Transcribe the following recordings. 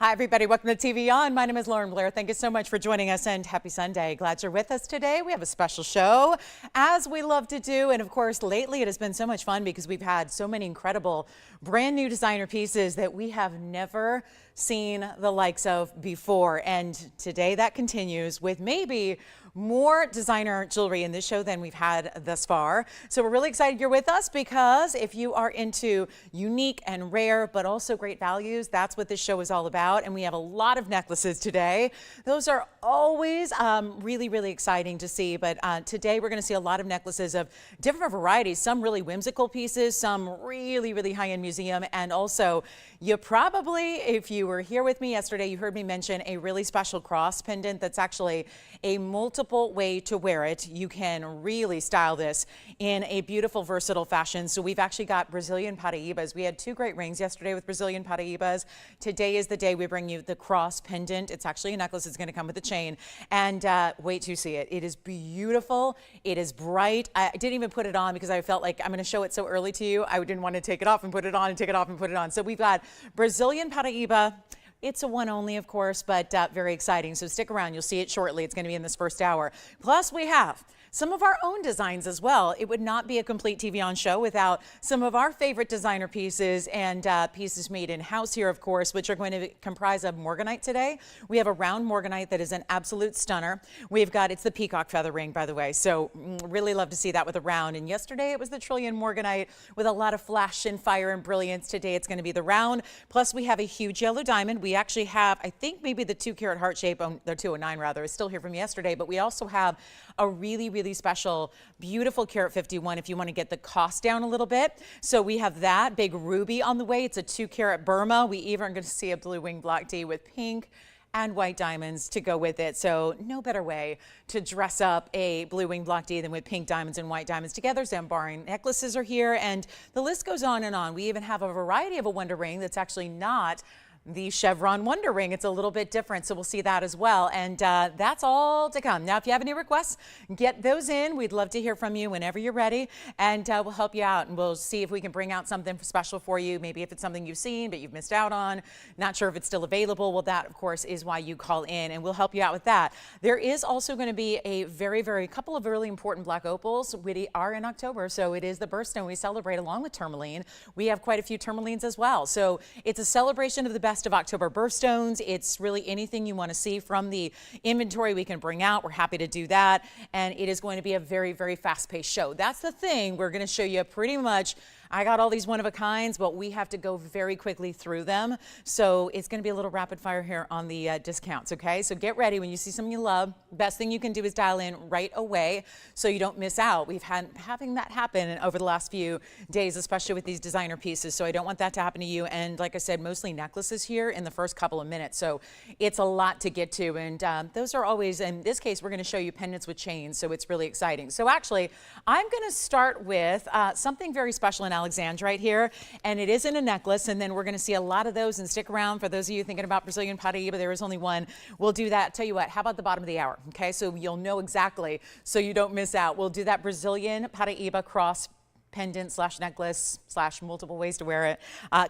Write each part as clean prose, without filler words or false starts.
Hi, everybody. Welcome to TVON. My name is Blair. Thank you so much for joining us and happy Sunday. Glad you're with us today. We have a special show, as we love to do. And of course, lately it has been so much fun because we've had so many incredible brand new designer pieces that we have never seen the likes of before. And today that continues with maybe more designer jewelry in this show than we've had thus far. So we're really excited you're with us because if you are into unique and rare, but also great values, that's what this show is all about. And we have a lot of necklaces today. Those are always really exciting to see. But today we're going to see a lot of necklaces of different varieties, some really whimsical pieces, some really high-end museum. And also you probably, if you were here with me yesterday, you heard me mention a really special cross pendant that's actually a multiple way to wear it. You can really style this in a beautiful, versatile fashion. So we've actually got Brazilian Paraibas. We had two great rings yesterday with Brazilian Paraibas. Today is the day we bring you the cross pendant. It's actually a necklace. It's going to come with a chain. And wait till you see it. It is beautiful. It is bright. I didn't even put it on because I felt like I'm going to show it so early to you. I didn't want to take it off and put it on and take it off and put it on. So we've got Brazilian Paraiba. It's a one only, of course, but very exciting. So stick around. You'll see it shortly. It's going to be in this first hour. Plus, we have some of our own designs as well. It would not be a complete TVON show without some of our favorite designer pieces and pieces made in-house here, of course, which are going to comprise of Morganite today. We have a round Morganite that is an absolute stunner. We've got, it's the peacock feather ring, by the way, so really love to see that with a round. And yesterday it was the trillion Morganite with a lot of flash and fire and brilliance. Today it's going to be the round. Plus we have a huge yellow diamond. We actually have, I think maybe the 2-carat heart shape, the 209 rather, is still here from yesterday, but we also have a really special, beautiful carat 51 if you want to get the cost down a little bit. So we have that big ruby on the way. It's a 2-carat Burma. We even are going to see a blue wing block D with pink and white diamonds to go with it. So no better way to dress up a blue wing block D than with pink diamonds and white diamonds together. Zambaring necklaces are here and the list goes on and on. We even have a variety of a wonder ring that's actually not the chevron wonder ring. It's a little bit different, so we'll see that as well. And that's all to come. Now, if you have any requests, get those in. We'd love to hear from you whenever you're ready, and we'll help you out, and we'll see if we can bring out something special for you. Maybe if it's something you've seen but you've missed out on, not sure if it's still available. Well, that, of course, is why you call in, and we'll help you out with that. There is also going to be a very couple of really important black opals. We are in October, so it is the birthstone we celebrate along with tourmaline. We have quite a few tourmalines as well. So it's a celebration of the best of October birthstones. It's really anything you want to see from the inventory we can bring out. We're happy to do that. And it is going to be a very fast-paced show. That's the thing. We're going to show you pretty much, I got all these one-of-a-kinds, but we have to go very quickly through them. So it's going to be a little rapid fire here on the discounts, okay? So get ready when you see something you love. Best thing you can do is dial in right away so you don't miss out. We've had having that happen over the last few days, especially with these designer pieces. So I don't want that to happen to you. And like I said, mostly necklaces here in the first couple of minutes. So it's a lot to get to. And those are always, in this case, we're going to show you pendants with chains. So it's really exciting. So actually, I'm going to start with something very special in Alexandrite here, and it isn't a necklace, and then we're going to see a lot of those. And stick around for those of you thinking about Brazilian Paraiba. There is only one. We'll do that. Tell you what, how about the bottom of the hour? Okay, so you'll know exactly so you don't miss out. We'll do that Brazilian Paraiba cross pendant slash necklace slash multiple ways to wear it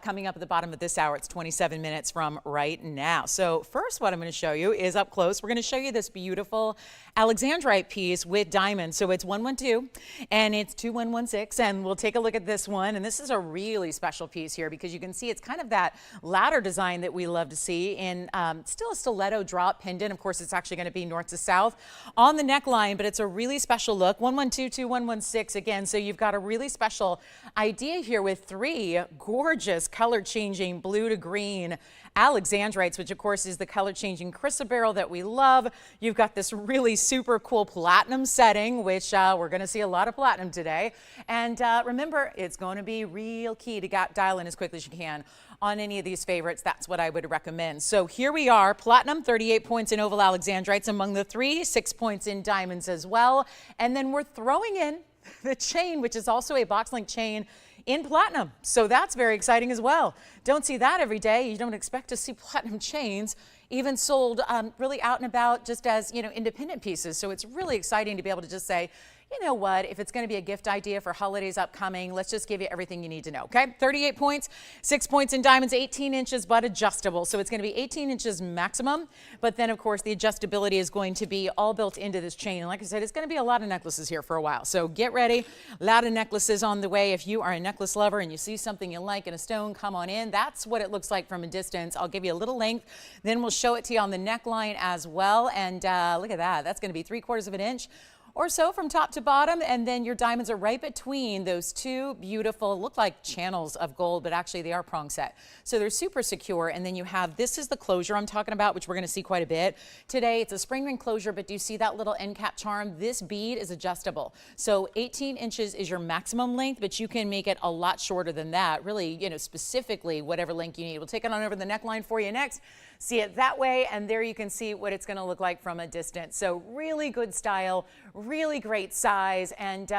coming up at the bottom of this hour. It's 27 minutes from right now. So first what I'm going to show you is up close. We're going to show you this beautiful Alexandrite piece with diamonds. So it's 112 and it's 2116, and we'll take a look at this one. And this is a really special piece here because you can see it's kind of that ladder design that we love to see in still a stiletto drop pendant. Of course, it's actually going to be north to south on the neckline, but it's a really special look. 112 to 116 again. So you've got a really special idea here with three gorgeous color changing blue to green Alexandrites, which of course is the color changing chrysoberyl that we love. You've got this really super cool platinum setting, which we're going to see a lot of platinum today. And remember, it's going to be real key to dial in as quickly as you can on any of these favorites. That's what I would recommend. So here we are, platinum, 38 points in oval Alexandrites among the three, 6 points in diamonds as well. And then we're throwing in the chain, which is also a box link chain in platinum. So that's very exciting as well. Don't see that every day. You don't expect to see platinum chains even sold really out and about just as, you know, independent pieces. So it's really exciting to be able to just say, you know what, if it's going to be a gift idea for holidays upcoming, let's just give you everything you need to know, okay? 38 points, 6 points in diamonds, 18 inches, but adjustable. So it's going to be 18 inches maximum, but then of course the adjustability is going to be all built into this chain. And like I said, it's going to be a lot of necklaces here for a while. So get ready, a lot of necklaces on the way. If you are a necklace lover and you see something you like in a stone, come on in. That's what it looks like from a distance. I'll give you a little length, then we'll show it to you on the neckline as well. And look at that, that's going to be 3/4 of an inch or so from top to bottom, and then your diamonds are right between those two beautiful, look like channels of gold, but actually they are prong set. So they're super secure, and then you have, this is the closure I'm talking about, which we're gonna see quite a bit today. It's a spring ring closure, but do you see that little end cap charm? This bead is adjustable. So 18 inches is your maximum length, but you can make it a lot shorter than that, really, you know, specifically whatever length you need. We'll take it on over the neckline for you next. See it that way, and there you can see what it's gonna look like from a distance. So really good style, really great size, and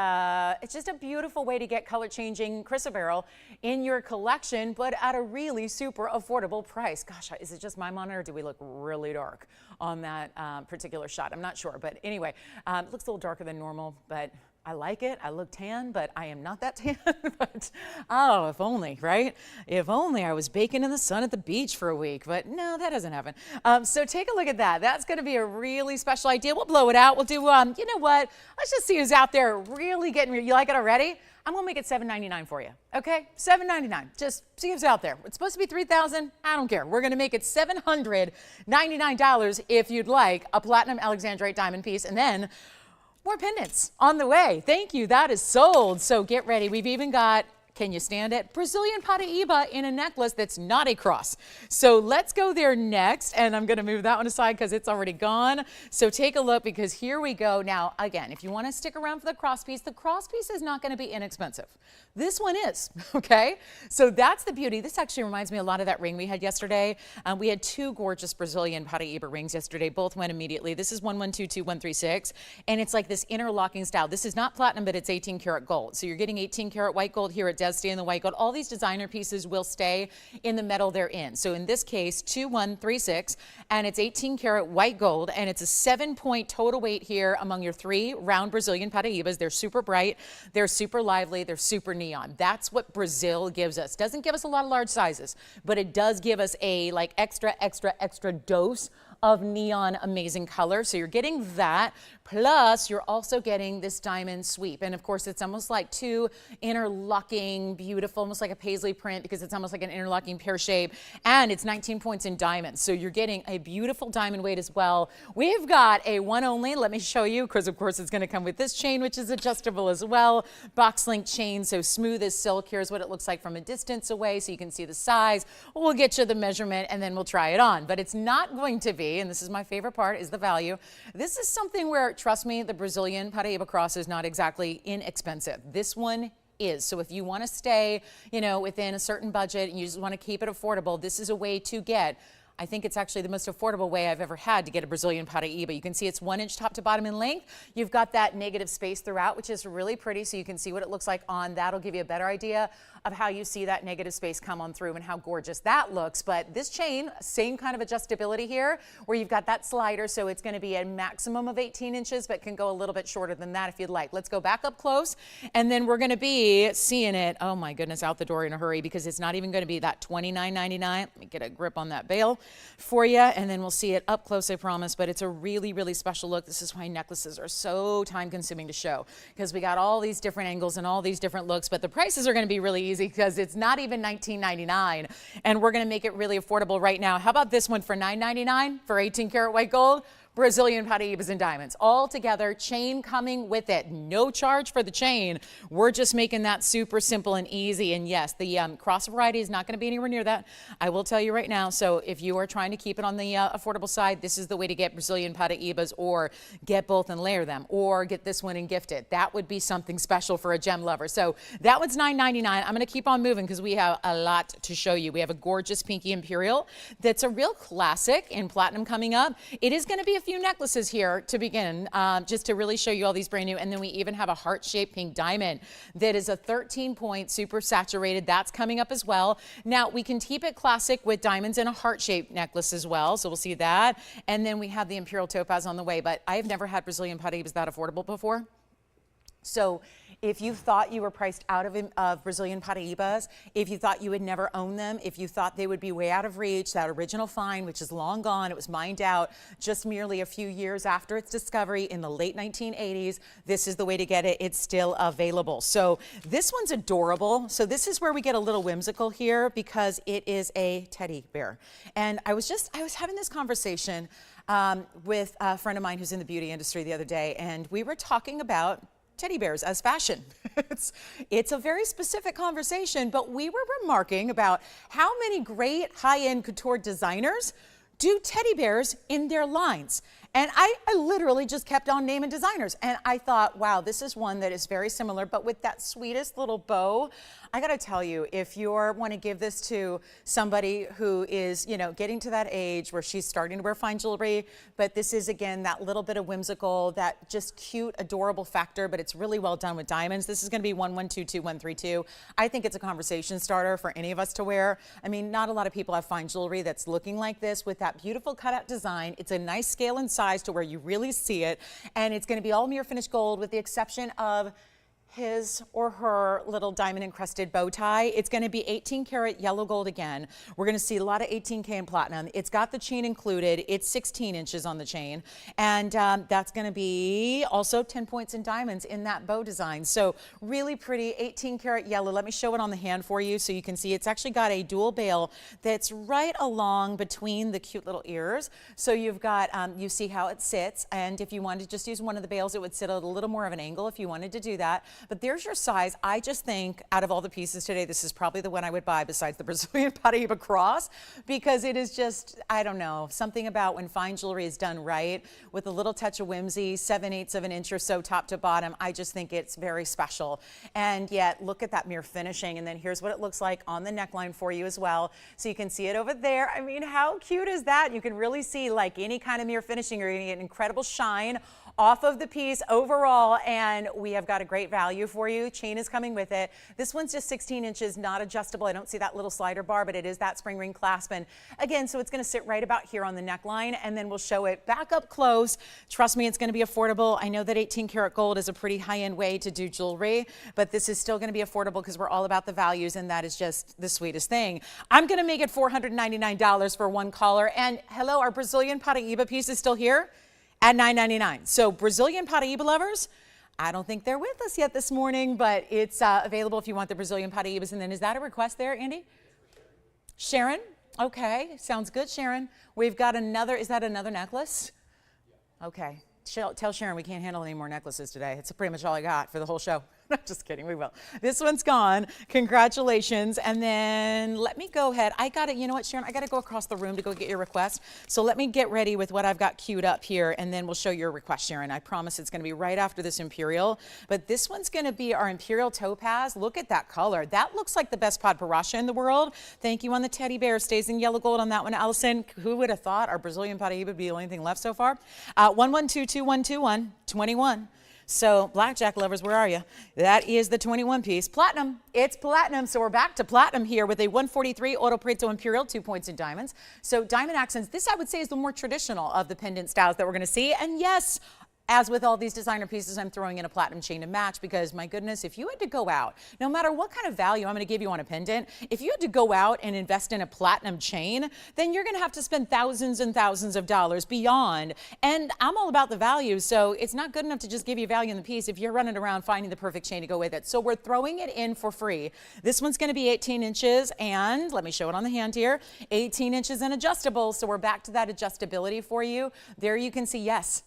it's just a beautiful way to get color changing chrysoberyl in your collection, but at a really super affordable price. Gosh, is it just my monitor, or do we look really dark on that particular shot? I'm not sure, but anyway, it looks a little darker than normal, but I like it. I look tan, but I am not that tan. But oh, if only, right? If only I was baking in the sun at the beach for a week, but no, that doesn't happen. So take a look at that. That's going to be a really special idea. We'll blow it out. We'll do, you know what? Let's just see who's out there really getting, you like it already? I'm going to make it $7.99 for you. Okay? $7.99. Just see who's out there. It's supposed to be $3,000. I don't care. We're going to make it $799 if you'd like a platinum Alexandrite diamond piece, and then more pendants on the way. Thank you. That is sold. So get ready. We've even got, can you stand it? Brazilian Paraiba in a necklace that's not a cross. So let's go there next. And I'm going to move that one aside because it's already gone. So take a look, because here we go. Now, again, if you want to stick around for the cross piece is not going to be inexpensive. This one is, okay? So that's the beauty. This actually reminds me a lot of that ring we had yesterday. We had two gorgeous Brazilian Paraiba rings yesterday. Both went immediately. This is 1122-136, and it's like this interlocking style. This is not platinum, but it's 18 karat gold. So you're getting 18 karat white gold here. It does stay in the white gold. All these designer pieces will stay in the metal they're in. So in this case, 2136, and it's 18 karat white gold, and it's a 7-point total weight here among your 3 round Brazilian Paraibas. They're super bright, they're super lively, they're super neon. That's what Brazil gives us. Doesn't give us a lot of large sizes, but it does give us a like extra dose of neon amazing color. So you're getting that, plus you're also getting this diamond sweep. And of course, it's almost like two interlocking, beautiful, almost like a paisley print, because it's almost like an interlocking pear shape, and it's 19 points in diamonds. So you're getting a beautiful diamond weight as well. We've got a one only, let me show you, because of course it's gonna come with this chain, which is adjustable as well. Box link chain, so smooth as silk. Here's what it looks like from a distance away, so you can see the size. We'll get you the measurement and then we'll try it on. But it's not going to be, and this is my favorite part, is the value. This is something where, trust me, the Brazilian Paraiba cross is not exactly inexpensive. This one is. So if you want to stay, you know, within a certain budget and you just want to keep it affordable, this is a way to get, I think it's actually the most affordable way I've ever had to get a Brazilian Paraiba. You can see it's 1 inch top to bottom in length. You've got that negative space throughout, which is really pretty, so you can see what it looks like on. That'll give you a better idea of how you see that negative space come on through and how gorgeous that looks. But this chain, same kind of adjustability here, where you've got that slider, so it's going to be a maximum of 18 inches, but can go a little bit shorter than that if you'd like. Let's go back up close, and then we're going to be seeing it, oh my goodness, out the door in a hurry, because it's not even going to be that $29.99. Let me get a grip on that bail for you, and then we'll see it up close, I promise. But it's a really, really special look. This is why necklaces are so time consuming to show, because we got all these different angles and all these different looks, but the prices are going to be really easy because it's not even $19.99, and we're going to make it really affordable right now. How about this one for $9.99 for 18 karat white gold? Brazilian Paraibas and diamonds all together, chain coming with it. No charge for the chain. We're just making that super simple and easy. And yes, the cross variety is not going to be anywhere near that. I will tell you right now. So if you are trying to keep it on the affordable side, this is the way to get Brazilian Paraibas, or get both and layer them, or get this one and gift it. That would be something special for a gem lover. So that one's $9.99. I'm going to keep on moving because we have a lot to show you. We have a gorgeous pinky Imperial that's a real classic in platinum coming up. It is going to be a few necklaces here to begin, just to really show you all these brand new. And then we even have a heart-shaped pink diamond that is a 13-point super saturated. That's coming up as well. Now we can keep it classic with diamonds and a heart-shaped necklace as well, so we'll see that. And then we have the Imperial topaz on the way. But I've never had Brazilian Paraibas that affordable before. So if you thought you were priced out of Brazilian Paraibas, if you thought you would never own them, if you thought they would be way out of reach, that original find, which is long gone, it was mined out just merely a few years after its discovery in the late 1980s, this is the way to get it. It's still available. So this one's adorable. So this is where we get a little whimsical here because it is a teddy bear. And I was having this conversation with a friend of mine who's in the beauty industry the other day, and we were talking about teddy bears as fashion. It's a very specific conversation, but we were remarking about how many great high-end couture designers do teddy bears in their lines. And I literally just kept on naming designers. And I thought, wow, this is one that is very similar, but with that sweetest little bow. I gotta tell you, if you want to give this to somebody who is, you know, getting to that age where she's starting to wear fine jewelry, but this is, again, that little bit of whimsical, that just cute, adorable factor, but it's really well done with diamonds. This is gonna be 1122132. I think it's a conversation starter for any of us to wear. I mean, not a lot of people have fine jewelry that's looking like this with that beautiful cutout design. It's a nice scale and size to where you really see it, and it's gonna be all mirror finished gold with the exception of his or her little diamond encrusted bow tie. It's going to be 18 karat yellow gold again. We're going to see a lot of 18K in platinum. It's got the chain included. It's 16 inches on the chain. And that's going to be also 10 points in diamonds in that bow design. So really pretty 18 karat yellow. Let me show it on the hand for you so you can see it's actually got a dual bail that's right along between the cute little ears. So you've got, you see how it sits. And if you wanted to just use one of the bails, it would sit at a little more of an angle if you wanted to do that. But there's your size. I just think out of all the pieces today, this is probably the one I would buy besides the Brazilian Paraiba cross, because it is just, I don't know, something about when fine jewelry is done right with a little touch of whimsy, 7/8 of an inch or so top to bottom. I just think it's very special. And yet look at that mirror finishing. And then here's what it looks like on the neckline for you as well. So you can see it over there. I mean, how cute is that? You can really see, like any kind of mirror finishing, you're going to get an incredible shine off of the piece overall, and we have got a great value for you. Chain is coming with it. This one's just 16 inches, not adjustable. I don't see that little slider bar, but it is that spring ring clasp. And again, so it's going to sit right about here on the neckline, and then we'll show it back up close. Trust me, it's going to be affordable. I know that 18 karat gold is a pretty high-end way to do jewelry, but this is still going to be affordable because we're all about the values, and that is just the sweetest thing. I'm going to make it $499 for one caller. And hello, our Brazilian Paraiba piece is still here at $9.99. So Brazilian Paraiba lovers, I don't think they're with us yet this morning, but it's available if you want the Brazilian Paraibas. And then is that a request there, Andy? Sharon? Okay, sounds good, Sharon. We've got another, is that another necklace? Okay, tell Sharon we can't handle any more necklaces today. It's pretty much all I got for the whole show. Just kidding, we will. This one's gone. Congratulations. And then let me go ahead. I got it. You know what, Sharon? I got to go across the room to go get your request. So let me get ready with what I've got queued up here, and then we'll show your request, Sharon. I promise it's going to be right after this Imperial. But this one's going to be our Imperial topaz. Look at that color. That looks like the best Paraiba in the world. Thank you on the teddy bear. Stays in yellow gold on that one, Allison. Who would have thought our Brazilian Paraiba would be the only thing left so far? 11222121, 21. So blackjack lovers, where are you? That is the 21 piece. Platinum. It's platinum. So we're back to platinum here with a 143 Oro Preto Imperial, 2 points in diamonds. So diamond accents. This, I would say, is the more traditional of the pendant styles that we're going to see. And yes, as with all these designer pieces, I'm throwing in a platinum chain to match because, my goodness, if you had to go out, no matter what kind of value I'm going to give you on a pendant, if you had to go out and invest in a platinum chain, then you're going to have to spend thousands and thousands of dollars beyond. And I'm all about the value, so it's not good enough to just give you value in the piece if you're running around finding the perfect chain to go with it. So we're throwing it in for free. This one's going to be 18 inches, and let me show it on the hand here, 18 inches and adjustable. So we're back to that adjustability for you. There you can see, yes.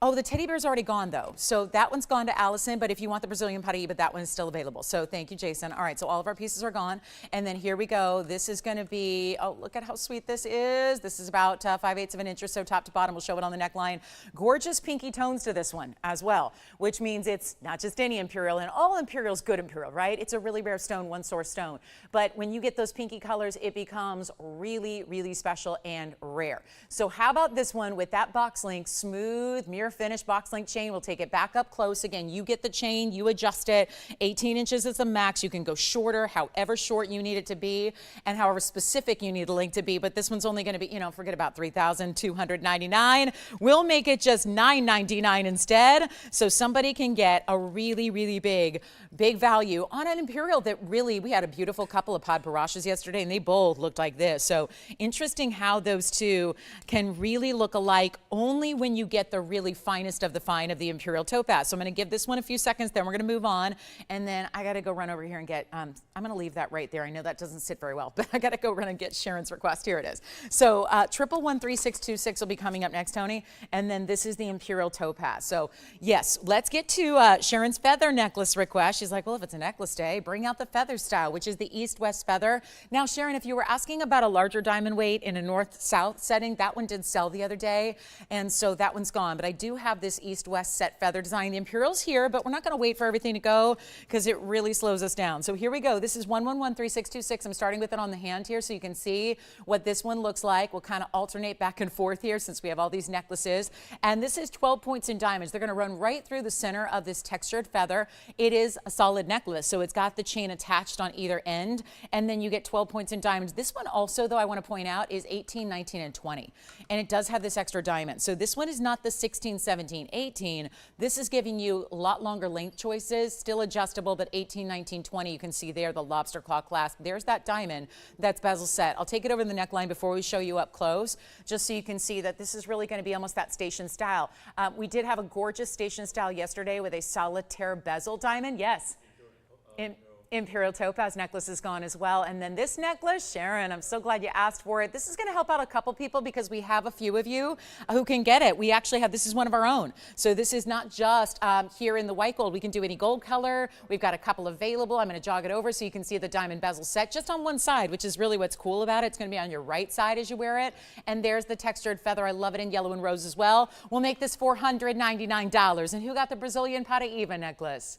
Oh, the teddy bear's already gone, though. So that one's gone to Allison, but if you want the Brazilian Paraiba, that one is still available. So thank you, Jason. All right, so all of our pieces are gone. And then here we go. This is going to be, oh, look at how sweet this is. This is about 5/8 of an inch or so top to bottom. We'll show it on the neckline. Gorgeous pinky tones to this one as well, which means it's not just any Imperial, and all Imperial's good Imperial, right? It's a really rare stone, one source stone. But when you get those pinky colors, it becomes really, really special and rare. So how about this one with that box link, smooth, mirror finished box link chain. We'll take it back up close. Again, you get the chain, you adjust it. 18 inches is the max. You can go shorter, however short you need it to be, and however specific you need the link to be. But this one's only going to be, you know, forget about $3,299. We'll make it just $999 instead, so somebody can get a really, really big value on an Imperial that really, we had a beautiful couple of pod parachas yesterday, and they both looked like this. So interesting how those two can really look alike only when you get the really finest of the fine of the Imperial topaz. So I'm going to give this one a few seconds, then we're going to move on, and then I got to go run over here and get, I'm going to leave that right there. I know that doesn't sit very well, but I got to go run and get Sharon's request. Here it is. So 1113626 will be coming up next, Tony, and then this is the Imperial topaz. So yes, let's get to Sharon's feather necklace request. She's like, well, if it's a necklace day, bring out the feather style, which is the east-west feather. Now, Sharon, if you were asking about a larger diamond weight in a north-south setting, that one did sell the other day, and so that one's gone. But I do have this east-west set feather design. The Imperial's here, but we're not going to wait for everything to go because it really slows us down. So here we go. This is 1113626. I'm starting with it on the hand here so you can see what this one looks like. We'll kind of alternate back and forth here since we have all these necklaces. And this is 12 points in diamonds. They're going to run right through the center of this textured feather. It is a solid necklace, so it's got the chain attached on either end, and then you get 12 points in diamonds. This one also, though, I want to point out, is 18, 19, and 20, and it does have this extra diamond. So this one is not the 16, 17, 18. This is giving you a lot longer length choices, still adjustable, but 18, 19, 20, you can see there the lobster claw clasp. There's that diamond that's bezel set. I'll take it over the neckline before we show you up close, just so you can see that this is really going to be almost that station style. We did have a gorgeous station style yesterday with a solitaire bezel diamond. Yes. Imperial topaz necklace is gone as well. And then this necklace, Sharon, I'm so glad you asked for it. This is going to help out a couple people because we have a few of you who can get it. We actually have, this is one of our own. So this is not just here in the white gold. We can do any gold color. We've got a couple available. I'm going to jog it over so you can see the diamond bezel set just on one side, which is really what's cool about it. It's going to be on your right side as you wear it. And there's the textured feather. I love it in yellow and rose as well. We'll make this $499. And who got the Brazilian Paraiba necklace?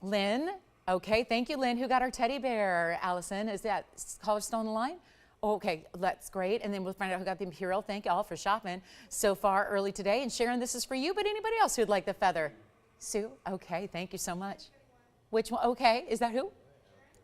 Lynn. Okay, thank you, Lynn. Who got our teddy bear, Allison? Is that caller still on the line? Okay, that's great. And then we'll find out who got the Imperial. Thank you all for shopping so far early today. And Sharon, this is for you, but anybody else who'd like the feather? Sue? Okay, thank you so much. Which one? Okay, is that who?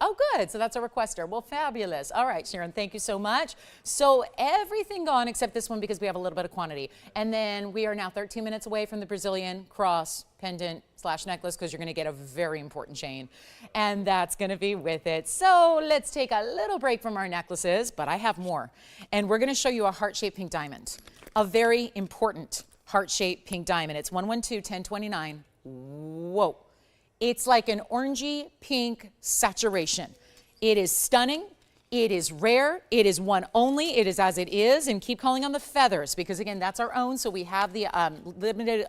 Oh, good. So that's a requester. Well, fabulous. All right, Sharon, thank you so much. So everything gone except this one because we have a little bit of quantity. And then we are now 13 minutes away from the Brazilian cross pendant / necklace because you're going to get a very important chain. And that's going to be with it. So let's take a little break from our necklaces, but I have more. And we're going to show you a heart-shaped pink diamond, a very important heart-shaped pink diamond. It's 112-1029. Whoa. It's like an orangey pink saturation. It is stunning. It is rare. It is one only. It is as it is. And keep calling on the feathers because, again, that's our own. So we have the limited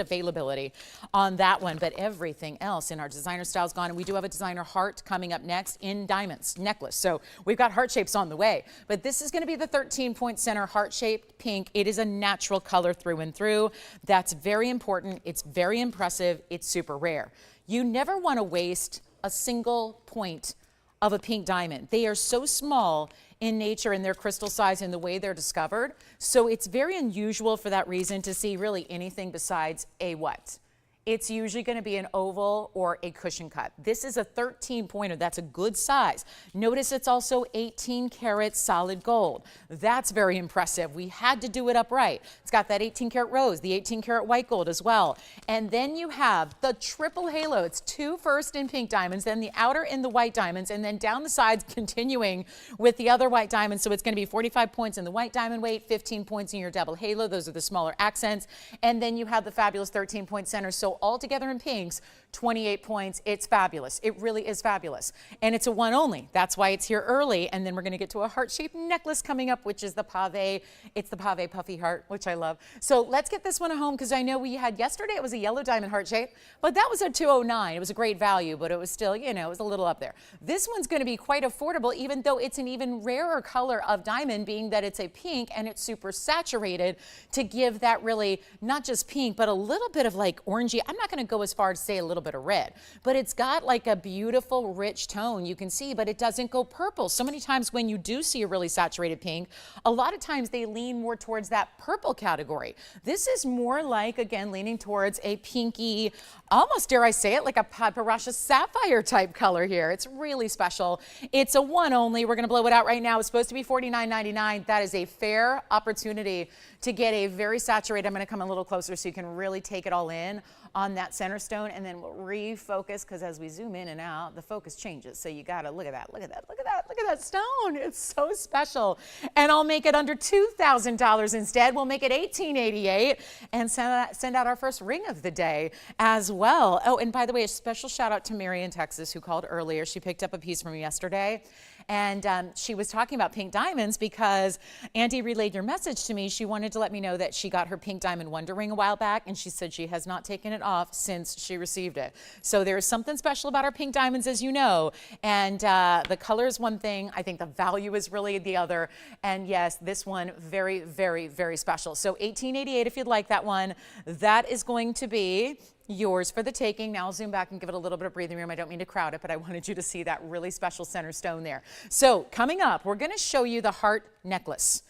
availability on that one. But everything else in our designer style's gone. And we do have a designer heart coming up next in diamonds necklace. So we've got heart shapes on the way. But this is going to be the 13-point center heart-shaped pink. It is a natural color through and through. That's very important. It's very impressive. It's super rare. You never want to waste a single point of a pink diamond. They are so small in nature and their crystal size and the way they're discovered. So it's very unusual for that reason to see really anything besides a what? It's usually going to be an oval or a cushion cut. This is a 13-pointer. That's a good size. Notice it's also 18 karat solid gold. That's very impressive. We had to do it upright. It's got that 18 karat rose, the 18 karat white gold as well. And then you have the triple halo. It's 2 first in pink diamonds, then the outer in the white diamonds, and then down the sides continuing with the other white diamonds. So it's going to be 45 points in the white diamond weight, 15 points in your double halo. Those are the smaller accents. And then you have the fabulous 13-point center. So all together in pinks, 28 points. It's fabulous. It really is fabulous. And it's a one only. That's why it's here early. And then we're going to get to a heart-shaped necklace coming up, which is the Pave. It's the Pave puffy heart, which I love. So let's get this one at home because I know we had yesterday, it was a yellow diamond heart shape, but that was a 209. It was a great value, but it was still, you know, it was a little up there. This one's going to be quite affordable, even though it's an even rarer color of diamond, being that it's a pink and it's super saturated to give that really not just pink, but a little bit of like orangey. I'm not going to go as far to say a little bit bit of red. But it's got like a beautiful rich tone, you can see, but it doesn't go purple. So many times when you do see a really saturated pink, a lot of times they lean more towards that purple category. This is more like, again, leaning towards a pinky, almost dare I say it, like a Paraiba sapphire type color here. It's really special. It's a one only. We're going to blow it out right now. It's supposed to be $49.99. That is a fair opportunity to get a very saturated. I'm going to come a little closer so you can really take it all in on that center stone, and then we'll refocus, because as we zoom in and out, the focus changes. So you got to look at that, look at that, look at that, look at that stone. It's so special. And I'll make it under $2,000 instead. We'll make it $1,888 and send out our first ring of the day as well. Oh, and by the way, a special shout out to Mary in Texas who called earlier. She picked up a piece from me yesterday. And she was talking about pink diamonds because Andy relayed your message to me. She wanted to let me know that she got her pink diamond wonder ring a while back, and she said she has not taken it off since she received it. So there is something special about our pink diamonds, as you know. And the color is one thing. I think the value is really the other. And yes, this one, very, very, very special. So $1,888 if you'd like that one. That is going to be yours for the taking. Now I'll zoom back and give it a little bit of breathing room. I don't mean to crowd it, but I wanted you to see that really special center stone there. So coming up, we're going to show you the heart necklace.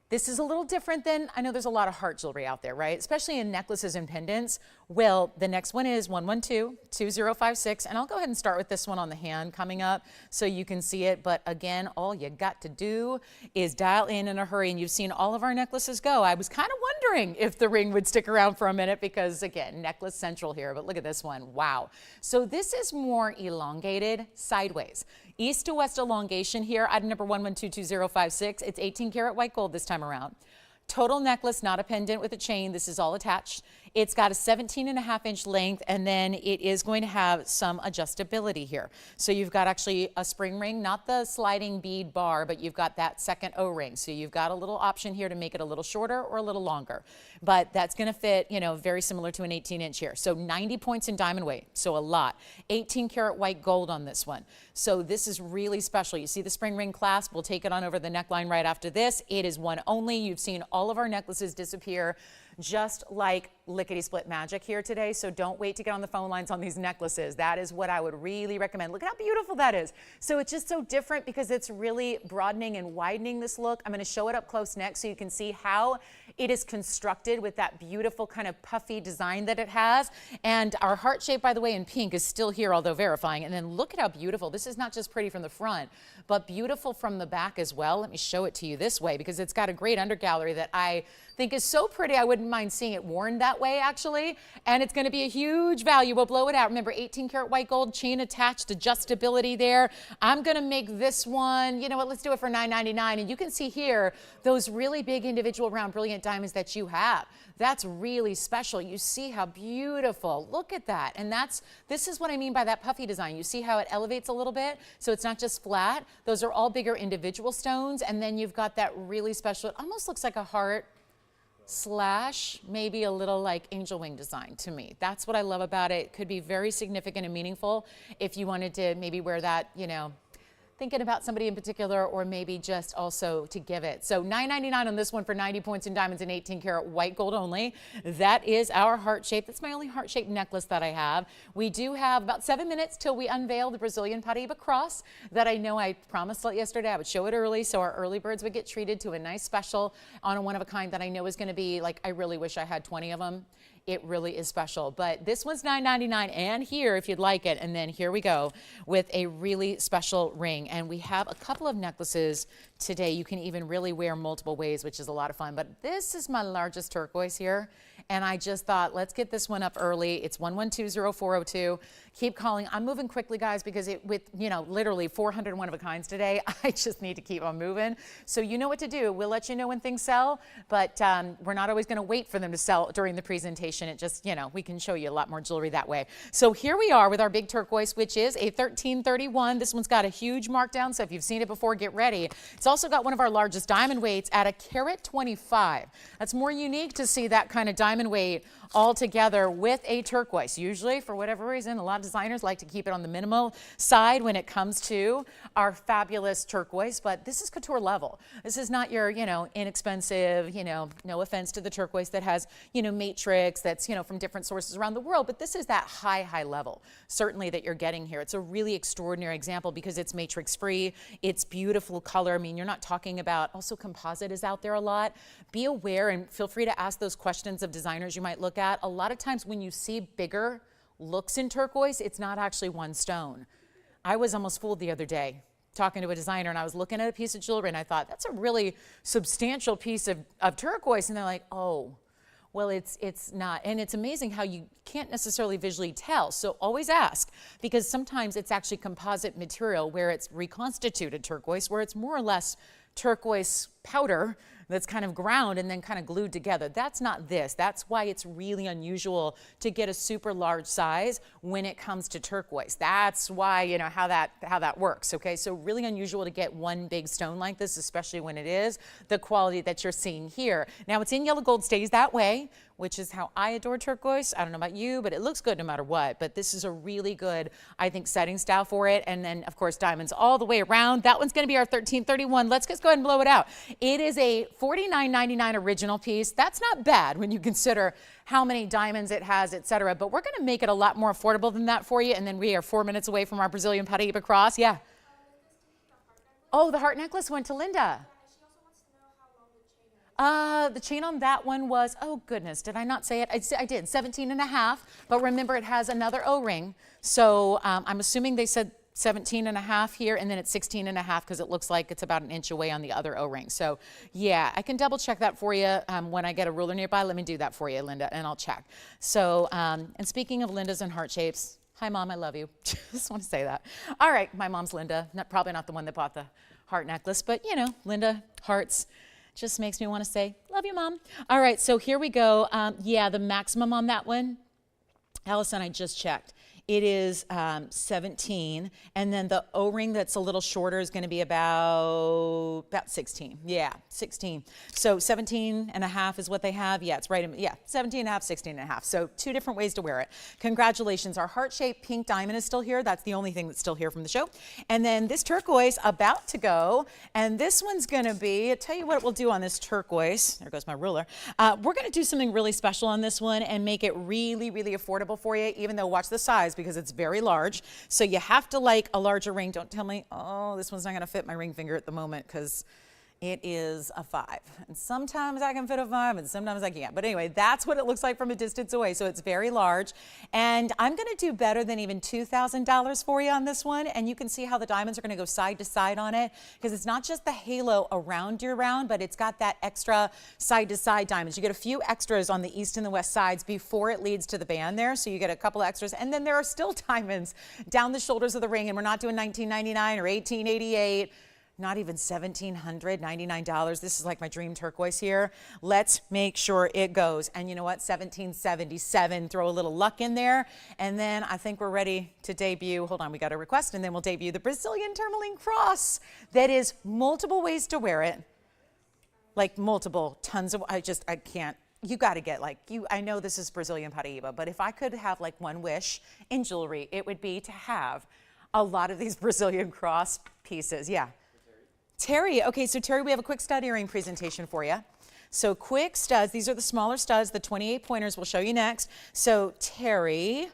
This is a little different than, I know there's a lot of heart jewelry out there, right? Especially in necklaces and pendants. Well, the next one is 112-2056, and I'll go ahead and start with this one on the hand coming up so you can see it. But again, all you got to do is dial in a hurry, and you've seen all of our necklaces go. I was kind of wondering if the ring would stick around for a minute because, again, necklace central here, but look at this one. Wow. So this is more elongated sideways. East to west elongation here, item number 112-2056. It's 18 karat white gold this time around. Total necklace, not a pendant with a chain. This is all attached. It's got a 17.5-inch length, and then it is going to have some adjustability here. So you've got actually a spring ring, not the sliding bead bar, but you've got that second O-ring. So you've got a little option here to make it a little shorter or a little longer. But that's going to fit, you know, very similar to an 18-inch here. So 90 points in diamond weight, so a lot. 18 karat white gold on this one. So this is really special. You see the spring ring clasp. We'll take it on over the neckline right after this. It is one only. You've seen all of our necklaces disappear just like lickety-split magic here today. So don't wait to get on the phone lines on these necklaces. That is what I would really recommend. Look at how beautiful that is. So it's just so different because it's really broadening and widening this look. I'm going to show it up close next so you can see how it is constructed with that beautiful kind of puffy design that it has. And our heart shape, by the way, in pink is still here, although verifying. And then look at how beautiful. This is not just pretty from the front, but beautiful from the back as well. Let me show it to you this way because it's got a great undergallery that I think is so pretty. I wouldn't mind seeing it worn that way, actually. And it's going to be a huge value. We'll blow it out. Remember, 18 karat white gold, chain attached, adjustability there. I'm going to make this one, you know what, let's do it for $9.99. And you can see here those really big individual round brilliant diamonds that you have. That's really special. You see how beautiful. Look at that. And this is what I mean by that puffy design. You see how it elevates a little bit? So it's not just flat. Those are all bigger individual stones. And then you've got that really special, it almost looks like a heart slash maybe a little like angel wing design to me. That's what I love about it. It could be very significant and meaningful if you wanted to maybe wear that, you know, thinking about somebody in particular, or maybe just also to give it. So $9.99 on this one for 90 points in diamonds and 18 karat white gold only. That is our heart shape. That's my only heart shaped necklace that I have. We do have about 7 minutes till we unveil the Brazilian Paraiba cross that I know I promised yesterday I would show it early, so our early birds would get treated to a nice special on a one of a kind that I know is going to be like, I really wish I had 20 of them. It really is special. But this one's $9.99 and here if you'd like it. And then here we go with a really special ring. And we have a couple of necklaces today. You can even really wear multiple ways, which is a lot of fun. But this is my largest turquoise here. And I just thought, let's get this one up early. It's 112-0402. Keep calling. I'm moving quickly, guys, because with, you know, literally 401 of a kinds today, I just need to keep on moving. So you know what to do. We'll let you know when things sell, but we're not always going to wait for them to sell during the presentation. It just, you know, we can show you a lot more jewelry that way. So here we are with our big turquoise, which is a 1331. This one's got a huge markdown, so if you've seen it before, get ready. It's It's also got one of our largest diamond weights at a carat 25. That's more unique to see that kind of diamond weight all together with a turquoise. Usually, for whatever reason, a lot of designers like to keep it on the minimal side when it comes to our fabulous turquoise, but this is couture level. This is not your, inexpensive, no offense to the turquoise that has, matrix that's, from different sources around the world, but this is that high level, certainly, that you're getting here. It's a really extraordinary example because it's matrix free. It's beautiful color. I mean, you're not talking about, also composite is out there a lot. Be aware and feel free to ask those questions of designers you might look at. A lot of times when you see bigger looks in turquoise, it's not actually one stone. I was almost fooled the other day talking to a designer, and I was looking at a piece of jewelry, and I thought, that's a really substantial piece of turquoise. And they're like, oh, well, it's not. And it's amazing how you can't necessarily visually tell. So always ask, because sometimes it's actually composite material where it's reconstituted turquoise, where it's more or less turquoise powder that's kind of ground and then kind of glued together. That's not this. That's why it's really unusual to get a super large size when it comes to turquoise. That's why, how that works, okay? So really unusual to get one big stone like this, especially when it is the quality that you're seeing here. Now, it's in yellow gold, stays that way, which is how I adore turquoise. I don't know about you, but it looks good no matter what. But this is a really good, I think, setting style for it. And then, of course, diamonds all the way around. That one's going to be our 1331. Let's just go ahead and blow it out. It is a $49.99 original piece. That's not bad when you consider how many diamonds it has, etc. But we're going to make it a lot more affordable than that for you. And then we are 4 minutes away from our Brazilian Paraiba cross. Yeah. Oh, the heart necklace went to Linda. The chain on that one was, oh goodness, did I not say it? I did, 17 and a half, but remember it has another O-ring. So I'm assuming they said 17 and a half here, and then it's 16 and a half because it looks like it's about an inch away on the other O-ring. So yeah, I can double check that for you when I get a ruler nearby. Let me do that for you, Linda, and I'll check. So, and speaking of Lindas and heart shapes, hi Mom, I love you. Just want to say that. All right, my mom's Linda, probably not the one that bought the heart necklace, but Linda, hearts. Just makes me want to say, love you, Mom. All right, so here we go. Yeah, the maximum on that one, Allison, I just checked. It is 17, and then the O-ring that's a little shorter is going to be about 16. Yeah, 16. So 17 and a half is what they have. Yeah, it's right. Yeah, 17 and a half, 16 and a half. So two different ways to wear it. Congratulations. Our heart-shaped pink diamond is still here. That's the only thing that's still here from the show. And then this turquoise about to go, and this one's going to be, I'll tell you what we'll do on this turquoise. There goes my ruler. We're going to do something really special on this one and make it really, really affordable for you, even though, watch the size, because it's very large. So you have to like a larger ring. Don't tell me, oh, this one's not going to fit my ring finger at the moment, because it is a 5. And sometimes I can fit a 5 and sometimes I can't. But anyway, that's what it looks like from a distance away. So it's very large. And I'm going to do better than even $2,000 for you on this one. And you can see how the diamonds are going to go side to side on it, because it's not just the halo around your round, but it's got that extra side to side diamonds. You get a few extras on the east and the west sides before it leads to the band there. So you get a couple extras. And then there are still diamonds down the shoulders of the ring. And we're not doing $19.99 or $18.88. Not even $1,799. This is like my dream turquoise here. Let's make sure it goes. And you know what? $1,777. Throw a little luck in there. And then I think we're ready to debut. Hold on, we got a request. And then we'll debut the Brazilian tourmaline cross. That is multiple ways to wear it. Like multiple, tons of, I can't. You got to get I know this is Brazilian Paraiba, but if I could have like one wish in jewelry, it would be to have a lot of these Brazilian cross pieces. Yeah. Terry, okay, so Terry, we have a quick stud earring presentation for you. So quick studs, these are the smaller studs, the 28 pointers we'll show you next. So Terry,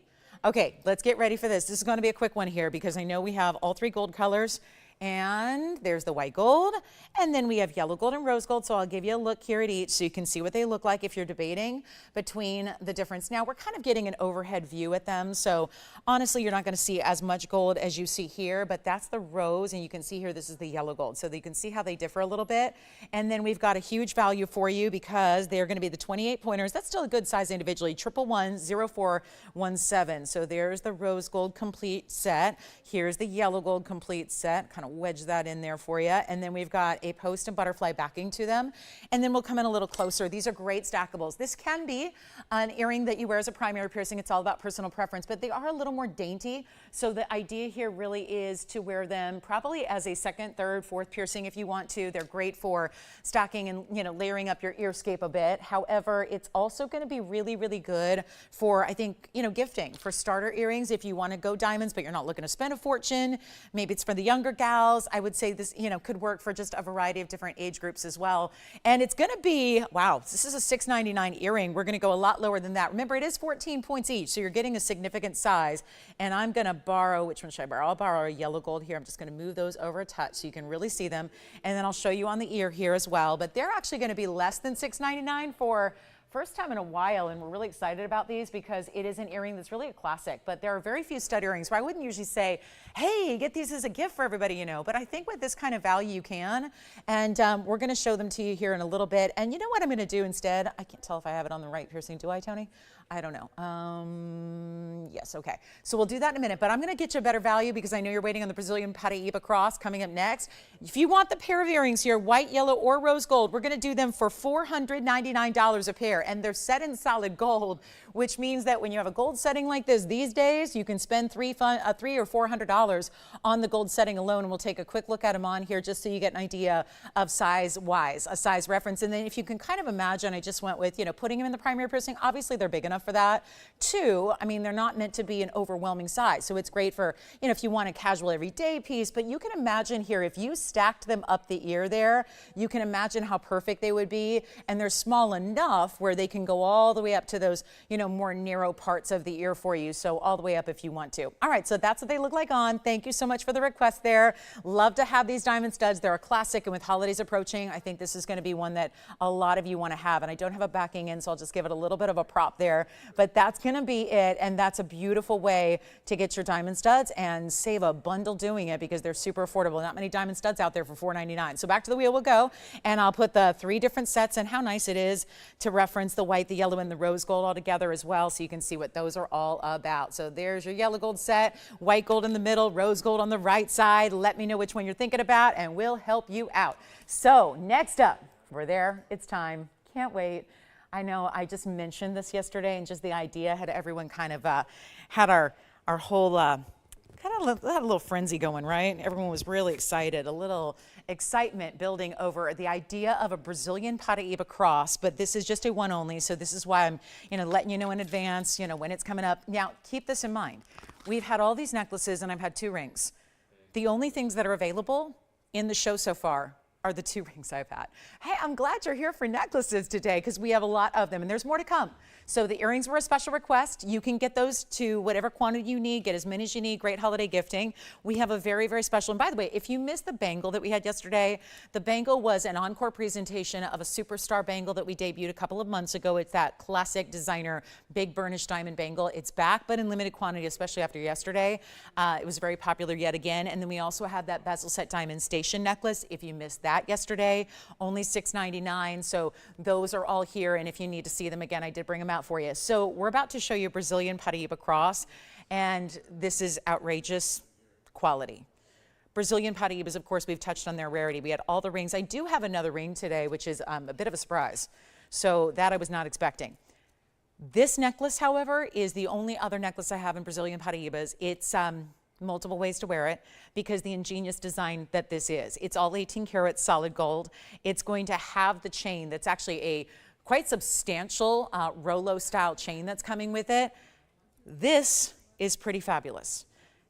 okay, let's get ready for this. This is going to be a quick one here because I know we have all 3 gold colors. And there's the white gold, and then we have yellow gold and rose gold. So I'll give you a look here at each so you can see what they look like if you're debating between the difference. Now we're kind of getting an overhead view at them. So honestly, you're not going to see as much gold as you see here, but that's the rose, and you can see here this is the yellow gold. So you can see how they differ a little bit. And then we've got a huge value for you because they're going to be the 28 pointers. That's still a good size individually, 1110417. So there's the rose gold complete set. Here's the yellow gold complete set. Kind of wedge that in there for you. And then we've got a post and butterfly backing to them. And then we'll come in a little closer. These are great stackables. This can be an earring that you wear as a primary piercing. It's all about personal preference, but they are a little more dainty. So the idea here really is to wear them probably as a second, third, fourth piercing if you want to. They're great for stacking and, you know, layering up your earscape a bit. However, it's also going to be really, really good for, I think, you know, gifting for starter earrings. If you want to go diamonds, but you're not looking to spend a fortune, maybe it's for the younger gals. I would say this, you know, could work for just a variety of different age groups as well. And it's going to be, wow, this is a $6.99 earring. We're going to go a lot lower than that. Remember, it is 14 points each, so you're getting a significant size. And I'm going to borrow, which one should I borrow? I'll borrow a yellow gold here. I'm just going to move those over a touch so you can really see them. And then I'll show you on the ear here as well. But they're actually going to be less than $6.99 for first time in a while, and we're really excited about these because it is an earring that's really a classic. But there are very few stud earrings where I wouldn't usually say, hey, get these as a gift for everybody, you know. But I think with this kind of value you can. And we're going to show them to you here in a little bit. And you know what I'm going to do instead? I can't tell if I have it on the right piercing. Do I, Tony? I don't know. Yes, okay. So we'll do that in a minute, but I'm going to get you a better value because I know you're waiting on the Brazilian Paraiba cross coming up next. If you want the pair of earrings here, white, yellow, or rose gold, we're going to do them for $499 a pair, and they're set in solid gold, which means that when you have a gold setting like this these days, you can spend $300 or $400 on the gold setting alone, and we'll take a quick look at them on here just so you get an idea of size-wise, a size reference. And then if you can kind of imagine, I just went with, you know, putting them in the primary piercing. Obviously, they're big enough for that. Two, I mean, they're not meant to be an overwhelming size. So it's great for, you know, if you want a casual everyday piece, but you can imagine here, if you stacked them up the ear there, you can imagine how perfect they would be. And they're small enough where they can go all the way up to those, you know, more narrow parts of the ear for you. So all the way up if you want to. All right, so that's what they look like on. Thank you so much for the request there. Love to have these diamond studs. They're a classic, and with holidays approaching, I think this is going to be one that a lot of you want to have. And I don't have a backing in, so I'll just give it a little bit of a prop there. But that's going to be it, and that's a beautiful way to get your diamond studs and save a bundle doing it because they're super affordable. Not many diamond studs out there for $4.99. So back to the wheel we'll go, and I'll put the 3 different sets, and how nice it is to reference the white, the yellow, and the rose gold all together as well, so you can see what those are all about. So there's your yellow gold set, white gold in the middle, rose gold on the right side. Let me know which one you're thinking about, and we'll help you out. So next up, we're there. It's time. Can't wait. I know I just mentioned this yesterday, and just the idea had everyone kind of had our whole kind of had a little frenzy going, right? Everyone was really excited, a little excitement building over the idea of a Brazilian Paraiba cross, but this is just a one only, so this is why I'm, you know, letting you know in advance, you know, when it's coming up. Now, keep this in mind. We've had all these necklaces, and I've had 2 rings. The only things that are available in the show so far are the 2 rings I've had. Hey, I'm glad you're here for necklaces today because we have a lot of them, and there's more to come. So the earrings were a special request. You can get those to whatever quantity you need, get as many as you need. Great holiday gifting. We have a very, very special, and by the way, if you missed the bangle that we had yesterday, the bangle was an encore presentation of a superstar bangle that we debuted a couple of months ago. It's that classic designer big burnished diamond bangle. It's back, but in limited quantity, especially after yesterday. It was very popular yet again. And then we also have that bezel set diamond station necklace. If you missed that yesterday, only $6.99. So those are all here, and if you need to see them again, I did bring them out for you. So we're about to show you Brazilian Paraiba cross, and this is outrageous quality. Brazilian Paraibas, of course, we've touched on their rarity. We had all the rings. I do have another ring today, which is a bit of a surprise. So that I was not expecting. This necklace, however, is the only other necklace I have in Brazilian Paraibas. It's multiple ways to wear it because the ingenious design that this is. It's all 18 karat solid gold. It's going to have the chain that's actually a quite substantial Rolo style chain that's coming with it. This is pretty fabulous.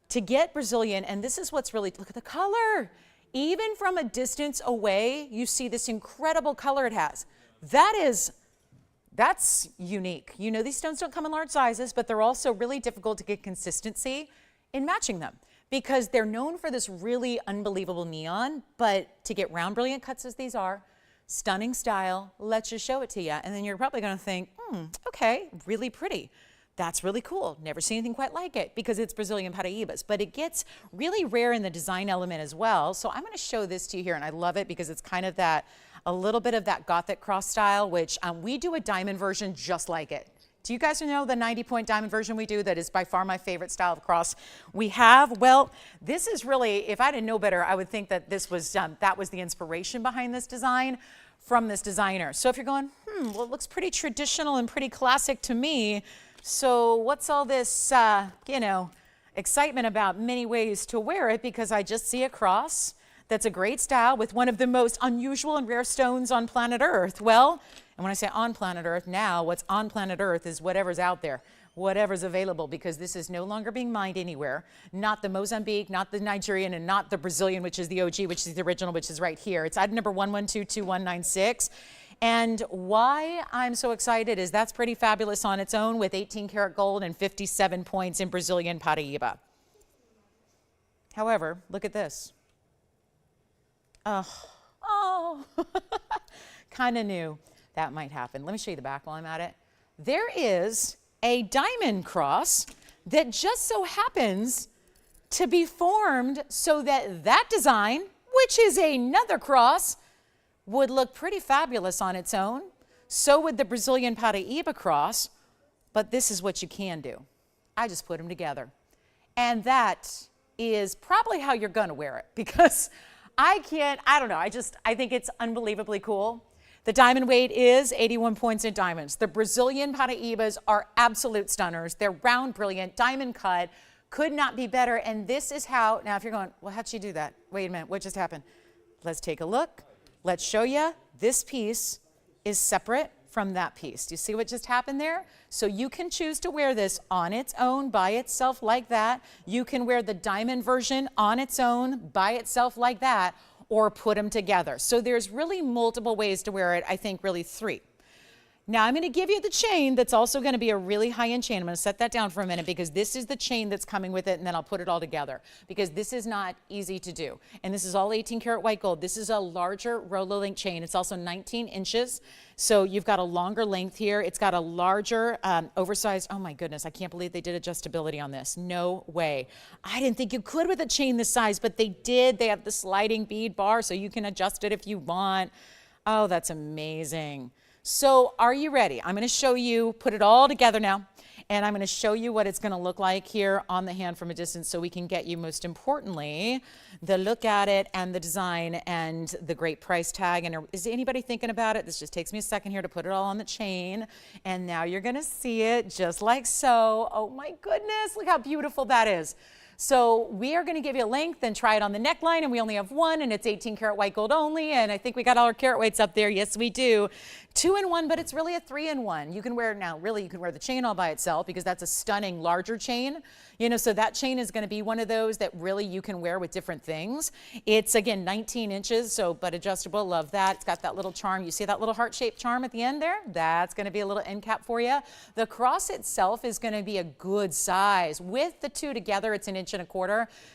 To get Brazilian, and this is what's really, look at the color. Even from a distance away, you see this incredible color it has. That's unique. You know, these stones don't come in large sizes, but they're also really difficult to get consistency in matching them because they're known for this really unbelievable neon, but to get round brilliant cuts as these are, stunning style, let's just show it to you. And then you're probably gonna think, okay, really pretty. That's really cool. Never seen anything quite like it because it's Brazilian Paraibas, but it gets really rare in the design element as well. So I'm gonna show this to you here, and I love it because it's kind of that, a little bit of that Gothic cross style, which we do a diamond version just like it. Do you guys know the 90-point diamond version we do that is by far my favorite style of cross we have? Well, this is really, if I didn't know better, I would think that this was, that was the inspiration behind this design from this designer. So if you're going, well, it looks pretty traditional and pretty classic to me. So what's all this, you know, excitement about many ways to wear it? Because I just see a cross that's a great style with one of the most unusual and rare stones on planet Earth. Well, and when I say on planet Earth, now what's on planet Earth is whatever's out there, whatever's available, because this is no longer being mined anywhere. Not the Mozambique, not the Nigerian, and not the Brazilian, which is the OG, which is the original, which is right here. It's item number 1122196. And why I'm so excited is that's pretty fabulous on its own with 18 karat gold and 57 points in Brazilian Paraiba. However, look at this. Oh, kind of knew that might happen. Let me show you the back while I'm at it. There is a diamond cross that just so happens to be formed so that that design, which is another cross, would look pretty fabulous on its own. So would the Brazilian Paraiba cross, but this is what you can do. I just put them together. And that is probably how you're gonna wear it, because I don't know, I think it's unbelievably cool. The diamond weight is 81 points in diamonds. The Brazilian Paraibas are absolute stunners. They're round, brilliant, diamond cut, could not be better. And this is how, now if you're going, well, how'd she do that? Wait a minute, what just happened? Let's take a look. Let's show you. This piece is separate from that piece. Do you see what just happened there? So you can choose to wear this on its own, by itself like that. You can wear the diamond version on its own, by itself like that, or put them together. So there's really multiple ways to wear it. I think really 3. Now I'm going to give you the chain that's also going to be a really high-end chain. I'm going to set that down for a minute because this is the chain that's coming with it, and then I'll put it all together because this is not easy to do. And this is all 18 karat white gold. This is a larger Rolo link chain. It's also 19 inches. So you've got a longer length here. It's got a larger, oversized, oh my goodness, I can't believe they did adjustability on this. No way. I didn't think you could with a chain this size, but they did. They have the sliding bead bar so you can adjust it if you want. Oh, that's amazing. So are you ready? I'm going to show you, put it all together now, and I'm going to show you what it's going to look like here on the hand from a distance so we can get you, most importantly, the look at it and the design and the great price tag. And is anybody thinking about it? This just takes me a second here to put it all on the chain. And now you're going to see it just like so. Oh my goodness, look how beautiful that is. So we are going to give you a length and try it on the neckline, and we only have one, and it's 18 karat white gold only, and I think we got all our carat weights up there. Yes, we do. 2-in-1, but it's really a 3-in-1. You can wear, now really you can wear the chain all by itself because that's a stunning larger chain. You know, so that chain is going to be one of those that really you can wear with different things. It's again 19 inches, so but adjustable. Love that. It's got that little charm. You see that little heart-shaped charm at the end there? That's going to be a little end cap for you. The cross itself is going to be a good size. With the two together, it's 1.25 inches.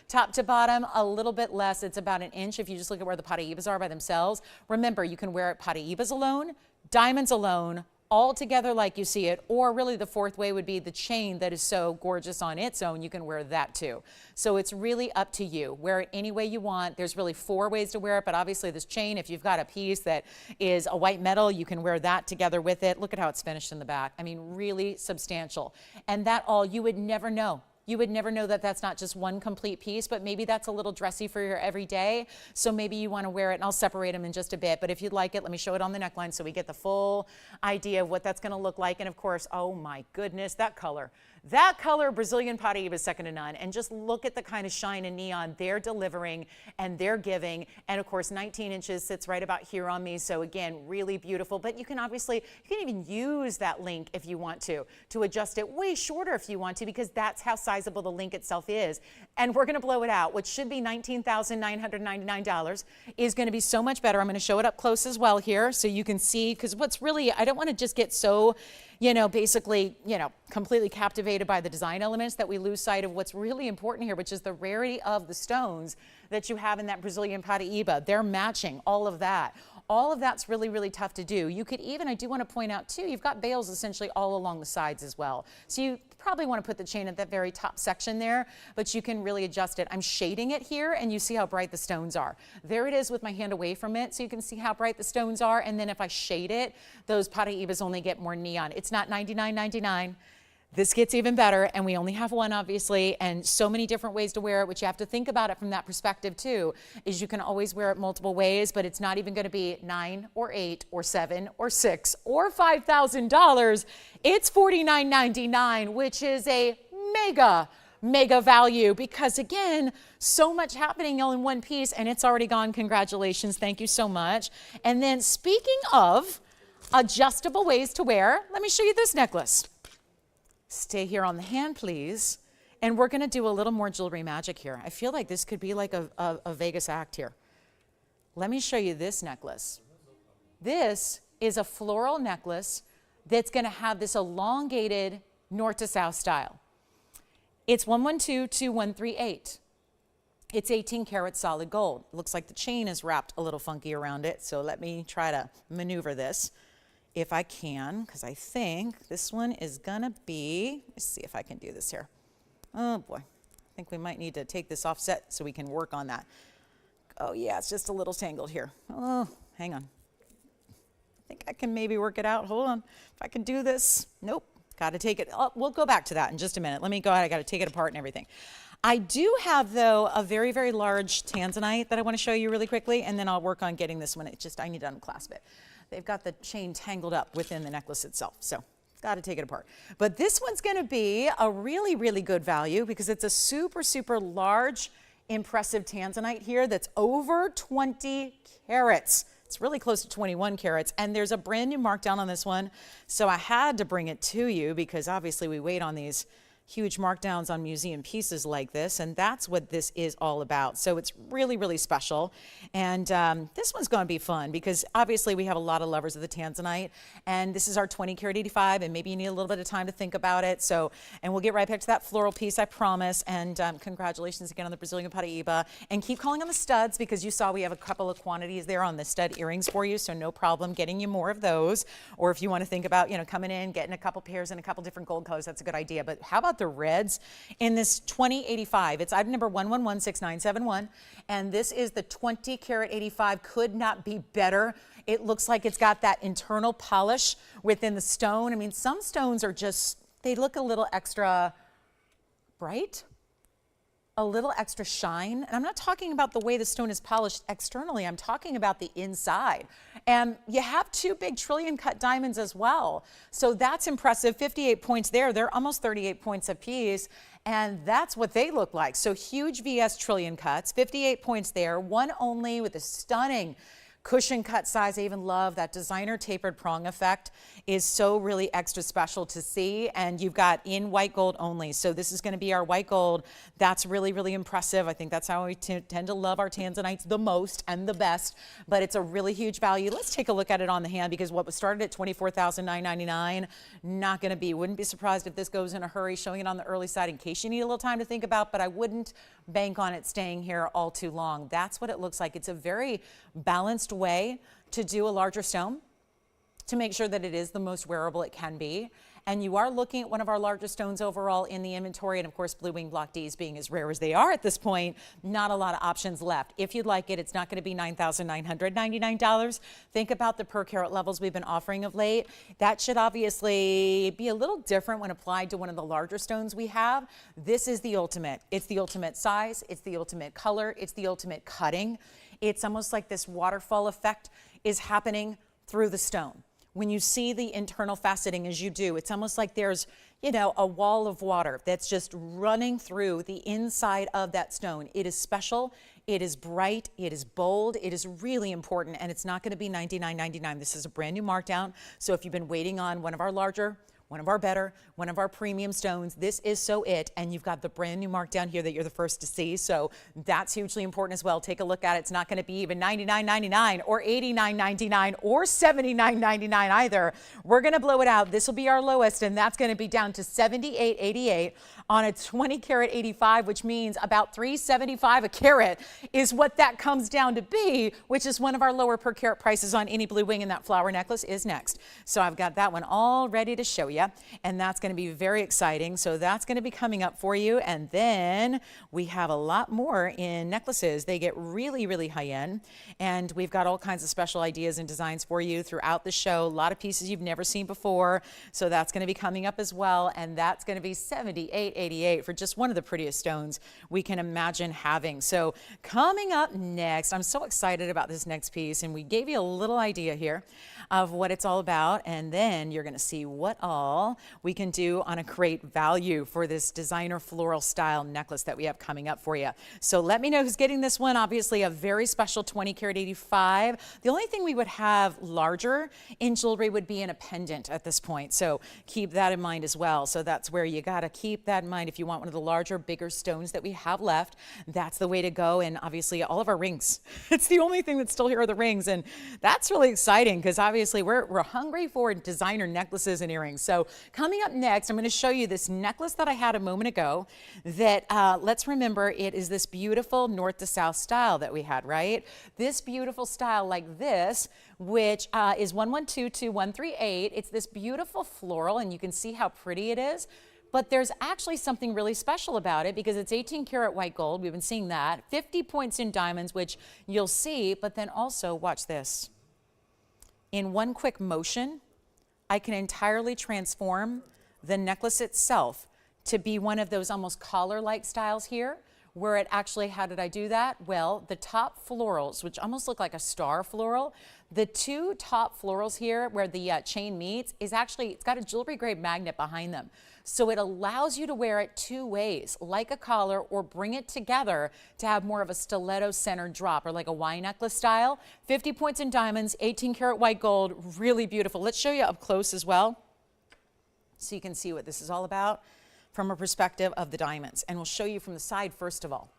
Top to bottom, a little bit less. It's about 1 inch if you just look at where the Paraibas are by themselves. Remember, you can wear it Paraibas alone, diamonds alone, all together like you see it, or really the fourth way would be the chain that is so gorgeous on its own. You can wear that too. So it's really up to you. Wear it any way you want. There's really 4 ways to wear it, but obviously this chain, if you've got a piece that is a white metal, you can wear that together with it. Look at how it's finished in the back. I mean, really substantial. And that all, you would never know. You would never know that that's not just one complete piece, but maybe that's a little dressy for your everyday. So maybe you want to wear it, and I'll separate them in just a bit. But if you'd like it, let me show it on the neckline so we get the full idea of what that's going to look like. And of course, oh my goodness, that color. That color, Brazilian Paraiba, is second to none. And just look at the kind of shine and neon they're delivering and they're giving. And of course, 19 inches sits right about here on me. So again, really beautiful. But you can obviously, you can even use that link if you want to adjust it way shorter if you want to, because that's how sizable the link itself is. And we're going to blow it out. What should be $19,999 is going to be so much better. I'm going to show it up close as well here so you can see, because what's really, I don't want to just get so, you know, basically, you know, completely captivated by the design elements that we lose sight of what's really important here, which is the rarity of the stones that you have in that Brazilian Paraiba. They're matching all of that. All of that's really, really tough to do. You could even, I do want to point out too, you've got bails essentially all along the sides as well. So you probably want to put the chain at that very top section there, but you can really adjust it. I'm shading it here and you see how bright the stones are. There it is with my hand away from it, so you can see how bright the stones are. And then if I shade it, those Paraibas only get more neon. It's not $99.99. This gets even better, and we only have one, obviously, and so many different ways to wear it, which you have to think about it from that perspective too, is you can always wear it multiple ways, but it's not even going to be $9 or $8 or $7 or $6 or $5,000. It's $49.99, which is a mega value, because again, so much happening all in one piece, and it's already gone. Congratulations. Thank you so much. And then speaking of adjustable ways to wear, let me show you this necklace. Stay here on the hand, please. And we're going to do a little more jewelry magic here. I feel like this could be like a Vegas act here. Let me show you this necklace. This is a floral necklace that's going to have this elongated north to south style. It's 112-2138. It's 18 karat solid gold. It looks like the chain is wrapped a little funky around it, so let me try to maneuver this if I can, because I think this one is gonna be, let's see if I can do this here. Oh boy, I think we might need to take this offset so we can work on that. Oh yeah, it's just a little tangled here. Oh, hang on. I think I can maybe work it out. Hold on, if I can do this. Nope, gotta take it. Oh, we'll go back to that in just a minute. Let me go ahead, I gotta take it apart and everything. I do have, though, a very, very large tanzanite that I want to show you really quickly, and then I'll work on getting this one. It's just, I need to unclasp it. They've got the chain tangled up within the necklace itself, so got to take it apart. But this one's going to be a really, really good value because it's a super, super large, impressive tanzanite here that's over 20 carats. It's really close to 21 carats, and there's a brand new markdown on this one, so I had to bring it to you because obviously we wait on these huge markdowns on museum pieces like this, and that's what this is all about. So it's really, really special. And this one's going to be fun because obviously we have a lot of lovers of the tanzanite, and this is our 20 karat 85, and maybe you need a little bit of time to think about it. So, and we'll get right back to that floral piece, I promise. And congratulations again on the Brazilian Paraiba. And keep calling on the studs because you saw we have a couple of quantities there on the stud earrings for you, so no problem getting you more of those. Or if you want to think about, coming in, getting a couple pairs in a couple different gold colors, that's a good idea. But how about the reds in this 2085? It's item number 1116971, and this is the 20 karat 85. Could not be better. It looks like it's got that internal polish within the stone. I mean, some stones are just, they look a little extra bright, a little extra shine. And I'm not talking about the way the stone is polished externally. I'm talking about the inside. And you have two big trillion cut diamonds as well. So that's impressive. 58 points there. They're almost 38 points apiece. And that's what they look like. So huge VS trillion cuts, 58 points there. One only with a stunning cushion cut size. I even love that designer tapered prong effect is so really extra special to see. And you've got in white gold only. So this is going to be our white gold. That's really, really impressive. I think that's how we tend to love our tanzanites the most and the best. But it's a really huge value. Let's take a look at it on the hand because what was started at $24,999, not going to be. Wouldn't be surprised if this goes in a hurry, showing it on the early side in case you need a little time to think about, but I wouldn't bank on it staying here all too long. That's what it looks like. It's a very balanced way to do a larger stone to make sure that it is the most wearable it can be. And you are looking at one of our largest stones overall in the inventory. And of course, Blue Wing Block Ds being as rare as they are at this point, not a lot of options left. If you'd like it, it's not going to be $9,999. Think about the per carat levels we've been offering of late. That should obviously be a little different when applied to one of the larger stones we have. This is the ultimate. It's the ultimate size. It's the ultimate color. It's the ultimate cutting. It's almost like this waterfall effect is happening through the stone. When you see the internal faceting as you do, it's almost like there's, a wall of water that's just running through the inside of that stone. It is special, it is bright, it is bold, it is really important, and it's not going to be $99.99. This is a brand new markdown. So if you've been waiting on one of our larger one of our better, one of our premium stones. This is so it, and you've got the brand new mark down here that you're the first to see, so that's hugely important as well. Take a look at it. It's not going to be even $99.99 or $89.99 or $79.99 either. We're going to blow it out. This will be our lowest, and that's going to be down to $78.88 on a 20 karat 85, which means about $375 a carat is what that comes down to be, which is one of our lower per carat prices on any blue wing, and that flower necklace is next. So I've got that one all ready to show you, and that's going to be very exciting. So that's going to be coming up for you, and then we have a lot more in necklaces. They get really, really high end, and we've got all kinds of special ideas and designs for you throughout the show. A lot of pieces you've never seen before, so that's going to be coming up as well, and that's going to be $78.88 for just one of the prettiest stones we can imagine having. So coming up next, I'm so excited about this next piece, and we gave you a little idea here of what it's all about, and then you're going to see what all we can do on a great value for this designer floral style necklace that we have coming up for you. So let me know who's getting this one. Obviously a very special 20 karat 85. The only thing we would have larger in jewelry would be in a pendant at this point, so keep that in mind as well. So that's where you got to keep that in mind. If you want one of the larger, bigger stones that we have left, that's the way to go. And obviously all of our rings, it's the only thing that's still here are the rings, and that's really exciting because obviously we're hungry for designer necklaces and earrings. So coming up next, I'm going to show you this necklace that I had a moment ago that let's remember it is this beautiful north to south style that we had, right? This beautiful style like this, which is 1122-138. It's this beautiful floral, and you can see how pretty it is. But there's actually something really special about it because it's 18 karat white gold. We've been seeing that. 50 points in diamonds, which you'll see, but then also watch this. In one quick motion, I can entirely transform the necklace itself to be one of those almost collar-like styles here, where it actually, how did I do that? Well, the top florals, which almost look like a star floral, the two top florals here where the chain meets is actually, it's got a jewelry grade magnet behind them. So it allows you to wear it two ways, like a collar, or bring it together to have more of a stiletto center drop, or like a Y necklace style. 50 points in diamonds, 18 karat white gold, really beautiful. Let's show you up close as well, so you can see what this is all about from a perspective of the diamonds. And we'll show you from the side first of all.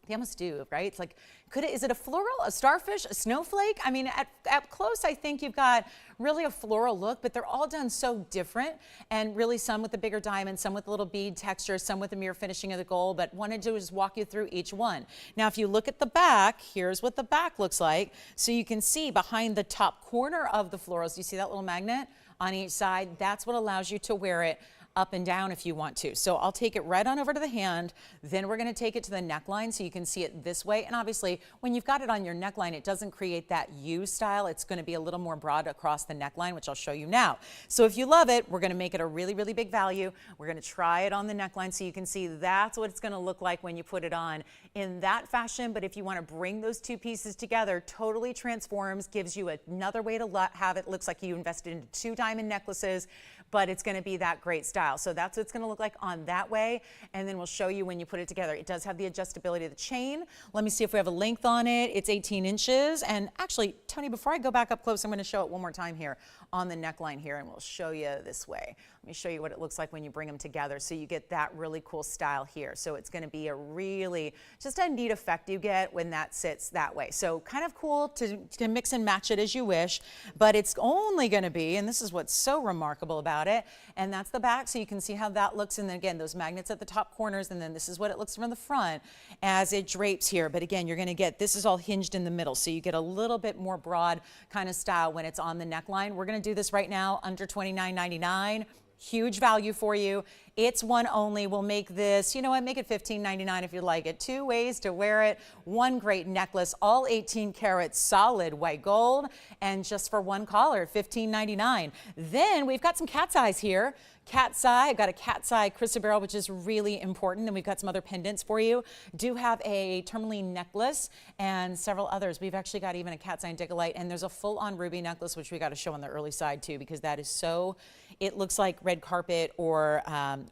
They almost do, right? It's like, is it a floral, a starfish, a snowflake? I mean, at close, I think you've got really a floral look, but they're all done so different, and really some with the bigger diamond, some with a little bead texture, some with the mirror finishing of the gold, but wanted to just walk you through each one. Now, if you look at the back, here's what the back looks like. So you can see behind the top corner of the florals, you see that little magnet on each side? That's what allows you to wear it up and down if you want to. So I'll take it right on over to the hand, then we're going to take it to the neckline so you can see it this way. And obviously when you've got it on your neckline, it doesn't create that U style. It's going to be a little more broad across the neckline, which I'll show you now. So if you love it, we're going to make it a really, really big value. We're going to try it on the neckline so you can see that's what it's going to look like when you put it on in that fashion. But if you want to bring those two pieces together, totally transforms, gives you another way to have it. Looks like you invested into two diamond necklaces, but it's going to be that great style. So that's what it's going to look like on that way, and then we'll show you when you put it together. It does have the adjustability of the chain. Let me see if we have a length on it. It's 18 inches, and actually, Tony, before I go back up close, I'm going to show it one more time here on the neckline here, and we'll show you this way. Let me show you what it looks like when you bring them together so you get that really cool style here. So it's going to be a really, just a neat effect you get when that sits that way. So kind of cool to mix and match it as you wish, but it's only going to be, and this is what's so remarkable about it, and that's the back, so you can see how that looks, and then again, those magnets at the top corners, and then this is what it looks from the front as it drapes here. But again, you're going to get, this is all hinged in the middle, so you get a little bit more broad kind of style when it's on the neckline. We're going to do this right now under $29.99. Huge value for you. It's one only. We'll make this, you know what, make it $15.99 if you like it. Two ways to wear it. One great necklace, all 18 karat solid white gold, and just for one collar, $15.99. Then we've got some cat's eyes here. Cat's eye, I've got a cat's eye chrysoberyl, which is really important, and we've got some other pendants for you. Do have a tourmaline necklace and several others. We've actually got even a cat's eye Indicolite, and there's a full-on ruby necklace, which we got to show on the early side too, because that is so, it looks like red carpet or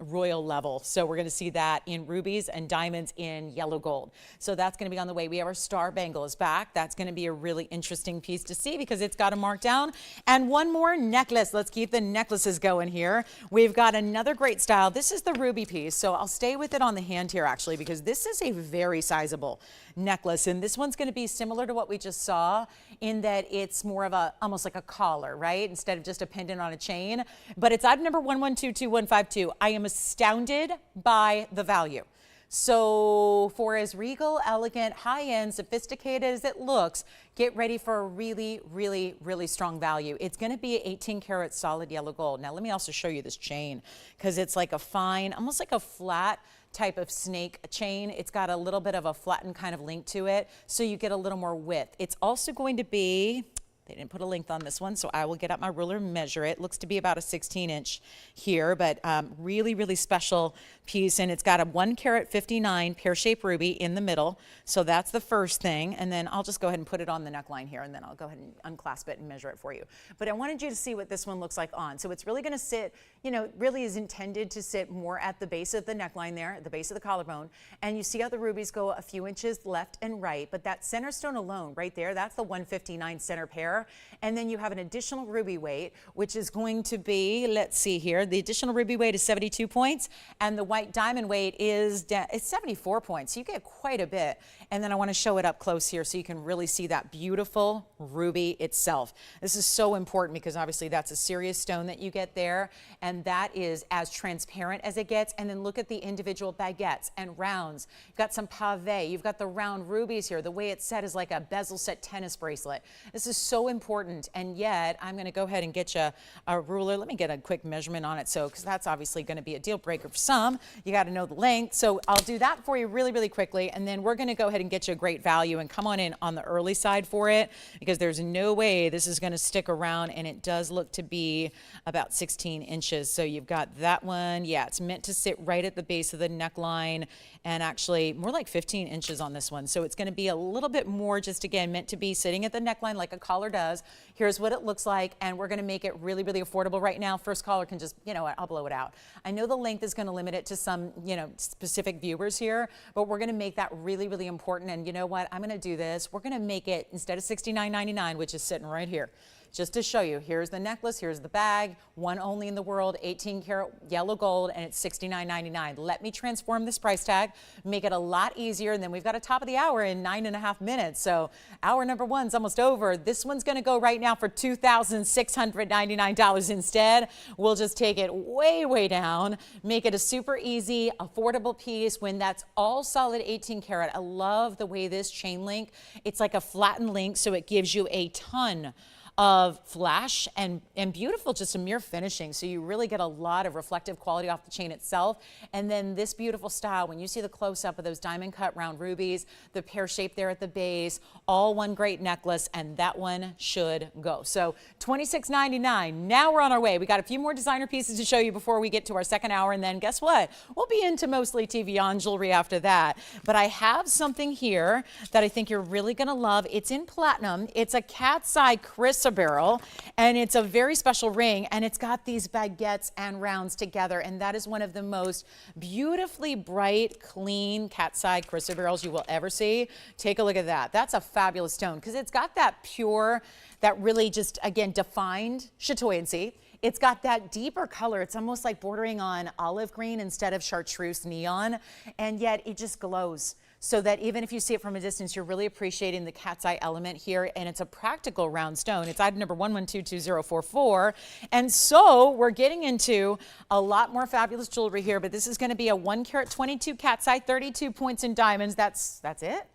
royal level. So we're going to see that in rubies and diamonds in yellow gold. So that's going to be on the way. We have our star bangle is back. That's going to be a really interesting piece to see because it's got a mark down. And one more necklace. Let's keep the necklaces going here. We've got another great style. This is the ruby piece. So I'll stay with it on the hand here actually because this is a very sizable necklace. And this one's going to be similar to what we just saw in that it's more of a, almost like a collar, right? Instead of just a pendant on a chain. But it's item number 11222152. I am astounded by the value. So for as regal, elegant, high-end, sophisticated as it looks, get ready for a really, really, really strong value. It's going to be 18 karat solid yellow gold. Now let me also show you this chain because it's like a fine, almost like a flat type of snake chain. It's got a little bit of a flattened kind of link to it, so you get a little more width. It's also going to be, they didn't put a length on this one, so I will get out my ruler and measure it. Looks to be about a 16-inch here, but really, really special piece. And it's got a 1 carat 59 pear-shaped ruby in the middle. So that's the first thing. And then I'll just go ahead and put it on the neckline here, and then I'll go ahead and unclasp it and measure it for you. But I wanted you to see what this one looks like on. So it's really going to sit, you know, really is intended to sit more at the base of the neckline there, at the base of the collarbone. And you see how the rubies go a few inches left and right. But that center stone alone right there, that's the 159 center pair. And then you have an additional ruby weight, which is going to be, let's see here, the additional ruby weight is 72 points, and the white diamond weight is it's 74 points. So you get quite a bit. And then I want to show it up close here so you can really see that beautiful ruby itself. This is so important because obviously that's a serious stone that you get there, and that is as transparent as it gets. And then look at the individual baguettes and rounds. You've got some pave. You've got the round rubies here. The way it's set is like a bezel set tennis bracelet. This is so important, and yet I'm going to go ahead and get you a ruler. Let me get a quick measurement on it, so because that's obviously going to be a deal breaker for some. You got to know the length, so I'll do that for you really, really quickly, and then we're going to go ahead and get you a great value and come on in on the early side for it because there's no way this is going to stick around, and it does look to be about 16 inches. So you've got that one. Yeah, it's meant to sit right at the base of the neckline, and actually more like 15 inches on this one. So it's going to be a little bit more, just again meant to be sitting at the neckline like a collar does. Here's what it looks like, and we're going to make it really, really affordable right now. First caller can just, you know what, I'll blow it out. I know the length is going to limit it to some, you know, specific viewers here, but we're going to make that really, really important. And you know what, I'm going to do this. We're going to make it, instead of $69.99, which is sitting right here, just to show you, here's the necklace, here's the bag, one only in the world, 18 karat yellow gold, and it's $69.99. Let me transform this price tag, make it a lot easier, and then we've got a top of the hour in 9.5 minutes. So hour number one's almost over. This one's gonna go right now for $2,699 instead. We'll just take it way, way down, make it a super easy, affordable piece when that's all solid 18 karat. I love the way this chain link, it's like a flattened link, so it gives you a ton of flash and beautiful, just a mere finishing. So you really get a lot of reflective quality off the chain itself. And then this beautiful style, when you see the close-up of those diamond cut round rubies, the pear shape there at the base, all one great necklace, and that one should go. So $26.99. Now we're on our way. We got a few more designer pieces to show you before we get to our second hour, and then guess what? We'll be into mostly TVON jewelry after that. But I have something here that I think you're really gonna love. It's in platinum. It's a cat's eye chrysoberyl, and it's a very special ring, and it's got these baguettes and rounds together, and that is one of the most beautifully bright, clean cat's eye chrysoberyls you will ever see. Take a look at that. That's a fabulous stone because it's got that pure, that really just, again, defined chatoyancy. It's got that deeper color. It's almost like bordering on olive green instead of chartreuse neon, and yet it just glows. So that even if you see it from a distance, you're really appreciating the cat's eye element here, and it's a practical round stone. It's item number 11222044. And so we're getting into a lot more fabulous jewelry here, but this is going to be a 1 carat 22 cat's eye, 32 points in diamonds. That's it?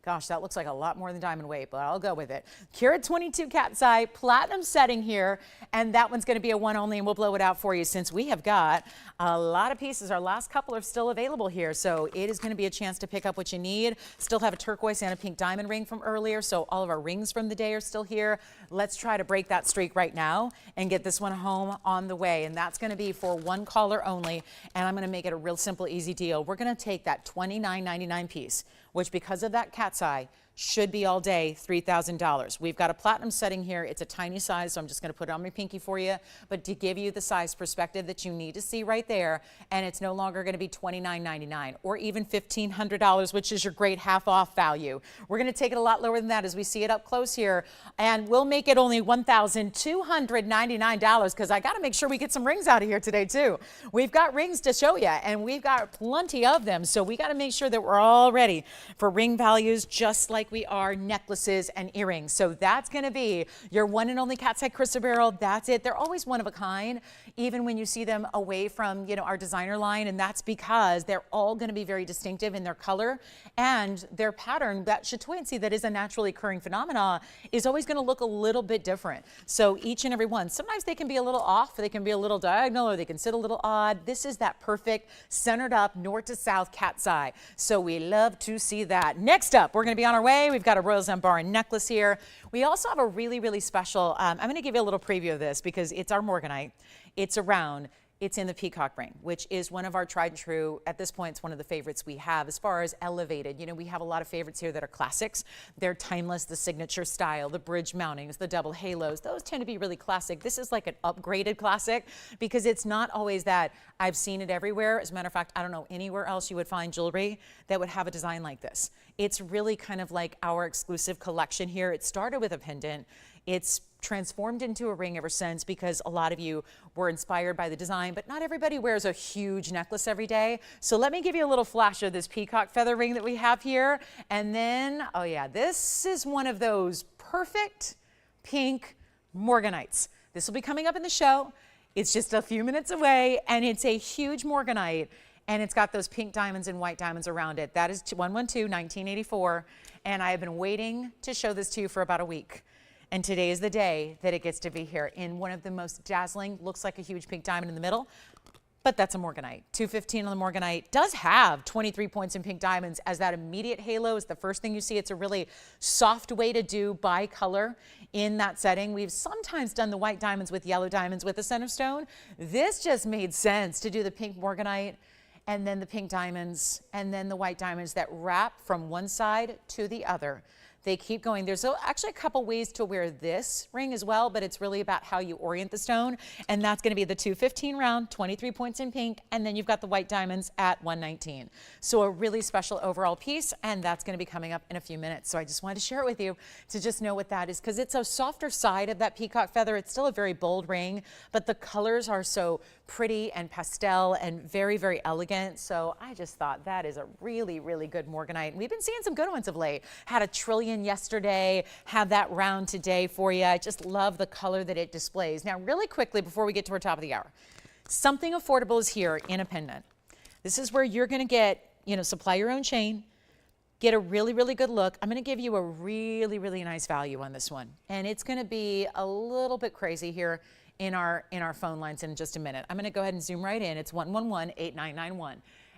Gosh, that looks like a lot more than diamond weight, but I'll go with it. Carat 22 cat's eye, platinum setting here, and that one's going to be a one only, and we'll blow it out for you since we have got a lot of pieces. Our last couple are still available here, so it is going to be a chance to pick up what you need. Still have a turquoise and a pink diamond ring from earlier, so all of our rings from the day are still here. Let's try to break that streak right now and get this one home on the way, and that's going to be for one caller only, and I'm going to make it a real simple, easy deal. We're going to take that $29.99 piece, which because of that cat's eye, should be all day, $3,000. We've got a platinum setting here. It's a tiny size, so I'm just going to put it on my pinky for you, but to give you the size perspective that you need to see right there, and it's no longer going to be $29.99 or even $1,500, which is your great half off value. We're going to take it a lot lower than that as we see it up close here, and we'll make it only $1,299 because I got to make sure we get some rings out of here today too. We've got rings to show you, and we've got plenty of them, so we got to make sure that we're all ready for ring values just like we are necklaces and earrings. So that's going to be your one and only cat's head chrysoberyl. That's it. They're always one of a kind, even when you see them away from, our designer line, and that's because they're all going to be very distinctive in their color and their pattern. That chatoyancy that is a naturally occurring phenomena is always going to look a little bit different. So each and every one, sometimes they can be a little off, they can be a little diagonal, or they can sit a little odd. This is that perfect centered up north to south cat's eye. So we love to see that. Next up, we're going to be on our way. We've got a Royal Zambaran necklace here. We also have a really, really special, I'm going to give you a little preview of this because it's our Morganite. It's a round. It's in the peacock ring, which is one of our tried and true. At this point, it's one of the favorites we have as far as elevated. We have a lot of favorites here that are classics. They're timeless, the signature style, the bridge mountings, the double halos. Those tend to be really classic. This is like an upgraded classic because it's not always that I've seen it everywhere. As a matter of fact, I don't know anywhere else you would find jewelry that would have a design like this. It's really kind of like our exclusive collection here. It started with a pendant. It's transformed into a ring ever since because a lot of you were inspired by the design, but not everybody wears a huge necklace every day. So let me give you a little flash of this peacock feather ring that we have here. And then, oh yeah, this is one of those perfect pink Morganites. This will be coming up in the show. It's just a few minutes away, and it's a huge Morganite, and it's got those pink diamonds and white diamonds around it. That is 112, 1984, and I have been waiting to show this to you for about a week. And today is the day that it gets to be here in one of the most dazzling, looks like a huge pink diamond in the middle, but that's a Morganite. 215 on the Morganite. Does have 23 points in pink diamonds as that immediate halo is the first thing you see. It's a really soft way to do by color in that setting. We've sometimes done the white diamonds with yellow diamonds with the center stone. This just made sense to do the pink Morganite and then the pink diamonds and then the white diamonds that wrap from one side to the other. They keep going. There's actually a couple ways to wear this ring as well, but it's really about how you orient the stone. And that's going to be the 215 round, 23 points in pink, and then you've got the white diamonds at 119. So a really special overall piece, and that's going to be coming up in a few minutes. So I just wanted to share it with you to just know what that is, because it's a softer side of that peacock feather. It's still a very bold ring, but the colors are so pretty and pastel and very, very elegant. So I just thought that is a really, really good Morganite. We've been seeing some good ones of late. Had a trillion yesterday, have that round today for you. I just love the color that it displays. Now, really quickly before we get to our top of the hour, something affordable is here in a pendant. This is where you're going to get, supply your own chain, get a really, really good look. I'm going to give you a really, really nice value on this one. And it's going to be a little bit crazy here in our phone lines in just a minute. I'm going to go ahead and zoom right in. It's 111-8991.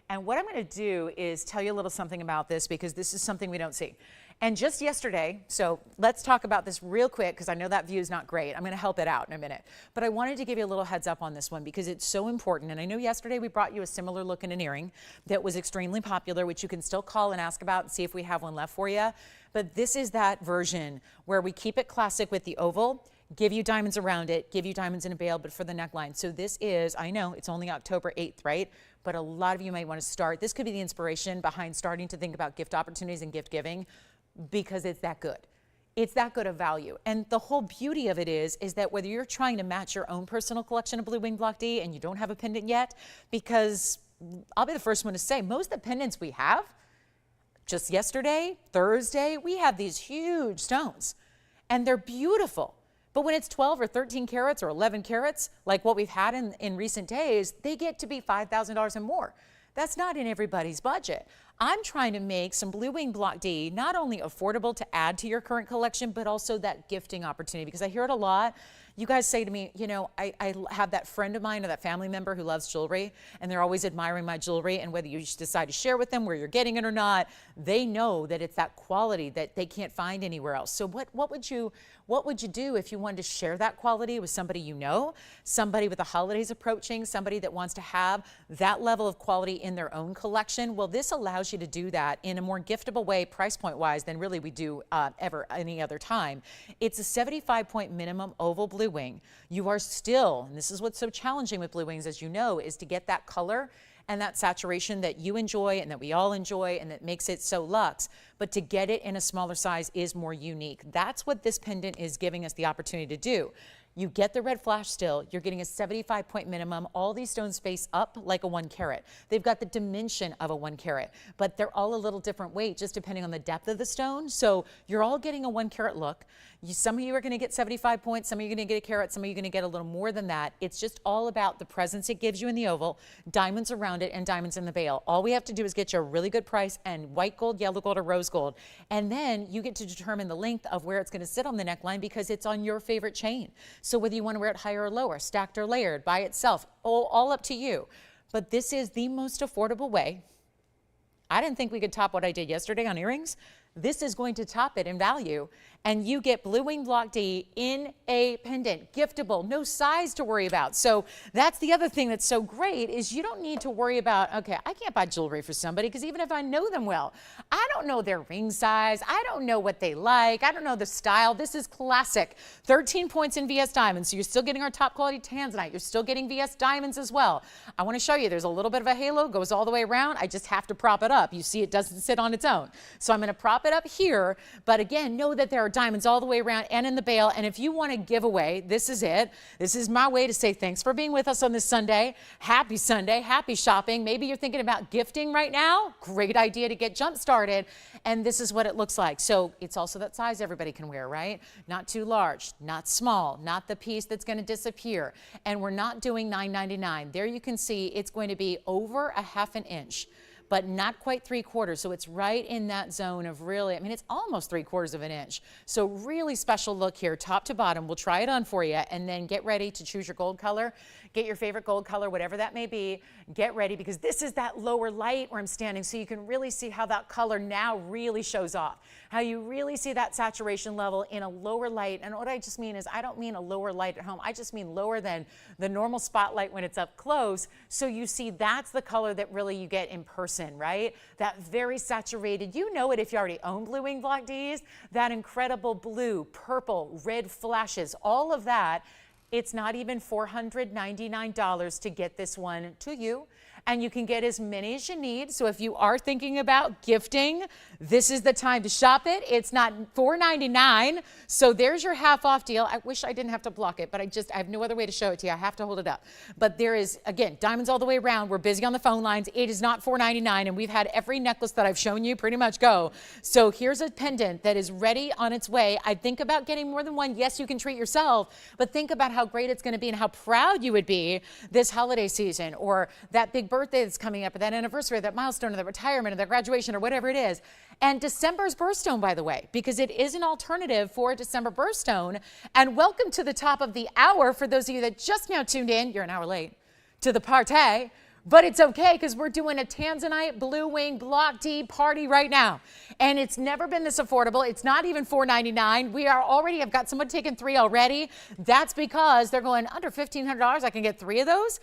And what I'm going to do is tell you a little something about this because this is something we don't see. And just yesterday, so let's talk about this real quick because I know that view is not great. I'm going to help it out in a minute. But I wanted to give you a little heads up on this one because it's so important. And I know yesterday we brought you a similar look in an earring that was extremely popular, which you can still call and ask about and see if we have one left for you. But this is that version where we keep it classic with the oval, give you diamonds around it, give you diamonds in a bail, but for the neckline. So this is, I know it's only October 8th, right? But a lot of you might want to start. This could be the inspiration behind starting to think about gift opportunities and gift giving because it's that good. It's that good of value. And the whole beauty of it is that whether you're trying to match your own personal collection of Blue Wing Block D and you don't have a pendant yet, because I'll be the first one to say, most of the pendants we have, just yesterday, Thursday, we have these huge stones and they're beautiful. But when it's 12 or 13 carats or 11 carats, like what we've had in recent days, they get to be $5,000 and more. That's not in everybody's budget. I'm trying to make some Blue Wing Block D not only affordable to add to your current collection, but also that gifting opportunity, because I hear it a lot. You guys say to me, I have that friend of mine or that family member who loves jewelry, and they're always admiring my jewelry, and whether you decide to share with them where you're getting it or not, they know that it's that quality that they can't find anywhere else. So what would you do if you wanted to share that quality with somebody you know, somebody with the holidays approaching, somebody that wants to have that level of quality in their own collection? Well, this allows allows you to do that in a more giftable way, price point wise, than really we do ever any other time. It's a 75-point minimum oval blue wing. You are still, and this is what's so challenging with blue wings, as you know, is to get that color and that saturation that you enjoy and that we all enjoy and that makes it so luxe. But to get it in a smaller size is more unique. That's what this pendant is giving us the opportunity to do. You get the red flash still, you're getting a 75-point minimum. All these stones face up like a 1 carat. They've got the dimension of a 1 carat, but they're all a little different weight just depending on the depth of the stone. So you're all getting a 1 carat look. Some of you are going to get 75 points, some of you are going to get a carat, some of you are going to get a little more than that. It's just all about the presence it gives you in the oval, diamonds around it, and diamonds in the veil. All we have to do is get you a really good price and white gold, yellow gold, or rose gold. And then you get to determine the length of where it's going to sit on the neckline because it's on your favorite chain. So whether you want to wear it higher or lower, stacked or layered, by itself, all up to you. But this is the most affordable way. I didn't think we could top what I did yesterday on earrings. This is going to top it in value. And you get Blue Wing Block D in a pendant, giftable, no size to worry about. So that's the other thing that's so great is you don't need to worry about, okay, I can't buy jewelry for somebody because even if I know them well, I don't know their ring size. I don't know what they like. I don't know the style. This is classic. 13 points in VS Diamonds. So you're still getting our top quality tanzanite. You're still getting VS Diamonds as well. I want to show you there's a little bit of a halo, goes all the way around. I just have to prop it up. You see it doesn't sit on its own. So I'm going to prop it up here. But again, know that there are diamonds all the way around and in the bail. And if you want a giveaway, this is it. This is my way to say thanks for being with us on this Sunday. Happy Sunday, happy shopping. Maybe you're thinking about gifting right now. Great idea to get jump started. And this is what it looks like. So it's also that size everybody can wear, right? Not too large, not small, not the piece that's going to disappear. And we're not doing $9.99. There you can see it's going to be over a ½ an inch, but not quite 3/4. So it's right in that zone of really, I mean, it's almost 3/4 of an inch. So really special look here, top to bottom. We'll try it on for you and then get ready to choose your gold color. Get your favorite gold color, whatever that may be. Get ready because this is that lower light where I'm standing so you can really see how that color now really shows off. How you really see that saturation level in a lower light. And what I just mean is I don't mean a lower light at home. I just mean lower than the normal spotlight when it's up close. So you see that's the color that really you get in person, right? That very saturated, you know it if you already own Blue Wing Block Ds, that incredible blue, purple, red flashes, all of that. It's not even $499 to get this one to you. And you can get as many as you need. So if you are thinking about gifting, this is the time to shop it. It's not $4.99. So there's your half off deal. I wish I didn't have to block it, but I have no other way to show it to you. I have to hold it up. But there is, again, diamonds all the way around. We're busy on the phone lines. It is not $4.99. And we've had every necklace that I've shown you pretty much go. So here's a pendant that is ready on its way. I'd think about getting more than one. Yes, you can treat yourself, but think about how great it's going to be and how proud you would be this holiday season or that big birthday that's coming up, or that anniversary, or that milestone, or that retirement, or that graduation, or whatever it is. And December's birthstone, by the way, because it is an alternative for a December birthstone. And welcome to the top of the hour for those of you that just now tuned in. You're an hour late to the party, but it's okay because we're doing a Tanzanite Blue Wing Block D party right now. And it's never been this affordable. It's not even $4.99. We are already, I've got someone taking 3 already. That's because they're going under $1,500. I can get 3 of those.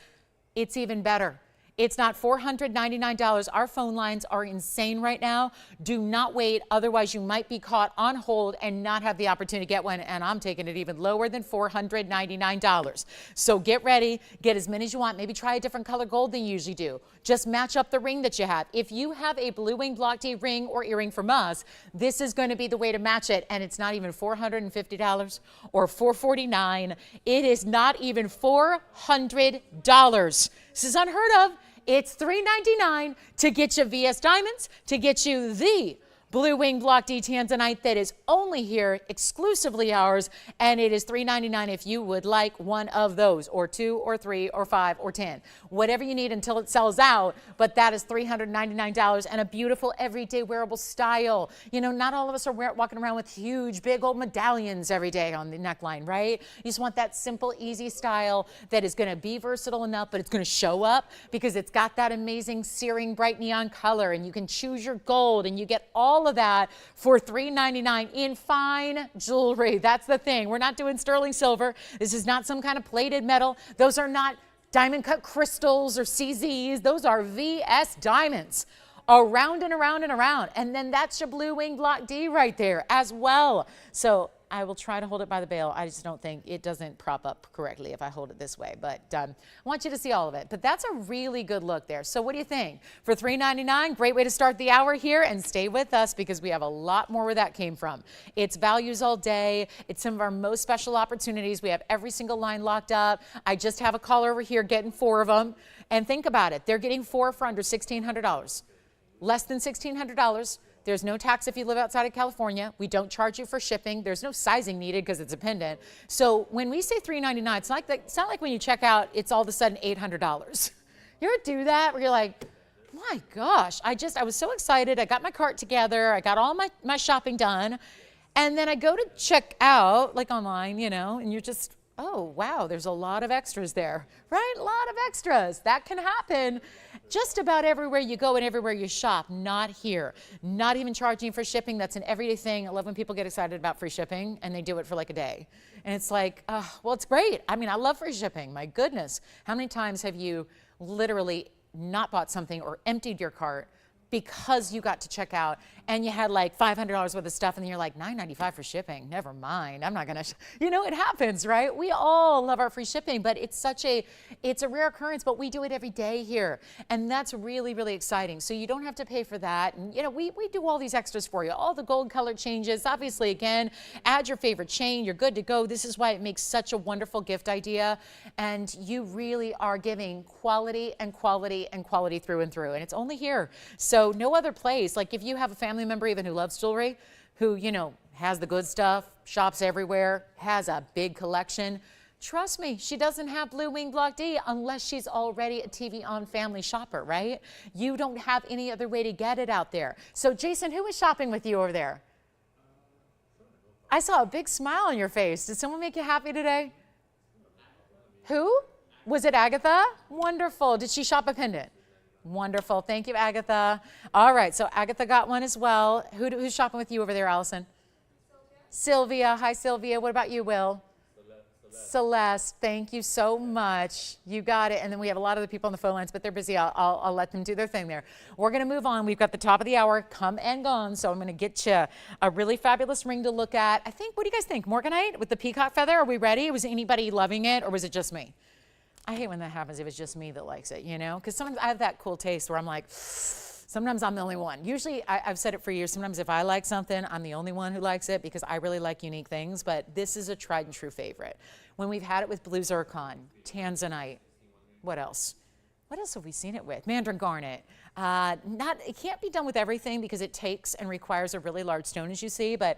It's even better. It's not $499. Our phone lines are insane right now. Do not wait. Otherwise, you might be caught on hold and not have the opportunity to get one. And I'm taking it even lower than $499. So get ready. Get as many as you want. Maybe try a different color gold than you usually do. Just match up the ring that you have. If you have a Blue Wing Block D ring or earring from us, this is going to be the way to match it. And it's not even $450 or $449. It is not even $400. This is unheard of. It's $399 to get you VS Diamonds, to get you the Blue Wing Block D Tanzanite that is only here, exclusively ours, and it is $399 if you would like one of those, or 2, or 3, or 5, or 10. Whatever you need until it sells out, but that is $399 and a beautiful everyday wearable style. You know, not all of us are walking around with huge, big old medallions every day on the neckline, right? You just want that simple, easy style that is going to be versatile enough, but it's going to show up because it's got that amazing searing bright neon color, and you can choose your gold, and you get all of that for $399 in fine jewelry. That's the thing. We're not doing sterling silver. This is not some kind of plated metal. Those are not diamond cut crystals or CZs. Those are VS diamonds. around and around and around. And then that's your blue wing block D right there as well. So I will try to hold it by the bail. I just don't think it doesn't prop up correctly if I hold it this way, but I want you to see all of it. But that's a really good look there. So what do you think? For $3.99, great way to start the hour here, and stay with us because we have a lot more where that came from. It's values all day. It's some of our most special opportunities. We have every single line locked up. I just have a caller over here getting 4 of them. And think about it. They're getting 4 for under $1,600. Less than $1,600. There's no tax if you live outside of California. We don't charge you for shipping. There's no sizing needed because it's a pendant. So when we say $3.99, it's not like when you check out, it's all of a sudden $800. You ever do that where you're like, my gosh, I was so excited. I got my cart together. I got all my shopping done. And then I go to check out, like online, you know, and you're just, oh, wow, there's a lot of extras there, right? A lot of extras. That can happen just about everywhere you go and everywhere you shop. Not here. Not even charging for shipping. That's an everyday thing. I love when people get excited about free shipping and they do it for like a day. And it's like, well, it's great. I mean, I love free shipping. My goodness. How many times have you literally not bought something or emptied your cart because you got to check out and you had like $500 worth of stuff and then you're like $9.95 for shipping. Never mind. I'm not going to, you know, it happens, right? We all love our free shipping, but it's a rare occurrence, but we do it every day here. And that's really, really exciting. So you don't have to pay for that. And you know, we do all these extras for you, all the gold color changes. Obviously, again, add your favorite chain. You're good to go. This is why it makes such a wonderful gift idea. And you really are giving quality and quality and quality through and through. And it's only here. So no other place. Like if you have a family member even who loves jewelry, who, you know, has the good stuff, shops everywhere, has a big collection, trust me, she doesn't have blue wing block D unless she's already a TVON family shopper, right? You don't have any other way to get it out there. So Jason, who was shopping with you over there? I saw a big smile on your face. Did someone make you happy today? Who? Was it Agatha? Wonderful. Did she shop a pendant? Wonderful. Thank you, Agatha. All right, so Agatha got one as well. Who's shopping with you over there, Allison? Sylvia. Hi, Sylvia. What about you, Will? Celeste. Thank you so much. You got it. And then we have a lot of the people on the phone lines, but they're busy. I'll let them do their thing there. We're going to move on. We've got the top of the hour come and gone, so I'm going to get you a really fabulous ring to look at. I think, what do you guys think? Morganite with the peacock feather? Are we ready? Was anybody loving it, or was it just me? I hate when that happens if it's just me that likes it, you know? Because sometimes I have that cool taste where I'm like, sometimes I'm the only one. Usually, I've said it for years, sometimes if I like something, I'm the only one who likes it because I really like unique things, but this is a tried and true favorite. When we've had it with blue zircon, tanzanite, what else? What else have we seen it with? Mandarin garnet. It can't be done with everything because it takes and requires a really large stone, as you see, but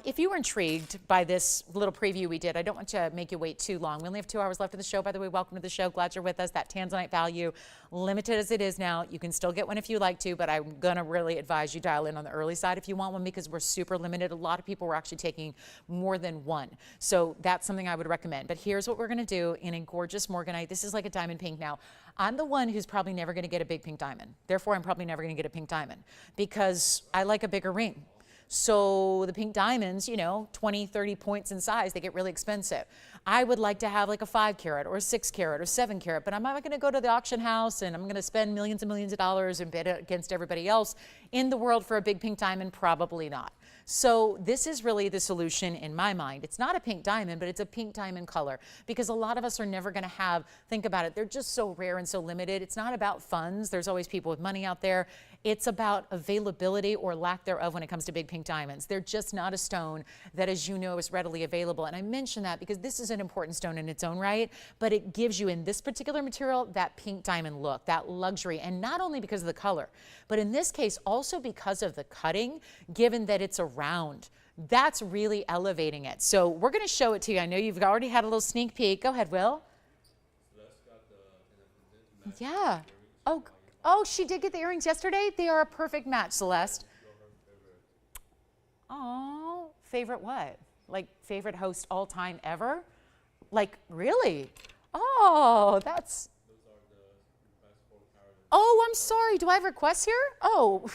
if you were intrigued by this little preview we did, I don't want to make you wait too long. We only have 2 hours left of the show. By the way, welcome to the show. Glad you're with us. That tanzanite value, limited as it is now. You can still get one if you like to, but I'm going to really advise you dial in on the early side if you want one because we're super limited. A lot of people were actually taking more than one. So that's something I would recommend. But here's what we're going to do in a gorgeous Morganite. This is like a diamond pink now. I'm the one who's probably never going to get a big pink diamond. Therefore, I'm probably never going to get a pink diamond because I like a bigger ring. So the pink diamonds, you know, 20, 30 points in size, they get really expensive. I would like to have like a 5 carat or a 6 carat or 7 carat, but I'm not going to go to the auction house and I'm going to spend millions and millions of dollars and bid against everybody else in the world for a big pink diamond. Probably not. So this is really the solution in my mind. It's not a pink diamond, but it's a pink diamond color because a lot of us are never going to have, think about it, they're just so rare and so limited. It's not about funds. There's always people with money out there. It's about availability or lack thereof when it comes to big pink diamonds. They're just not a stone that, as you know, is readily available. And I mention that because this is an important stone in its own right, but it gives you in this particular material that pink diamond look, that luxury, and not only because of the color, but in this case also because of the cutting, given that it's a round. That's really elevating it. So we're going to show it to you. I know you've already had a little sneak peek. Go ahead, Will. Yeah. Oh, she did get the earrings yesterday? They are a perfect match, Celeste. Oh, favorite what? Like favorite host all time ever? Like really? Oh, that's... Oh, I'm sorry. Do I have requests here? Oh,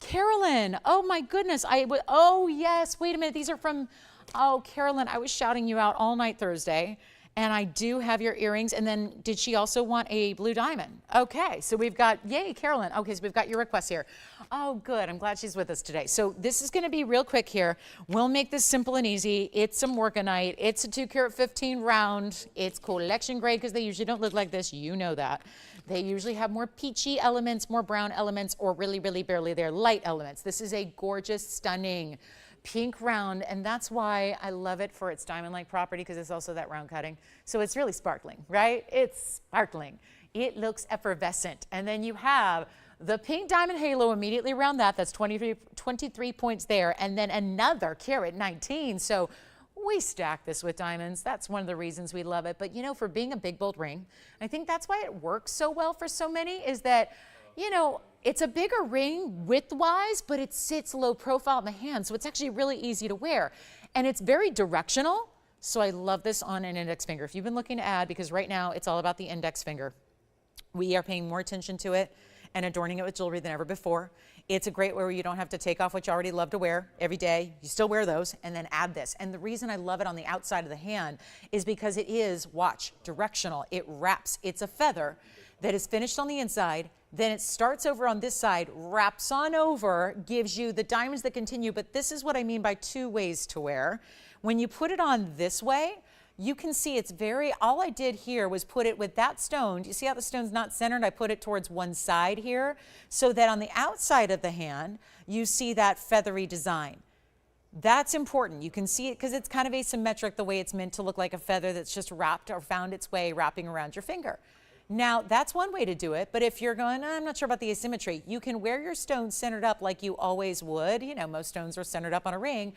Carolyn. Oh my goodness. Oh yes. Wait a minute. These are from, oh, Carolyn, I was shouting you out all night Thursday. And I do have your earrings. And then did she also want a blue diamond? Okay, so we've got, yay, Carolyn. Okay, so we've got your request here. Oh, good, I'm glad she's with us today. So this is gonna be real quick here. We'll make this simple and easy. It's a Morganite. It's a 2-carat-15 round. It's collection grade because they usually don't look like this. You know that. They usually have more peachy elements, more brown elements, or really, really barely they're light elements. This is a gorgeous, stunning pink round, and that's why I love it for its diamond-like property, because it's also that round cutting. So it's really sparkling, right? It's sparkling. It looks effervescent. And then you have the pink diamond halo immediately around that. That's 23 points there, and then another carat 19. So we stack this with diamonds. That's one of the reasons we love it. But you know, for being a big, bold ring, I think that's why it works so well for so many, is that, you know, it's a bigger ring width-wise, but it sits low profile in the hand, so it's actually really easy to wear. And it's very directional, so I love this on an index finger. If you've been looking to add, because right now it's all about the index finger. We are paying more attention to it and adorning it with jewelry than ever before. It's a great way where you don't have to take off what you already love to wear every day. You still wear those, and then add this. And the reason I love it on the outside of the hand is because it is, watch, directional. It wraps. It's a feather that is finished on the inside, then it starts over on this side, wraps on over, gives you the diamonds that continue. But this is what I mean by 2 ways to wear. When you put it on this way, you can see it's very, all I did here was put it with that stone. Do you see how the stone's not centered? I put it towards one side here, so that on the outside of the hand, you see that feathery design. That's important. You can see it because it's kind of asymmetric, the way it's meant to look like a feather that's just wrapped or found its way wrapping around your finger. Now, that's one way to do it, but if you're going, I'm not sure about the asymmetry, you can wear your stones centered up like you always would. You know, most stones are centered up on a ring.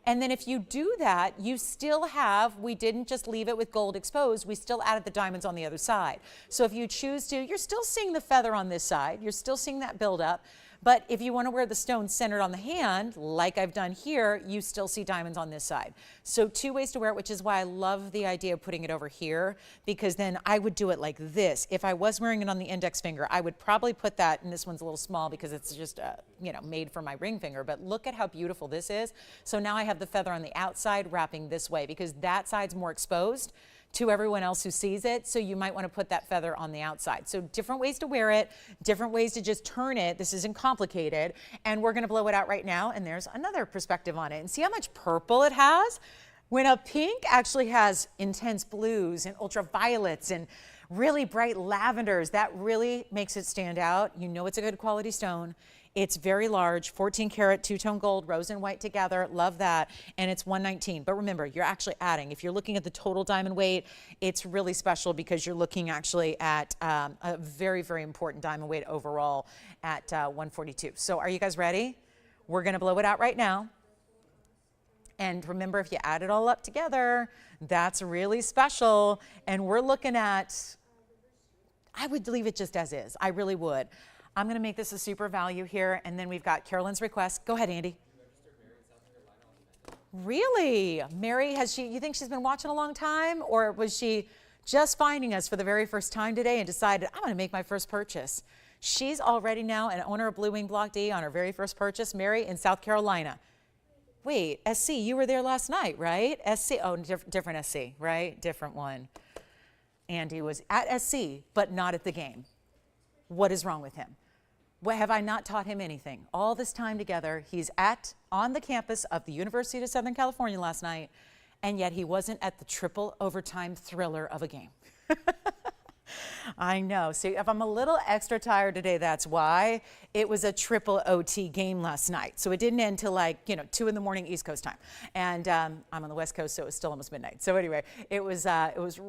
And then if you do that, you still have, we didn't just leave it with gold exposed, we still added the diamonds on the other side. So if you choose to, you're still seeing the feather on this side, you're still seeing that build up. But if you want to wear the stone centered on the hand, like I've done here, you still see diamonds on this side. So 2 ways to wear it, which is why I love the idea of putting it over here, because then I would do it like this. If I was wearing it on the index finger, I would probably put that, and this one's a little small because it's just, you know, made for my ring finger, but look at how beautiful this is. So now I have the feather on the outside wrapping this way, because that side's more exposed to everyone else who sees it, so you might want to put that feather on the outside. So different ways to wear it, different ways to just turn it. This isn't complicated, and we're going to blow it out right now, and there's another perspective on it. And see how much purple it has? When a pink actually has intense blues and ultraviolets and really bright lavenders, that really makes it stand out. You know it's a good quality stone. It's very large, 14 karat, 2-tone gold, rose and white together. Love that. And it's 119. But remember, you're actually adding, if you're looking at the total diamond weight, it's really special because you're looking actually at a very, very important diamond weight overall at 142. So are you guys ready? We're going to blow it out right now. And remember, if you add it all up together, that's really special. And we're looking at, I would leave it just as is. I really would. I'm going to make this a super value here, and then we've got Carolyn's request. Go ahead, Andy. Really? Mary, has she, you think she's been watching a long time, or was she just finding us for the very first time today and decided, I'm going to make my first purchase? She's already now an owner of Blue Wing Block D on her very first purchase, Mary, in South Carolina. Wait, SC, you were there last night, right? SC, oh, different SC, right? Different one. Andy was at SC, but not at the game. What is wrong with him? What, have I not taught him anything? All this time together, he's on the campus of the University of Southern California last night, and yet he wasn't at the triple overtime thriller of a game. I know. See, if I'm a little extra tired today, that's why. It was a triple OT game last night. So it didn't end till 2 in the morning East Coast time. And I'm on the West Coast, so it was still almost midnight. So anyway, it was almost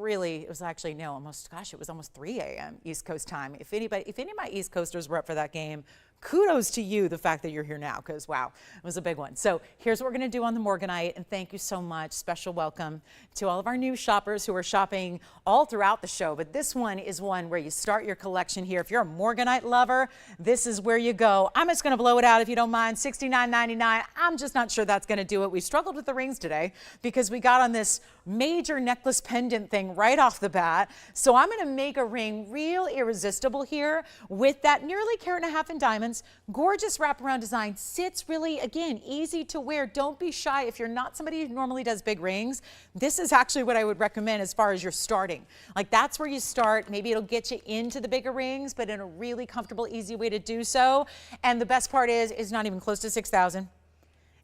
3 a.m. East Coast time. If any of my East Coasters were up for that game, kudos to you, the fact that you're here now, because wow, it was a big one. So here's what we're going to do on the Morganite, and thank you so much. Special welcome to all of our new shoppers who are shopping all throughout the show, but this one is one where you start your collection here. If you're a Morganite lover, this is where you go. I'm just going to blow it out if you don't mind. $69.99. I'm just not sure that's going to do it. We struggled with the rings today because we got on this major necklace pendant thing right off the bat. So I'm going to make a ring real irresistible here with that nearly 1.5 carat in diamonds. sequence. Gorgeous wraparound design. Sits really, again, easy to wear. Don't be shy. If you're not somebody who normally does big rings, this is actually what I would recommend as far as you're starting. Like, that's where you start. Maybe it'll get you into the bigger rings, but in a really comfortable, easy way to do so. And the best part is, it's not even close to $6,000.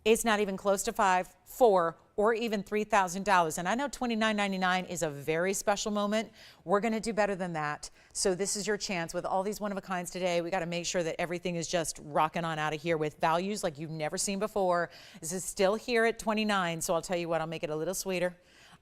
It's not even close to $5,000, $4,000, or even $3,000. And I know $29.99 is a very special moment. We're going to do better than that. So this is your chance with all these one-of-a-kinds today. We got to make sure that everything is just rocking on out of here with values like you've never seen before. This is still here at $29. So I'll tell you what, I'll make it a little sweeter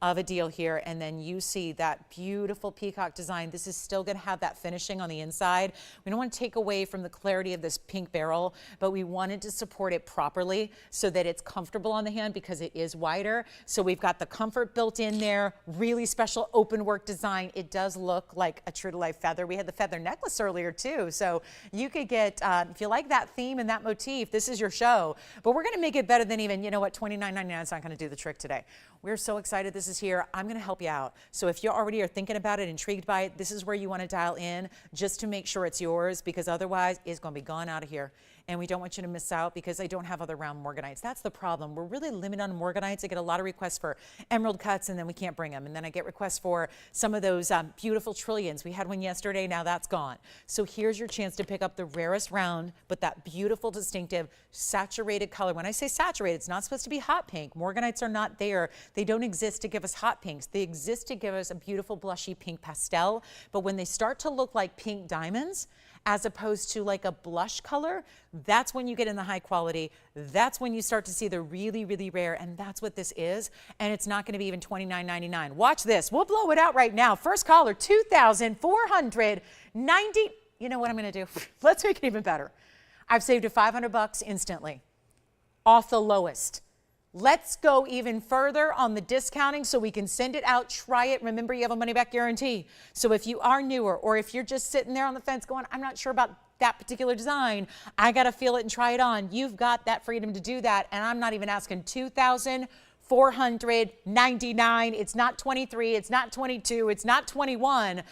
of a deal here, and then you see that beautiful peacock design. This is still going to have that finishing on the inside. We don't want to take away from the clarity of this pink barrel, but we wanted to support it properly so that it's comfortable on the hand because it is wider. So we've got the comfort built in there, really special open work design. It does look like a true to life feather. We had the feather necklace earlier too, so you could get, if you like that theme and that motif, this is your show. But we're going to make it better than even, you know what, $29.99 is not going to do the trick today. We're so excited this is here. I'm going to help you out. So if you already are thinking about it, intrigued by it, this is where you want to dial in just to make sure it's yours, because otherwise it's going to be gone out of here. And we don't want you to miss out because I don't have other round Morganites. That's the problem. We're really limited on Morganites. I get a lot of requests for emerald cuts, and then we can't bring them. And then I get requests for some of those beautiful trillions. We had one yesterday. Now that's gone. So here's your chance to pick up the rarest round, but that beautiful, distinctive, saturated color. When I say saturated, it's not supposed to be hot pink. Morganites are not there. They don't exist to give us hot pinks. They exist to give us a beautiful, blushy pink pastel. But when they start to look like pink diamonds, as opposed to like a blush color, that's when you get in the high quality. That's when you start to see the really, really rare, and that's what this is. And it's not gonna be even $29.99. Watch this, we'll blow it out right now. First caller, 2,490. You know what I'm gonna do? Let's make it even better. I've saved you $500 instantly, off the lowest. Let's go even further on the discounting so we can send it out, try it. Remember, you have a money-back guarantee. So if you are newer, or if you're just sitting there on the fence going, I'm not sure about that particular design, I got to feel it and try it on. You've got that freedom to do that. And I'm not even asking $2,499. It's not 23. It's not 22. It's not 21.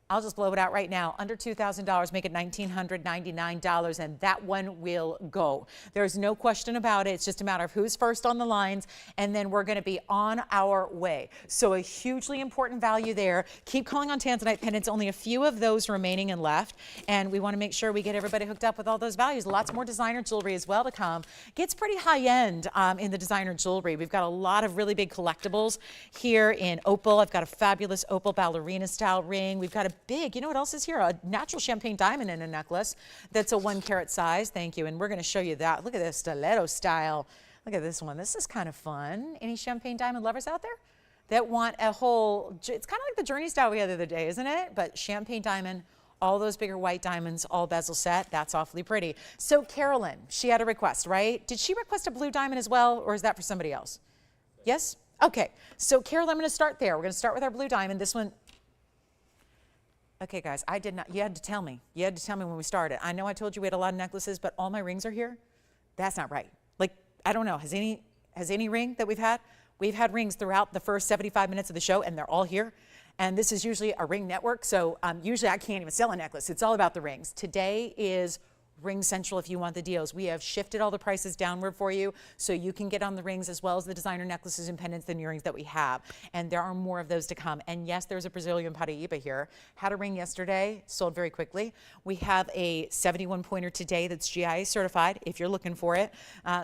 I'll just blow it out right now. Under $2,000, make it $1,999, and that one will go. There's no question about it. It's just a matter of who's first on the lines, and then we're going to be on our way. So a hugely important value there. Keep calling on tanzanite pendants. Only a few of those remaining and left, and we want to make sure we get everybody hooked up with all those values. Lots more designer jewelry as well to come. Gets pretty high-end in the designer jewelry. We've got a lot of really big collectibles here in Opal. I've got a fabulous Opal ballerina style ring. We've got a big, you know what else is here? A natural champagne diamond in a necklace that's a 1 carat size. Thank you. And we're going to show you that. Look at this stiletto style. Look at this one. This is kind of fun. Any champagne diamond lovers out there that want a whole, it's kind of like the Journey style we had the other day, isn't it? But champagne diamond, all those bigger white diamonds, all bezel set. That's awfully pretty. So Carolyn, she had a request, right? Did she request a blue diamond as well, or is that for somebody else? Yes? Okay. So Carolyn, I'm going to start there. We're going to start with our blue diamond. This one. Okay, guys, I did not, you had to tell me. You had to tell me when we started. I know I told you we had a lot of necklaces, but all my rings are here. That's not right. Like, I don't know, has any ring that we've had rings throughout the first 75 minutes of the show, and they're all here. And this is usually a ring network, so usually I can't even sell a necklace. It's all about the rings. Today is Ring Central if you want the deals. We have shifted all the prices downward for you so you can get on the rings as well as the designer necklaces and pendants and earrings that we have. And there are more of those to come. And yes, there's a Brazilian Paraiba here. Had a ring yesterday, sold very quickly. We have a 71 pointer today that's GIA certified if you're looking for it.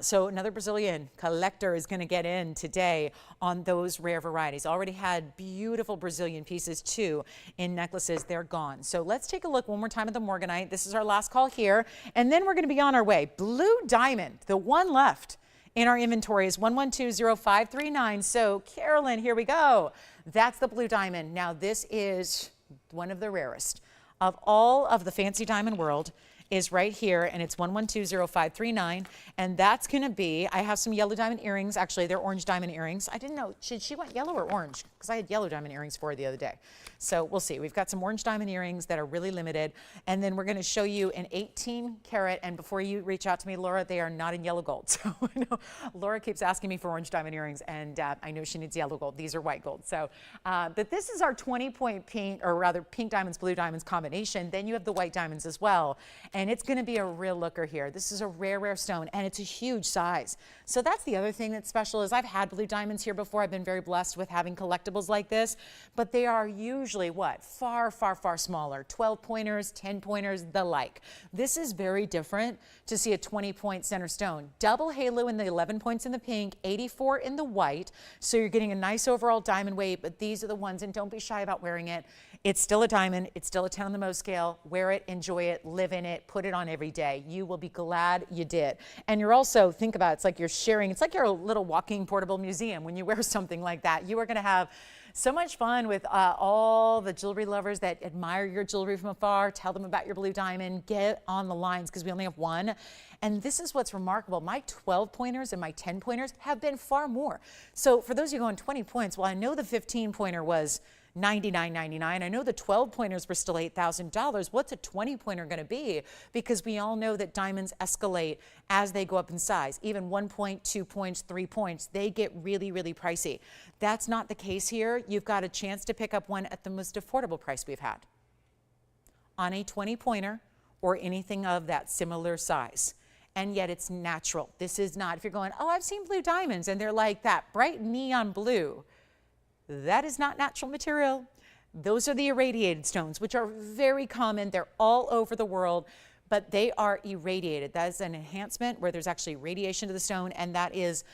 So another Brazilian collector is going to get in today on those rare varieties. Already had beautiful Brazilian pieces too in necklaces. They're gone. So let's take a look one more time at the Morganite. This is our last call here. And then we're going to be on our way. Blue diamond, the one left in our inventory is 1120539. So Carolyn, here we go. That's the blue diamond. Now this is one of the rarest of all of the fancy diamond world. Is right here, and it's 1120539, and that's going to be, I have some yellow diamond earrings. Actually, they're orange diamond earrings. I didn't know, she went yellow or orange? Because I had yellow diamond earrings for her the other day. So we'll see. We've got some orange diamond earrings that are really limited, and then we're going to show you an 18 karat, and before you reach out to me, Laura, they are not in yellow gold. So I know Laura keeps asking me for orange diamond earrings, and I know she needs yellow gold. These are white gold. So, but this is our 20-point pink, or rather pink diamonds, blue diamonds combination. Then you have the white diamonds as well. And and it's going to be a real looker here. This is a rare, rare stone, and it's a huge size. So that's the other thing that's special is I've had blue diamonds here before. I've been very blessed with having collectibles like this, but they are usually what? Far, far, far smaller. 12 pointers, 10 pointers, the like. This is very different to see a 20-point center stone. Double halo in the 11 points in the pink, 84 in the white. So you're getting a nice overall diamond weight, but these are the ones, and don't be shy about wearing it. It's still a diamond. It's still a 10 on the Mohs scale. Wear it, enjoy it, live in it, put it on every day. You will be glad you did. And you're also, think about it, it's like you're sharing, it's like you're a little walking portable museum when you wear something like that. You are going to have so much fun with all the jewelry lovers that admire your jewelry from afar. Tell them about your blue diamond. Get on the lines because we only have one. And this is what's remarkable. My 12 pointers and my 10 pointers have been far more. So for those of you going 20 points, well, I know the 15 pointer was $99.99. I know the 12 pointers were still $8,000. What's a 20 pointer going to be? Because we all know that diamonds escalate as they go up in size. Even 1 point, 2 points, 3 points, they get really, really pricey. That's not the case here. You've got a chance to pick up one at the most affordable price we've had on a 20 pointer or anything of that similar size. And yet it's natural. This is not, if you're going, oh, I've seen blue diamonds and they're like that bright neon blue. That is not natural material. Those are the irradiated stones, which are very common. They're all over the world, but they are irradiated. That is an enhancement where there's actually radiation to the stone, and that is,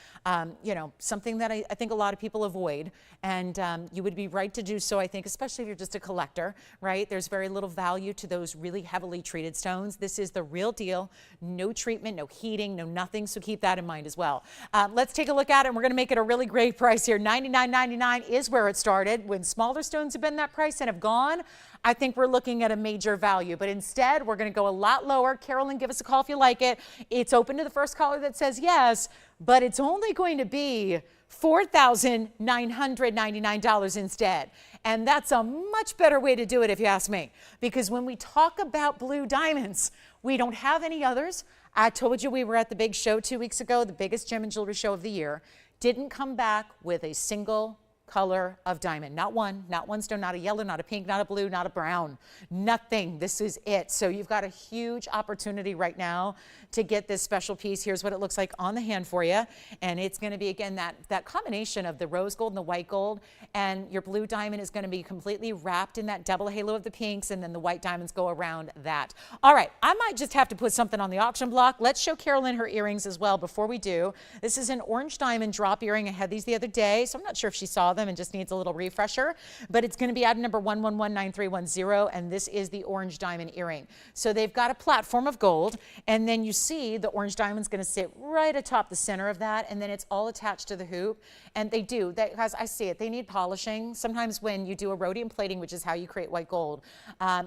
you know, something that I think a lot of people avoid, and you would be right to do so, I think, especially if you're just a collector, right? There's very little value to those really heavily treated stones. This is the real deal. No treatment, no heating, no nothing, so keep that in mind as well. Let's take a look at it, and we're going to make it a really great price here. $99.99 is where it started. When smaller stones have been that price and have gone, I think we're looking at a major value, but instead we're going to go a lot lower. Carolyn, give us a call if you like it. It's open to the first caller that says yes, but it's only going to be $4,999 instead. And that's a much better way to do it if you ask me, because when we talk about blue diamonds, we don't have any others. I told you we were at the big show 2 weeks ago, the biggest gem and jewelry show of the year. Didn't come back with a single color of diamond. Not one stone, not a yellow, not a pink, not a blue, not a brown, nothing. This is it. So you've got a huge opportunity right now to get this special piece. Here's what it looks like on the hand for you. And it's going to be, again, that combination of the rose gold and the white gold, and your blue diamond is going to be completely wrapped in that double halo of the pinks, and then the white diamonds go around that. All right, I might just have to put something on the auction block. Let's show Carolyn her earrings as well before we do. This is an orange diamond drop earring. I had these the other day, so I'm not sure if she saw them and just needs a little refresher, but it's going to be item number 1119310, and this is the orange diamond earring. So they've got a platform of gold, and then you see the orange diamond's going to sit right atop the center of that, and then it's all attached to the hoop. And they do, as I see it, they need polishing. Sometimes when you do a rhodium plating, which is how you create white gold,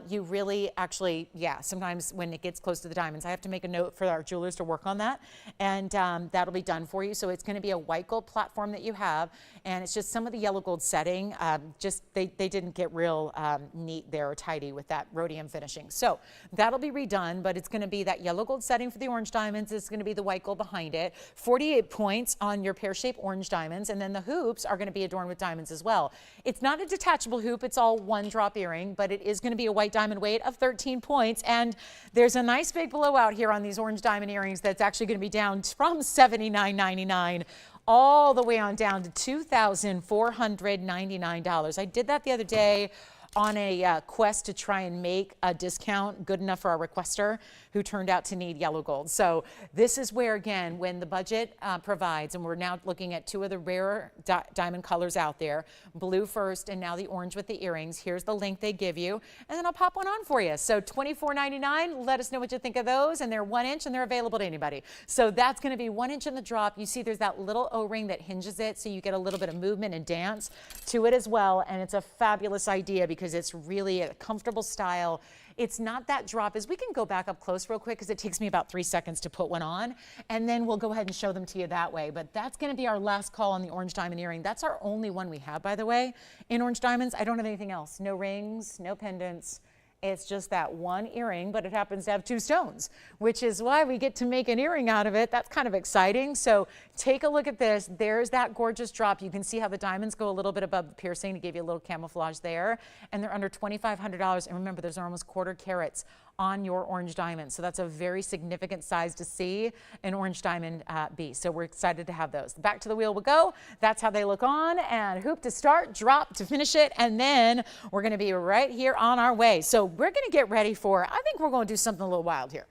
you really actually, sometimes when it gets close to the diamonds, I have to make a note for our jewelers to work on that, and that'll be done for you. So it's going to be a white gold platform that you have, and it's just some of the yellow gold setting. They didn't get real neat there or tidy with that rhodium finishing. So that'll be redone, but it's going to be that yellow gold setting for the orange diamonds. It's going to be the white gold behind it. 48 points on your pear-shaped orange diamonds, and then the hoops are going to be adorned with diamonds as well. It's not a detachable hoop. It's all one drop earring, but it is going to be a white diamond weight of 13 points. And there's a nice big blowout here on these orange diamond earrings that's actually going to be down from $79.99 all the way on down to $2,499. I did that the other day on a quest to try and make a discount good enough for our requester who turned out to need yellow gold. So this is where, again, when the budget provides, and we're now looking at two of the rarer diamond colors out there, blue first and now the orange with the earrings. Here's the link they give you, and then I'll pop one on for you. So $24.99, let us know what you think of those, and they're 1 inch and they're available to anybody. So that's gonna be 1 inch in the drop. You see there's that little O-ring that hinges it, so you get a little bit of movement and dance to it as well, and it's a fabulous idea because it's really a comfortable style. It's not that drop. As we can go back up close real quick because it takes me about 3 seconds to put one on, and then we'll go ahead and show them to you that way. But that's going to be our last call on the orange diamond earring. That's our only one we have, by the way. In orange diamonds, I don't have anything else. No rings, no pendants. It's just that one earring, but it happens to have two stones, which is why we get to make an earring out of it. That's kind of exciting. So take a look at this. There's that gorgeous drop. You can see how the diamonds go a little bit above the piercing to give you a little camouflage there. And they're under $2,500. And remember, those are almost quarter carats on your orange diamond. So that's a very significant size to see an orange diamond be. So we're excited to have those. Back to the wheel we'll go. That's how they look on, and hoop to start, drop to finish it, and then we're going to be right here on our way. So we're going to get ready for, I think we're going to do something a little wild here.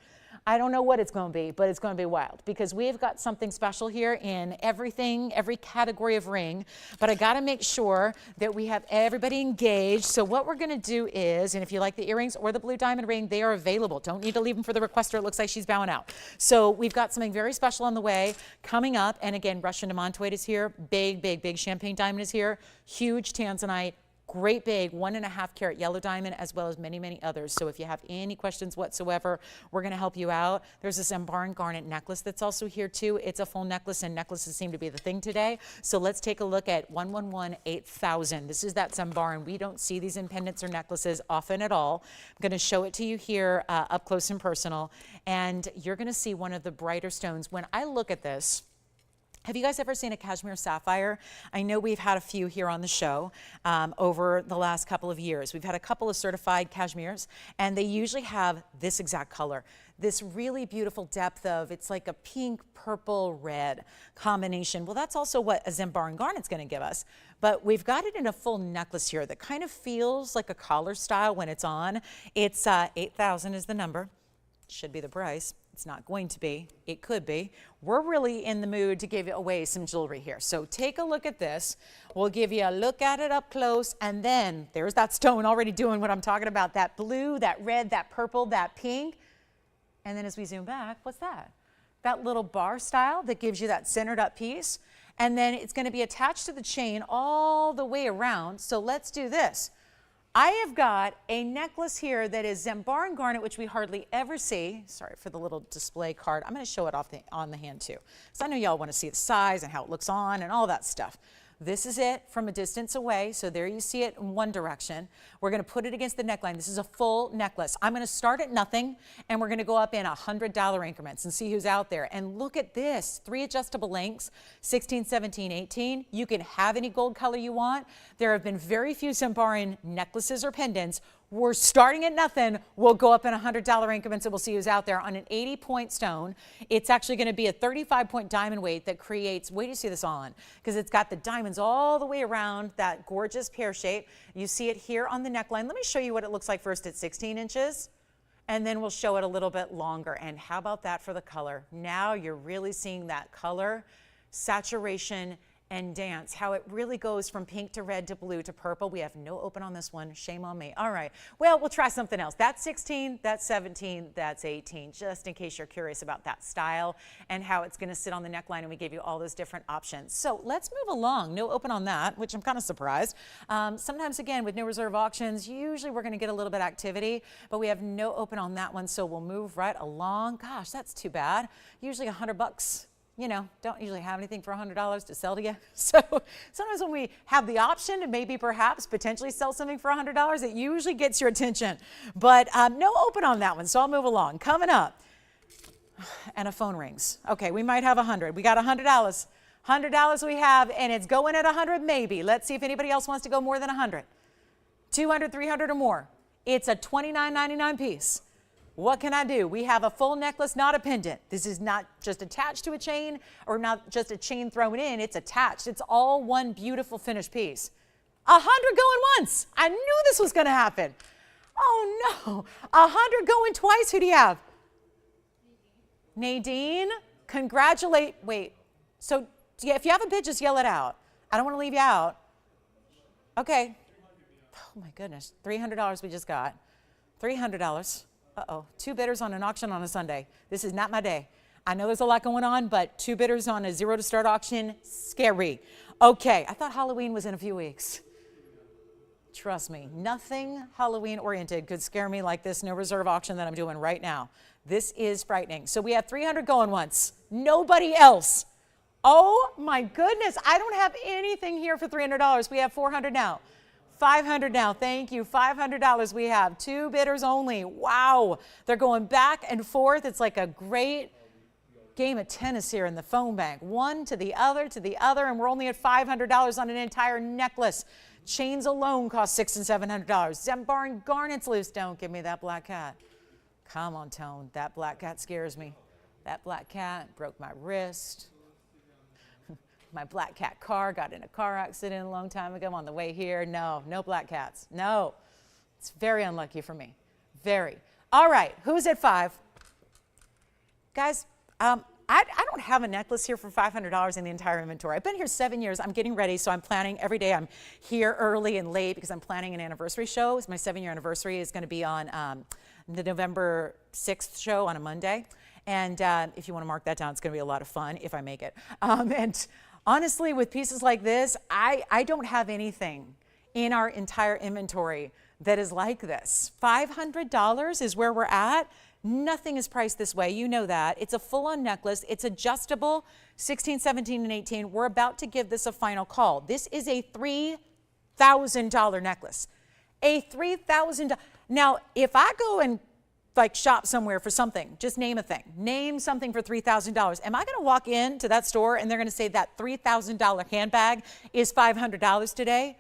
I don't know what it's going to be, but it's going to be wild because we've got something special here in everything, every category of ring. But I got to make sure that we have everybody engaged. So what we're going to do is, and if you like the earrings or the blue diamond ring, they are available. Don't need to leave them for the requester. It looks like she's bowing out. So we've got something very special on the way coming up. And again, Russian diamantite is here. Big, big, big champagne diamond is here. Huge tanzanite. Great big 1.5 carat yellow diamond, as well as many, many others. So if you have any questions whatsoever, we're going to help you out. There's this embarn garnet necklace that's also here too. It's a full necklace, and necklaces seem to be the thing today. So let's take a look at 111-8000. This is that embarn. We don't see these in pendants or necklaces often at all. I'm going to show it to you here up close and personal, and you're going to see one of the brighter stones. When I look at this, have you guys ever seen a cashmere sapphire? I know we've had a few here on the show over the last couple of years. We've had a couple of certified cashmeres, and they usually have this exact color. This really beautiful depth of, it's like a pink, purple, red combination. Well, that's also what a Zembar and garnet's going to give us. But we've got it in a full necklace here that kind of feels like a collar style when it's on. It's 8,000 is the number. Should be the price. It's not going to be. It could be. We're really in the mood to give away some jewelry here. So take a look at this. We'll give you a look at it up close, and then there's that stone already doing what I'm talking about. That blue, that red, that purple, that pink. And then as we zoom back, what's that? That little bar style that gives you that centered up piece. And then it's going to be attached to the chain all the way around. So let's do this. I have got a necklace here that is Zembar and garnet, which we hardly ever see. Sorry for the little display card. I'm going to show it on the hand too, because I know y'all want to see the size and how it looks on and all that stuff. This is it from a distance away. So there you see it in one direction. We're going to put it against the neckline. This is a full necklace. I'm going to start at nothing, and we're going to go up in $100 increments and see who's out there. And look at this, 3 adjustable lengths, 16, 17, 18. You can have any gold color you want. There have been very few Zembaran necklaces or pendants. We're starting at nothing. We'll go up in $100 increments, and we'll see who's out there on an 80-point stone. It's actually going to be a 35-point diamond weight that creates, wait till you see this on, because it's got the diamonds all the way around that gorgeous pear shape. You see it here on the neckline. Let me show you what it looks like first at 16 inches, and then we'll show it a little bit longer. And how about that for the color? Now you're really seeing that color, saturation, and dance, how it really goes from pink to red to blue to purple. We have no open on this one. Shame on me. All right. Well, we'll try something else. That's 16, that's 17, that's 18, just in case you're curious about that style and how it's going to sit on the neckline, and we gave you all those different options. So let's move along. No open on that, which I'm kind of surprised. Sometimes, again, with no reserve auctions, usually we're going to get a little bit of activity, but we have no open on that one, so we'll move right along. Gosh, that's too bad. Usually $100. You know, don't usually have anything for $100 to sell to you. So sometimes when we have the option to maybe perhaps potentially sell something for $100, it usually gets your attention. But no open on that one, so I'll move along. Coming up, and a phone rings. Okay, we might have 100. We got $100. $100 we have, and it's going at 100 maybe. Let's see if anybody else wants to go more than 100. 200, 300 or more. It's a $29.99 piece. What can I do? We have a full necklace, not a pendant. This is not just attached to a chain or not just a chain thrown in. It's attached. It's all one beautiful finished piece. 100 going once. I knew this was going to happen. Oh no. 100 going twice. Who do you have? Nadine. Congratulate. Wait. So yeah, if you have a bid, just yell it out. I don't want to leave you out. Okay. Oh my goodness. $300 we just got. $300. Uh-oh, 2 bidders on an auction on a Sunday. This is not my day. I know there's a lot going on, but 2 bidders on a 0 to start auction, scary. Okay, I thought Halloween was in a few weeks. Trust me, nothing Halloween oriented could scare me like this no reserve auction that I'm doing right now. This is frightening. So we have 300 going once. Nobody else. Oh my goodness, I don't have anything here for $300. We have 400 now. 500 now, thank you, $500 we have, 2 bidders only, wow. They're going back and forth. It's like a great game of tennis here in the phone bank. One to the other, and we're only at $500 on an entire necklace. Chains alone cost $600 and $700. Zembar and garnets loose, don't give me that black cat. Come on, Tone. That black cat scares me. That black cat broke my wrist. My black cat car got in a car accident a long time ago on the way here. No, no black cats. No. It's very unlucky for me. Very. All right, who's at 5? Guys, I don't have a necklace here for $500 in the entire inventory. I've been here 7 years. I'm getting ready, so I'm planning every day. I'm here early and late because I'm planning an anniversary show. It's my 7-year anniversary. It's going to be on the November 6th show on a Monday. And if you want to mark that down, it's going to be a lot of fun if I make it. And honestly, with pieces like this, I don't have anything in our entire inventory that is like this. $500 is where we're at. Nothing is priced this way. You know that. It's a full-on necklace. It's adjustable, 16, 17, and 18. We're about to give this a final call. This is a $3,000 necklace. A $3,000. Now, if I go and like shop somewhere for something, just name a thing. Name something for $3,000. Am I going to walk into that store and they're going to say that $3,000 handbag is $500 today?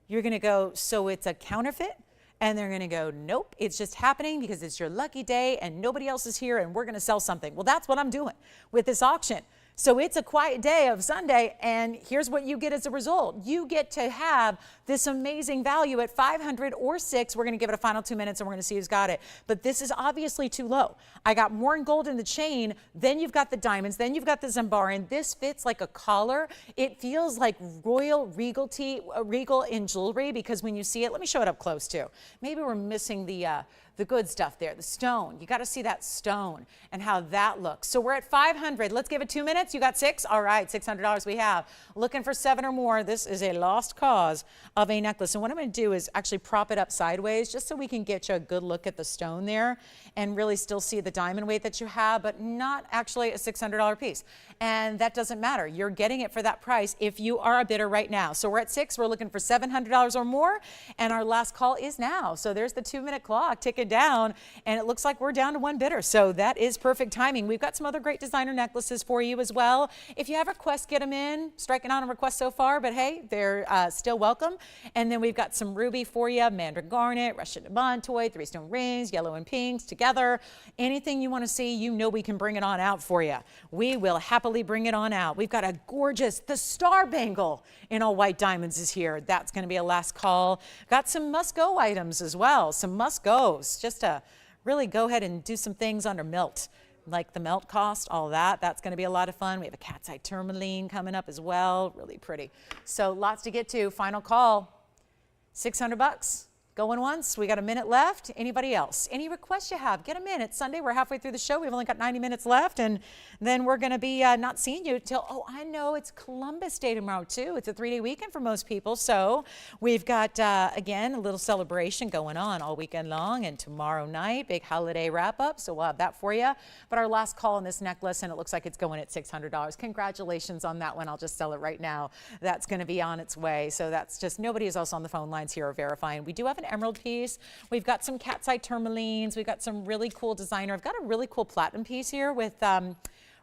You're going to go, so it's a counterfeit? And they're going to go, nope, it's just happening because it's your lucky day and nobody else is here and we're going to sell something. Well, that's what I'm doing with this auction. So it's a quiet day of Sunday, and here's what you get as a result. You get to have this amazing value at $500 or $600. We're going to give it a final 2 minutes, and we're going to see who's got it. But this is obviously too low. I got more in gold in the chain. Then you've got the diamonds. Then you've got the Zambaran. This fits like a collar. It feels like royal regal in jewelry, because when you see it, let me show it up close too. Maybe we're missing the good stuff there, the stone. You got to see that stone and how that looks. So we're at $500. Let's give it 2 minutes. You got 6? All right, $600 we have. Looking for 7 or more. This is a lost cause of a necklace. And what I'm going to do is actually prop it up sideways just so we can get you a good look at the stone there and really still see the diamond weight that you have, but not actually a $600 piece. And that doesn't matter. You're getting it for that price if you are a bidder right now. So we're at 6. We're looking for $700 or more. And our last call is now. So there's the 2-minute clock ticking down, and it looks like we're down to 1 bidder. So that is perfect timing. We've got some other great designer necklaces for you as well. If you have requests, get them in. Striking on a request so far, but hey, they're still welcome. And then we've got some ruby for you, mandarin garnet, Russian montoy, 3-stone rings, yellow and pinks together. Anything you want to see, you know we can bring it on out for you. We will happily bring it on out. We've got a gorgeous, the star bangle in all white diamonds is here. That's going to be a last call. Got some must-go items as well, some must-goes, just to really go ahead and do some things under melt, like the melt cost, all that. That's going to be a lot of fun. We have a cat's eye tourmaline coming up as well. Really pretty. So lots to get to. Final call, $600. Going once. We got a minute left. Anybody else? Any requests you have? Get them in. It's Sunday. We're halfway through the show. We've only got 90 minutes left, and then we're going to be not seeing you till, oh, I know, it's Columbus Day tomorrow too. It's a 3-day weekend for most people. So we've got, again, a little celebration going on all weekend long, and tomorrow night, big holiday wrap up. So we'll have that for you. But our last call on this necklace, and it looks like it's going at $600. Congratulations on that one. I'll just sell it right now. That's going to be on its way. So that's just, nobody is also on the phone lines here or verifying. We do have an emerald piece. We've got some cat's eye tourmalines. We've got some really cool designer. I've got a really cool platinum piece here with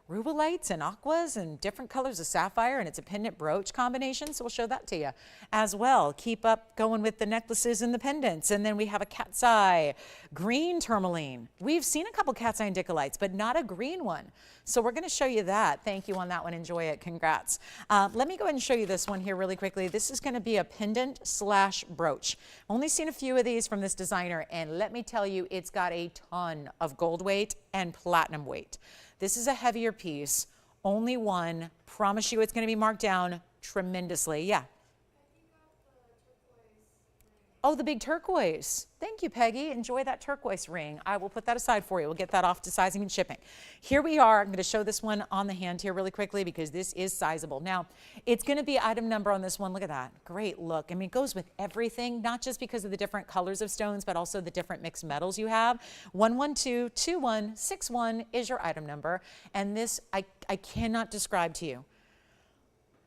Rubellites and aquas and different colors of sapphire, and it's a pendant brooch combination, so we'll show that to you as well. Keep up going with the necklaces and the pendants. And then we have a cat's eye green tourmaline. We've seen a couple cat's eye Indicolites, but not a green one. So we're going to show you that. Thank you on that one. Enjoy it. Congrats. Let me go ahead and show you this one here really quickly. This is going to be a pendant / brooch. Only seen a few of these from this designer, and let me tell you, it's got a ton of gold weight and platinum weight. This is a heavier piece, only one. Promise you it's going to be marked down tremendously. Yeah. Oh, the big turquoise. Thank you, Peggy. Enjoy that turquoise ring. I will put that aside for you. We'll get that off to sizing and shipping. Here we are. I'm going to show this one on the hand here really quickly because this is sizable. Now, it's going to be item number on this one. Look at that. Great look. I mean, it goes with everything, not just because of the different colors of stones, but also the different mixed metals you have. 1122161 is your item number. And this, I cannot describe to you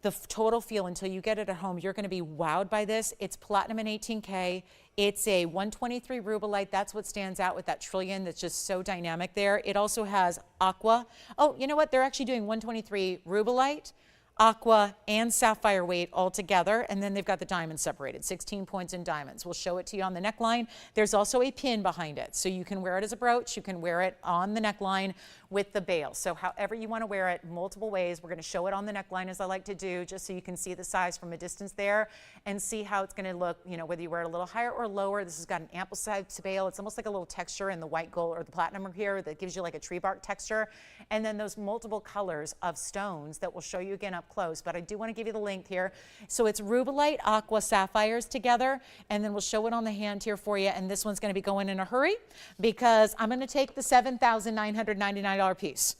the total feel until you get it at home. You're going to be wowed by this. It's platinum and 18K. It's a 123 Rubellite. That's what stands out with that trillion that's just so dynamic there. It also has aqua. Oh, you know what? They're actually doing 123 Rubellite, aqua, and sapphire weight all together, and then they've got the diamonds separated, 16 points in diamonds. We'll show it to you on the neckline. There's also a pin behind it, so you can wear it as a brooch, you can wear it on the neckline with the bail. So however you want to wear it, multiple ways. We're going to show it on the neckline as I like to do, just so you can see the size from a distance there and see how it's going to look, you know, whether you wear it a little higher or lower. This has got an ample size bail. It's almost like a little texture in the white gold or the platinum here that gives you like a tree bark texture. And then those multiple colors of stones that we'll show you again up close, but I do want to give you the link here. So it's Rubellite, aqua, sapphires together, and then we'll show it on the hand here for you. And this one's going to be going in a hurry because I'm going to take the $7,999 piece.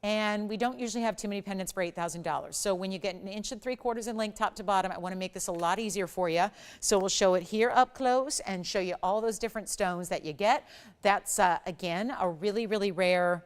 And we don't usually have too many pendants for $8,000. So when you get 1 3/4 inches in length top to bottom, I want to make this a lot easier for you. So we'll show it here up close and show you all those different stones that you get. That's, again, a really, really rare.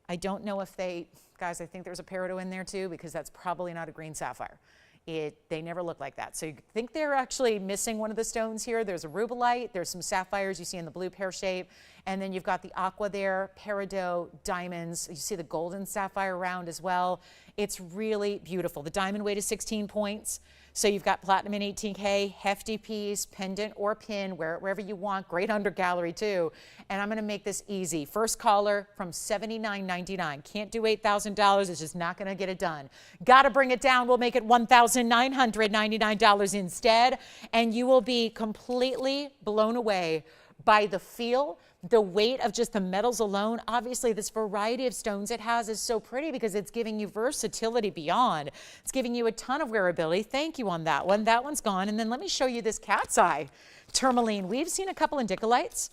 I don't know if they, guys, I think there's a peridot in there too, because that's probably not a green sapphire. They never look like that. So you think they're actually missing one of the stones here. There's a rubellite, there's some sapphires you see in the blue pear shape, and then you've got the aqua there, peridot, diamonds. You see the golden sapphire round as well. It's really beautiful. The diamond weight is 16 points. So you've got platinum in 18K, hefty piece, pendant or pin, wear it wherever you want. Great under gallery too. And I'm going to make this easy. First caller from $79.99. Can't do $8,000. It's just not going to get it done. Got to bring it down. We'll make it $1,999 instead. And you will be completely blown away by the feel, the weight of just the metals alone. Obviously, this variety of stones it has is so pretty because it's giving you versatility beyond. It's giving you a ton of wearability. Thank you on that one. That one's gone. And then let me show you this cat's eye tourmaline. We've seen a couple Indicolites.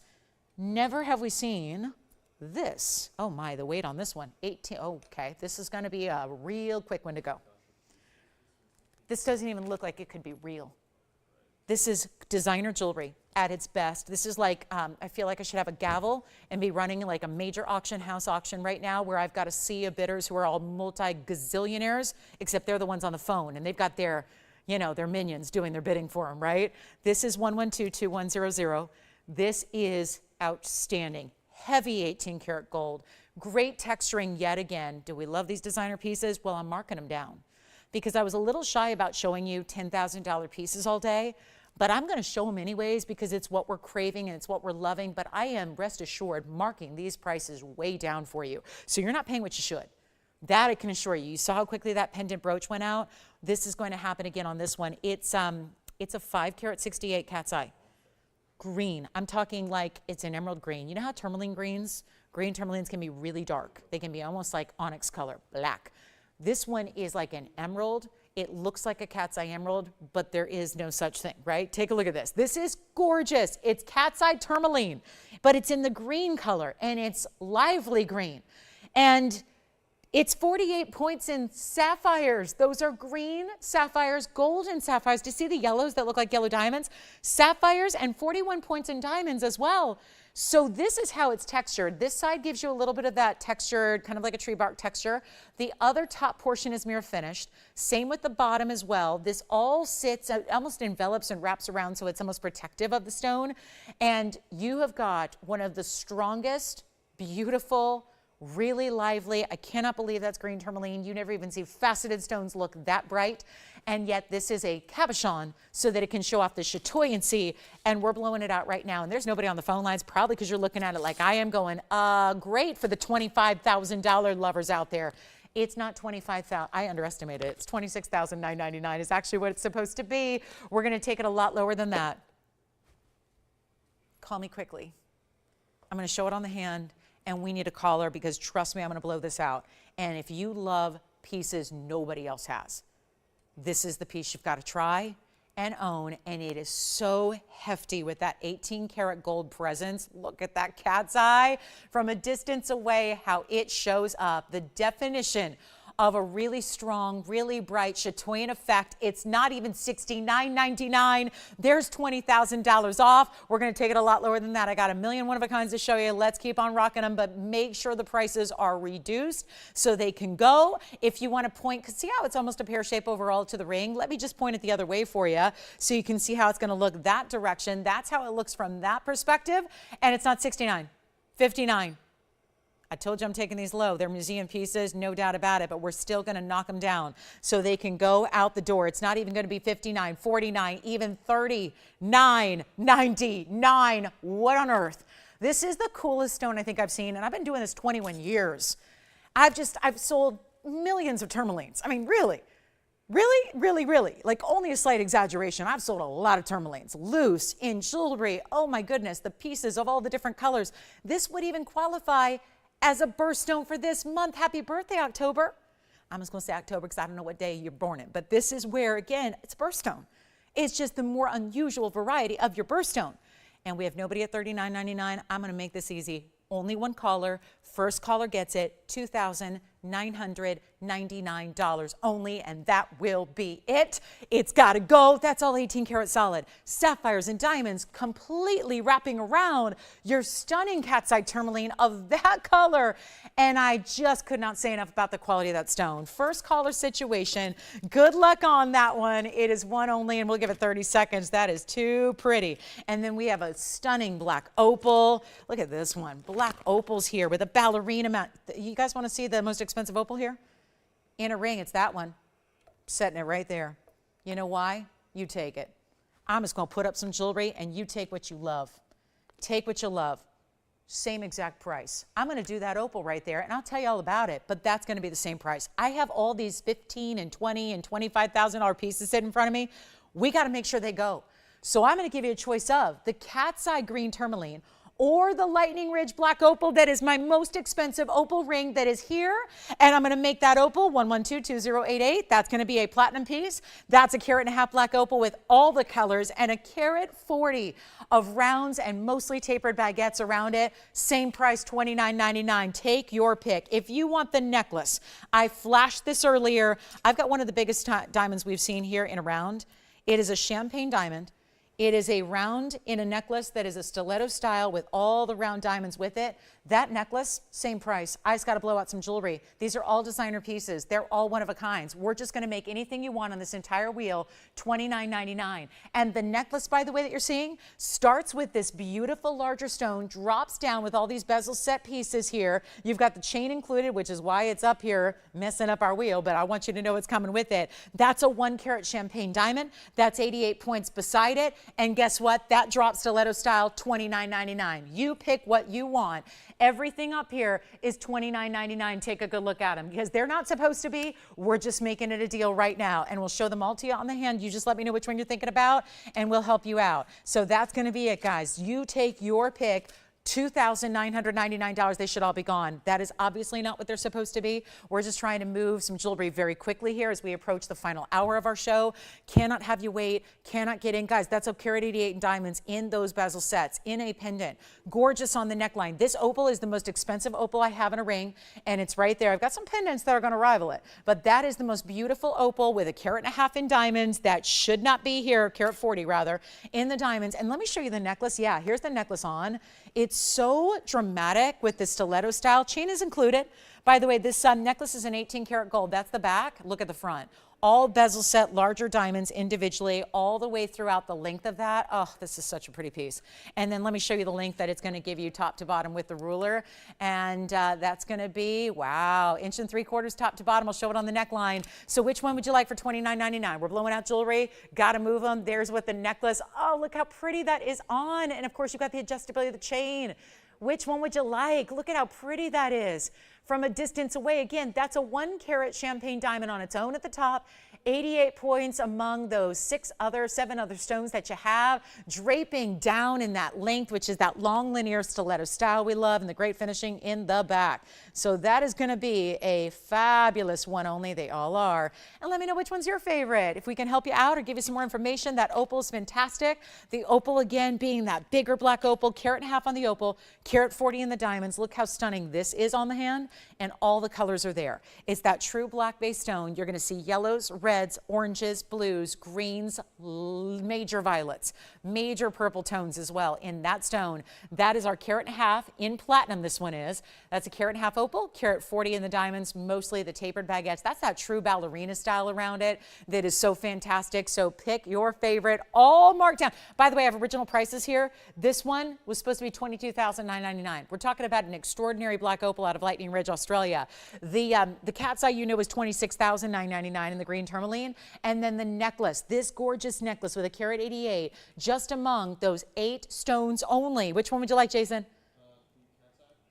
Never have we seen this. Oh my, the weight on this one, 18. Okay, this is going to be a real quick one to go. This doesn't even look like it could be real. This is designer jewelry at its best. This is like, I feel like I should have a gavel and be running like a major auction house auction right now where I've got a sea of bidders who are all multi-gazillionaires, except they're the ones on the phone and they've got their, you know, their minions doing their bidding for them, right? This is 112-2100. This is outstanding. Heavy 18 karat gold. Great texturing yet again. Do we love these designer pieces? Well, I'm marking them down because I was a little shy about showing you $10,000 pieces all day. But I'm going to show them anyways because it's what we're craving and it's what we're loving. But I am, rest assured, marking these prices way down for you. So you're not paying what you should. That I can assure you. You saw how quickly that pendant brooch went out. This is going to happen again on this one. It's a 5 karat 68 cat's eye. Green. I'm talking like it's an emerald green. You know how tourmaline greens, green tourmalines can be really dark. They can be almost like onyx color, black. This one is like an emerald. It looks like a cat's eye emerald, but there is no such thing, right? Take a look at this. This is gorgeous. It's cat's eye tourmaline, but it's in the green color and it's lively green. And it's 48 points in sapphires. Those are green sapphires, golden sapphires. Do you see the yellows that look like yellow diamonds? Sapphires and 41 points in diamonds as well. So this is how it's textured. This side gives you a little bit of that textured, kind of like a tree bark texture. The other top portion is mirror finished. Same with the bottom as well. This all sits, almost envelops and wraps around so it's almost protective of the stone. And you have got one of the strongest, beautiful, really lively. I cannot believe that's green tourmaline. You never even see faceted stones look that bright. And yet this is a cabochon so that it can show off the chatoyancy. And we're blowing it out right now. And there's nobody on the phone lines, probably because you're looking at it like I am going, great for the $25,000 lovers out there. It's not $25,000. I underestimated it. It's $26,999 is actually what it's supposed to be. We're going to take it a lot lower than that. Call me quickly. I'm going to show it on the hand. And we need a caller because trust me, I'm going to blow this out. And if you love pieces nobody else has, this is the piece you've got to try and own. And it is so hefty with that 18 karat gold presence. Look at that cat's eye from a distance away, how it shows up. The definition of a really strong, really bright chatoyan effect. It's not even $69.99. There's $20,000 off. We're going to take it a lot lower than that. I got a million one of a kinds to show you. Let's keep on rocking them, but make sure the prices are reduced so they can go. If you want to point, see how it's almost a pear shape overall to the ring? Let me just point it the other way for you so you can see how it's going to look that direction. That's how it looks from that perspective. And it's not $69, $59. I told you I'm taking these low. They're museum pieces, no doubt about it, but we're still going to knock them down so they can go out the door. It's not even going to be 59, 49, even 39, 99. What on earth? This is the coolest stone I think I've seen, and I've been doing this 21 years. I've sold millions of tourmalines. I mean, really. Like only a slight exaggeration. I've sold a lot of tourmalines, loose, in jewelry. Oh my goodness, the pieces of all the different colors. This would even qualify as a birthstone for this month. Happy birthday, October. I'm just going to say October because I don't know what day you're born in. But this is where, again, it's birthstone. It's just the more unusual variety of your birthstone. And we have nobody at $39.99. I'm going to make this easy. Only one caller. First caller gets it. $2,999 only, and that will be it. It's got to go. That's all 18 karat solid. Sapphires and diamonds completely wrapping around your stunning cat's eye tourmaline of that color. And I just could not say enough about the quality of that stone. First caller situation. Good luck on that one. It is one only, and we'll give it 30 seconds. That is too pretty. And then we have a stunning black opal. Look at this one. Black opals here with a ballerina mount. You guys want to see the most expensive opal here? In a ring, it's that one. Setting it right there. You know why? You take it. I'm just going to put up some jewelry, and you take what you love. Take what you love. Same exact price. I'm going to do that opal right there, and I'll tell you all about it, but that's going to be the same price. I have all these $15,000 and $20,000 and $25,000 pieces sitting in front of me. We got to make sure they go. So I'm going to give you a choice of the cat's eye green tourmaline or the lightning ridge black opal. That is my most expensive opal ring that is here. And I'm going to make that opal 1122088. That's going to be a platinum piece. That's a 1.5 carat black opal with all the colors and a 1.40 carat of rounds and mostly tapered baguettes around it. Same price, $29.99. Take your pick. If you want the necklace, I flashed this earlier. I've got one of the biggest diamonds we've seen here in a round. It is a champagne diamond. It is a round in a necklace that is a stiletto style with all the round diamonds with it. That necklace, same price. I just got to blow out some jewelry. These are all designer pieces. They're all one of a kind. We're just going to make anything you want on this entire wheel, $29.99. And the necklace, by the way, that you're seeing, starts with this beautiful larger stone, drops down with all these bezel set pieces here. You've got the chain included, which is why it's up here messing up our wheel, but I want you to know it's coming with it. That's a 1 carat champagne diamond. That's 88 points beside it. And guess what? That drop stiletto style, $29.99. You pick what you want. Everything up here is $29.99. Take a good look at them because they're not supposed to be. We're just making it a deal right now, and we'll show them all to you on the hand. You just let me know which one you're thinking about, and we'll help you out. So that's going to be it, guys. You take your pick. $2,999. They should all be gone. That is obviously not what they're supposed to be. We're just trying to move some jewelry very quickly here as we approach the final hour of our show. Cannot have you wait. Cannot get in. Guys, that's a carat 88 in diamonds in those bezel sets, in a pendant. Gorgeous on the neckline. This opal is the most expensive opal I have in a ring, and it's right there. I've got some pendants that are going to rival it, but that is the most beautiful opal with a 1.5 carat in diamonds. That should not be here, 1.40 carat rather, in the diamonds. And let me show you the necklace. Yeah, here's the necklace on. It's so dramatic with the stiletto style. Chain is included. By the way, this necklace is an 18 karat gold. That's the back. Look at the front. All bezel set, larger diamonds individually, all the way throughout the length of that. Oh, this is such a pretty piece. And then let me show you the length that it's going to give you top to bottom with the ruler. And that's going to be, wow, 1.75 inches top to bottom. I'll show it on the neckline. So which one would you like for $29.99? We're blowing out jewelry. Got to move them. There's with the necklace. Oh, look how pretty that is on. And of course, you've got the adjustability of the chain. Which one would you like? Look at how pretty that is. From a distance away, again, that's a 1 carat champagne diamond on its own at the top. 88 points among those 7 other stones that you have, draping down in that length, which is that long linear stiletto style we love, and the great finishing in the back. So that is going to be a fabulous one only. They all are. And let me know which one's your favorite. If we can help you out or give you some more information, that opal is fantastic. The opal, again, being that bigger black opal, 1.5 carat on the opal, 1.40 carat in the diamonds. Look how stunning this is on the hand, and all the colors are there. It's that true black base stone. You're going to see yellows, reds, reds, oranges, blues, greens, major violets, major purple tones as well in that stone. That is our carat and a half in platinum. This one is. That's a carat and a half opal, carat 40 in the diamonds, mostly the tapered baguettes. That's that true ballerina style around it that is so fantastic. So pick your favorite, all marked down. By the way, I have original prices here. This one was supposed to be $22,999. We're talking about an extraordinary black opal out of Lightning Ridge, Australia. The cat's eye, you know, is $26,999 in the green tourmaline. And then the necklace, this gorgeous necklace with a carat 88, just among those 8 stones only. Which one would you like, Jason?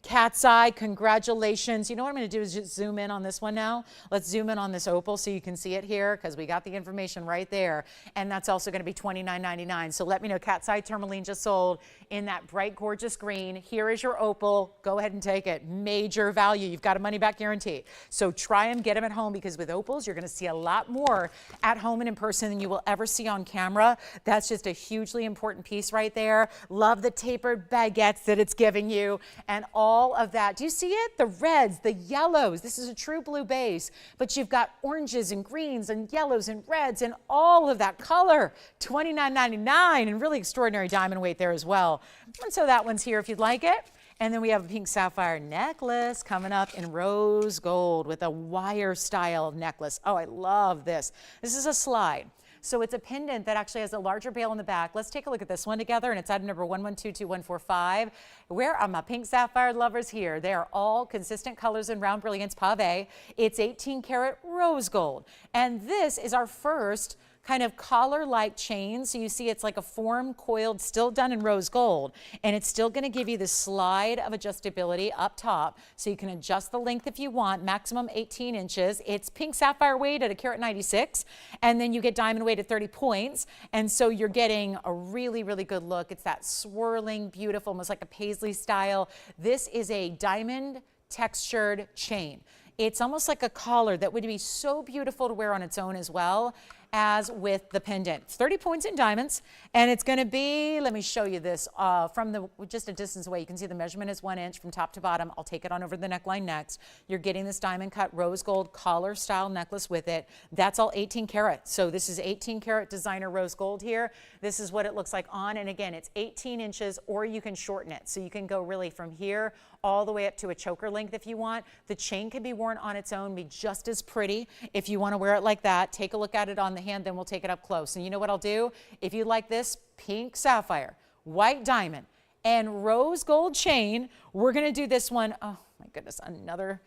Cat's eye, congratulations. You know what I'm going to do is just zoom in on this one now. Let's zoom in on this opal so you can see it here because we got the information right there. And that's also going to be $29.99. So let me know, cat's eye tourmaline just sold in that bright, gorgeous green. Here is your opal. Go ahead and take it. Major value. You've got a money back guarantee. So try and get them at home because with opals, you're going to see a lot more at home and in person than you will ever see on camera. That's just a hugely important piece right there. Love the tapered baguettes that it's giving you and all of that. Do you see it? The reds, the yellows. This is a true blue base, but you've got oranges and greens and yellows and reds and all of that color. $29.99 and really extraordinary diamond weight there as well. And so that one's here if you'd like it. And then we have a pink sapphire necklace coming up in rose gold with a wire style necklace. Oh, I love this. This is a slide. So it's a pendant that actually has a larger bail in the back. Let's take a look at this one together, and it's item number 11222145. Where are my pink sapphire lovers here? They are all consistent colors in round brilliance pave. It's 18 karat rose gold. And this is our first kind of collar-like chain. So you see it's like a form coiled, still done in rose gold. And it's still going to give you the slide of adjustability up top. So you can adjust the length if you want, maximum 18 inches. It's pink sapphire weight at a carat 96. And then you get diamond weight at 30 points. And so you're getting a really, really good look. It's that swirling, beautiful, almost like a paisley style. This is a diamond textured chain. It's almost like a collar that would be so beautiful to wear on its own as well as with the pendant. 30 points in diamonds, and it's going to be, let me show you this from just a distance away. You can see the measurement is 1 inch from top to bottom. I'll take it on over the neckline next. You're getting this diamond cut rose gold collar style necklace with it. That's all 18 karat. So this is 18 karat designer rose gold here. This is what it looks like on, and again, it's 18 inches, or you can shorten it. So you can go really from here all the way up to a choker length if you want. The chain can be worn on its own, be just as pretty if you want to wear it like that. Take a look at it on the hand, then we'll take it up close. And you know what I'll do? If you like this pink sapphire, white diamond, and rose gold chain, we're going to do this one. Oh my goodness, another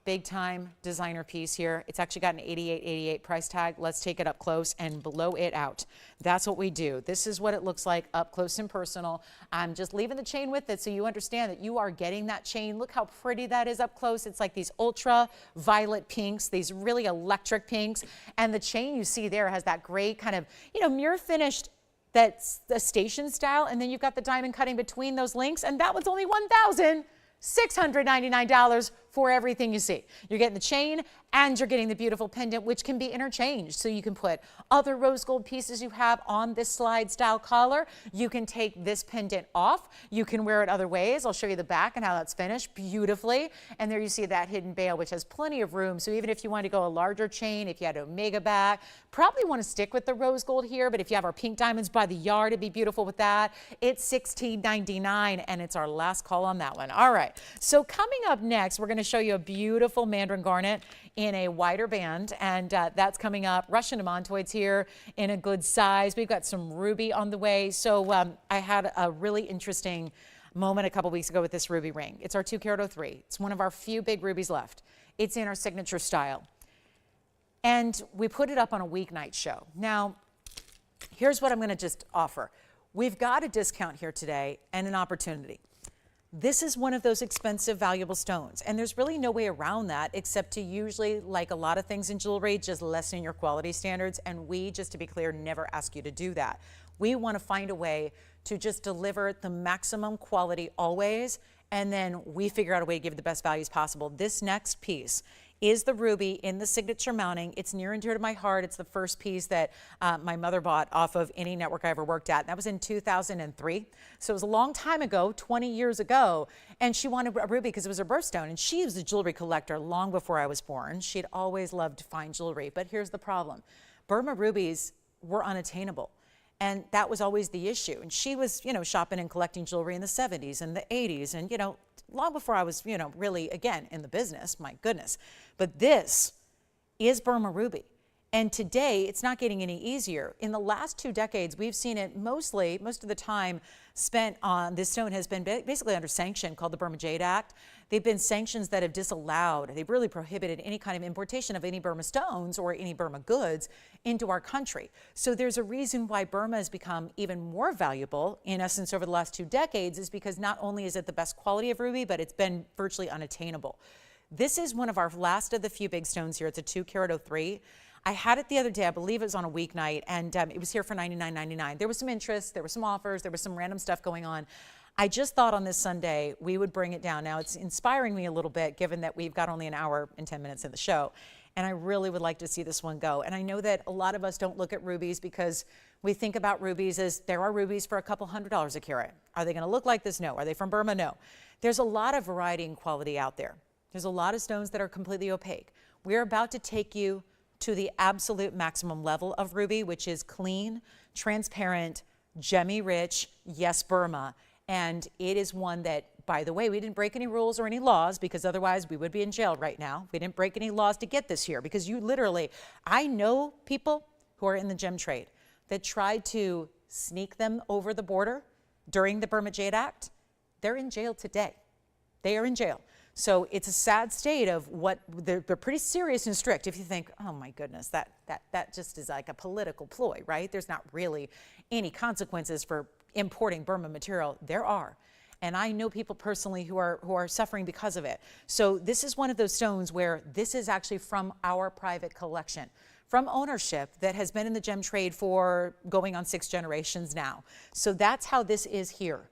big time designer piece here. It's actually got an $88.88 price tag. Let's take it up close and blow it out. That's what we do. This is what it looks like up close and personal. I'm just leaving the chain with it so you understand that you are getting that chain. Look how pretty that is up close. It's like these ultra violet pinks, these really electric pinks. And the chain you see there has that great kind of, you know, mirror finished, that's the station style. And then you've got the diamond cutting between those links. And that one's only $1,699 for everything you see. You're getting the chain and you're getting the beautiful pendant, which can be interchanged. So you can put other rose gold pieces you have on this slide style collar. You can take this pendant off. You can wear it other ways. I'll show you the back and how that's finished beautifully. And there you see that hidden bail, which has plenty of room. So even if you want to go a larger chain, if you had omega back, probably want to stick with the rose gold here. But if you have our pink diamonds by the yard, it'd be beautiful with that. It's $16.99 and it's our last call on that one. All right. So coming up next, we're going to show you a beautiful mandarin garnet in a wider band, and that's coming up. Russian amantoids here in a good size. We've got some ruby on the way. So I had a really interesting moment a couple weeks ago with this ruby ring. It's our 2 carat 03. It's one of our few big rubies left. It's in our signature style. And we put it up on a weeknight show. Now, here's what I'm going to just offer. We've got a discount here today and an opportunity. This is one of those expensive, valuable stones, and there's really no way around that except to usually, like a lot of things in jewelry, just lessen your quality standards, and we, just to be clear, never ask you to do that. We want to find a way to just deliver the maximum quality always, and then we figure out a way to give you the best values possible. This next piece is the ruby in the signature mounting. It's near and dear to my heart. It's the first piece that my mother bought off of any network I ever worked at. And that was in 2003. So it was a long time ago, 20 years ago. And she wanted a ruby because it was her birthstone. And she was a jewelry collector long before I was born. She'd always loved fine jewelry. But here's the problem. Burma rubies were unattainable. And that was always the issue. And she was, shopping and collecting jewelry in the 70s and the 80s and, long before I was, really, again, in the business, my goodness. But this is Burma ruby. And today, it's not getting any easier. In the last 2 decades, we've seen it most of the time spent on this stone has been basically under sanction called the Burma Jade Act. They've been sanctions that have disallowed, they've really prohibited any kind of importation of any Burma stones or any Burma goods into our country. So there's a reason why Burma has become even more valuable, in essence, over the last 2 decades, is because not only is it the best quality of ruby, but it's been virtually unattainable. This is one of our last of the few big stones here. It's a 2-carat 03. I had it the other day, I believe it was on a weeknight, and it was here for $99.99. There was some interest, there were some offers, there was some random stuff going on. I just thought on this Sunday we would bring it down. Now it's inspiring me a little bit given that we've got only an hour and 10 minutes in the show, and I really would like to see this one go. And I know that a lot of us don't look at rubies because we think about rubies as there are rubies for a couple $100s a carat. Are they gonna look like this? No. Are they from Burma? No. There's a lot of variety and quality out there. There's a lot of stones that are completely opaque. We're about to take you to the absolute maximum level of ruby, which is clean, transparent, gemmy rich, yes, Burma. And it is one that, by the way, we didn't break any rules or any laws, because otherwise we would be in jail right now. We didn't break any laws to get this here, because you literally, I know people who are in the gem trade that tried to sneak them over the border during the Burma Jade Act. They're in jail today. They are in jail. So it's a sad state of what, they're pretty serious and strict. If you think, oh my goodness, that just is like a political ploy, right? There's not really any consequences for importing Burma material. There are. And I know people personally who are suffering because of it. So this is one of those stones where this is actually from our private collection, from ownership that has been in the gem trade for going on 6 generations now. So that's how this is here.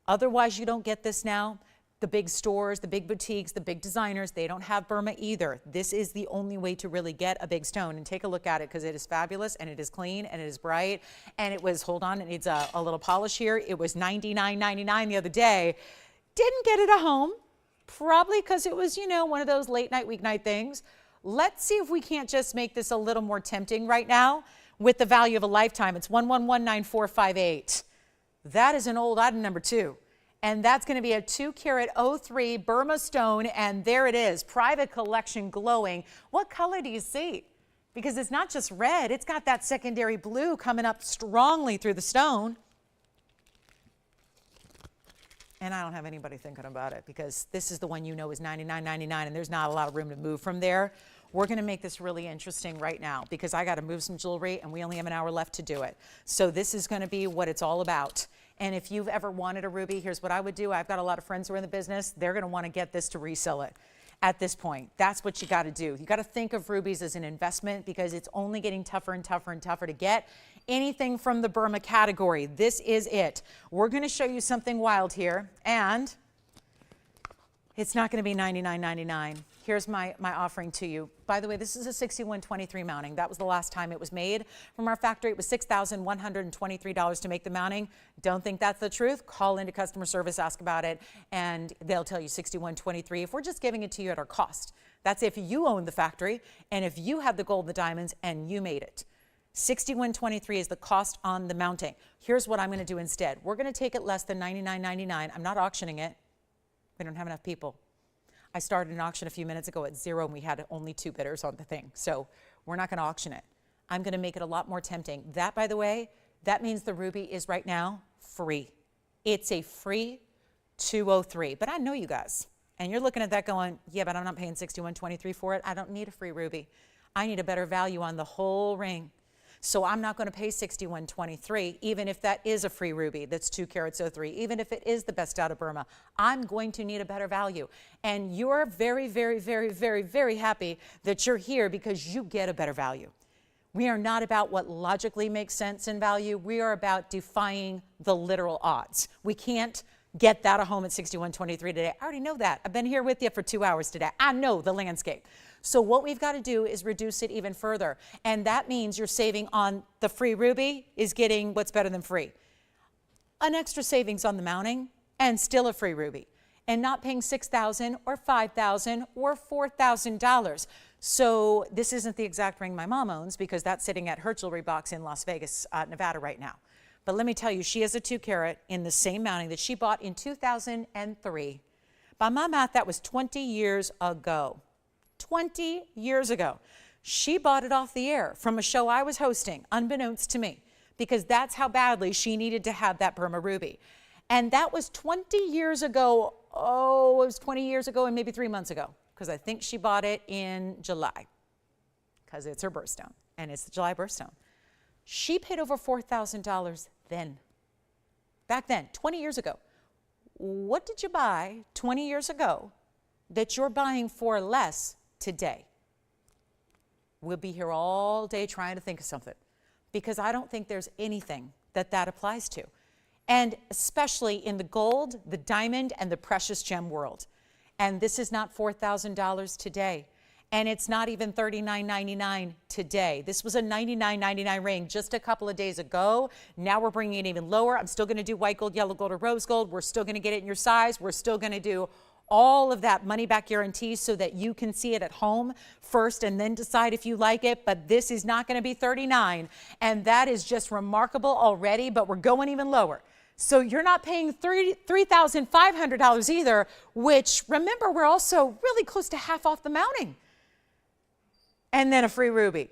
Otherwise, you don't get this now. The big stores, the big boutiques, the big designers, they don't have Burma either. This is the only way to really get a big stone. And take a look at it, because it is fabulous and it is clean and it is bright. And it was, hold on, it needs a little polish here. It was $99.99 the other day. Didn't get it at home, probably because it was, one of those late night, weeknight things. Let's see if we can't just make this a little more tempting right now with the value of a lifetime. It's 1119458. That is an old item number 2. And that's going to be a 2-carat 03 Burma stone. And there it is, private collection glowing. What color do you see? Because it's not just red, it's got that secondary blue coming up strongly through the stone. And I don't have anybody thinking about it, because this is the one is $99.99, and there's not a lot of room to move from there. We're going to make this really interesting right now, because I got to move some jewelry and we only have an hour left to do it. So this is going to be what it's all about. And if you've ever wanted a ruby, here's what I would do. I've got a lot of friends who are in the business. They're going to want to get this to resell it at this point. That's what you got to do. You got to think of rubies as an investment, because it's only getting tougher and tougher and tougher to get anything from the Burma category. This is it. We're going to show you something wild here, and it's not going to be $99.99. Here's my offering to you. By the way, this is a 6123 mounting. That was the last time it was made from our factory. It was $6,123 to make the mounting. Don't think that's the truth? Call into customer service, ask about it, and they'll tell you 6123 if we're just giving it to you at our cost. That's if you own the factory and if you have the gold and the diamonds and you made it. 6123 is the cost on the mounting. Here's what I'm going to do instead. We're going to take it less than $99.99. I'm not auctioning it. We don't have enough people. I started an auction a few minutes ago at 0, and we had only 2 bidders on the thing. So we're not going to auction it. I'm going to make it a lot more tempting. That, by the way, that means the ruby is right now free. It's a free 203. But I know you guys. And you're looking at that going, yeah, but I'm not paying $61.23 for it. I don't need a free ruby. I need a better value on the whole ring. So I'm not going to pay $61.23, even if that is a free ruby that's 2 carats 03, even if it is the best out of Burma. I'm going to need a better value. And you're very, very, very, very, very happy that you're here because you get a better value. We are not about what logically makes sense in value. We are about defying the literal odds. We can't get that at home at $61.23 today. I already know that. I've been here with you for 2 hours today. I know the landscape. So what we've got to do is reduce it even further. And that means you're saving on the free ruby is getting what's better than free. An extra savings on the mounting and still a free ruby. and not paying $6,000 or $5,000 or $4,000. So this isn't the exact ring my mom owns because that's sitting at her jewelry box in Las Vegas, Nevada right now. But let me tell you, she has a 2 carat in the same mounting that she bought in 2003. By my math, that was 20 years ago. 20 years ago. She bought it off the air from a show I was hosting, unbeknownst to me, because that's how badly she needed to have that Burma ruby. And that was 20 years ago. Oh, it was 20 years ago and maybe 3 months ago, because I think she bought it in July, because it's her birthstone, and it's the July birthstone. She paid over $4,000 then. Back then, 20 years ago. What did you buy 20 years ago that you're buying for less today? We'll be here all day trying to think of something, because I don't think there's anything that that applies to. And especially in the gold, the diamond, and the precious gem world. And this is not $4,000 today. And it's not even $39.99 today. This was a $99.99 ring just a couple of days ago. Now we're bringing it even lower. I'm still going to do white gold, yellow gold, or rose gold. We're still going to get it in your size. We're still going to do all of that money back guarantee so that you can see it at home first and then decide if you like it. But this is not going to be $39. And that is just remarkable already, but we're going even lower. So you're not paying $3,500 either, which, remember, we're also really close to half off the mounting. And then a free ruby.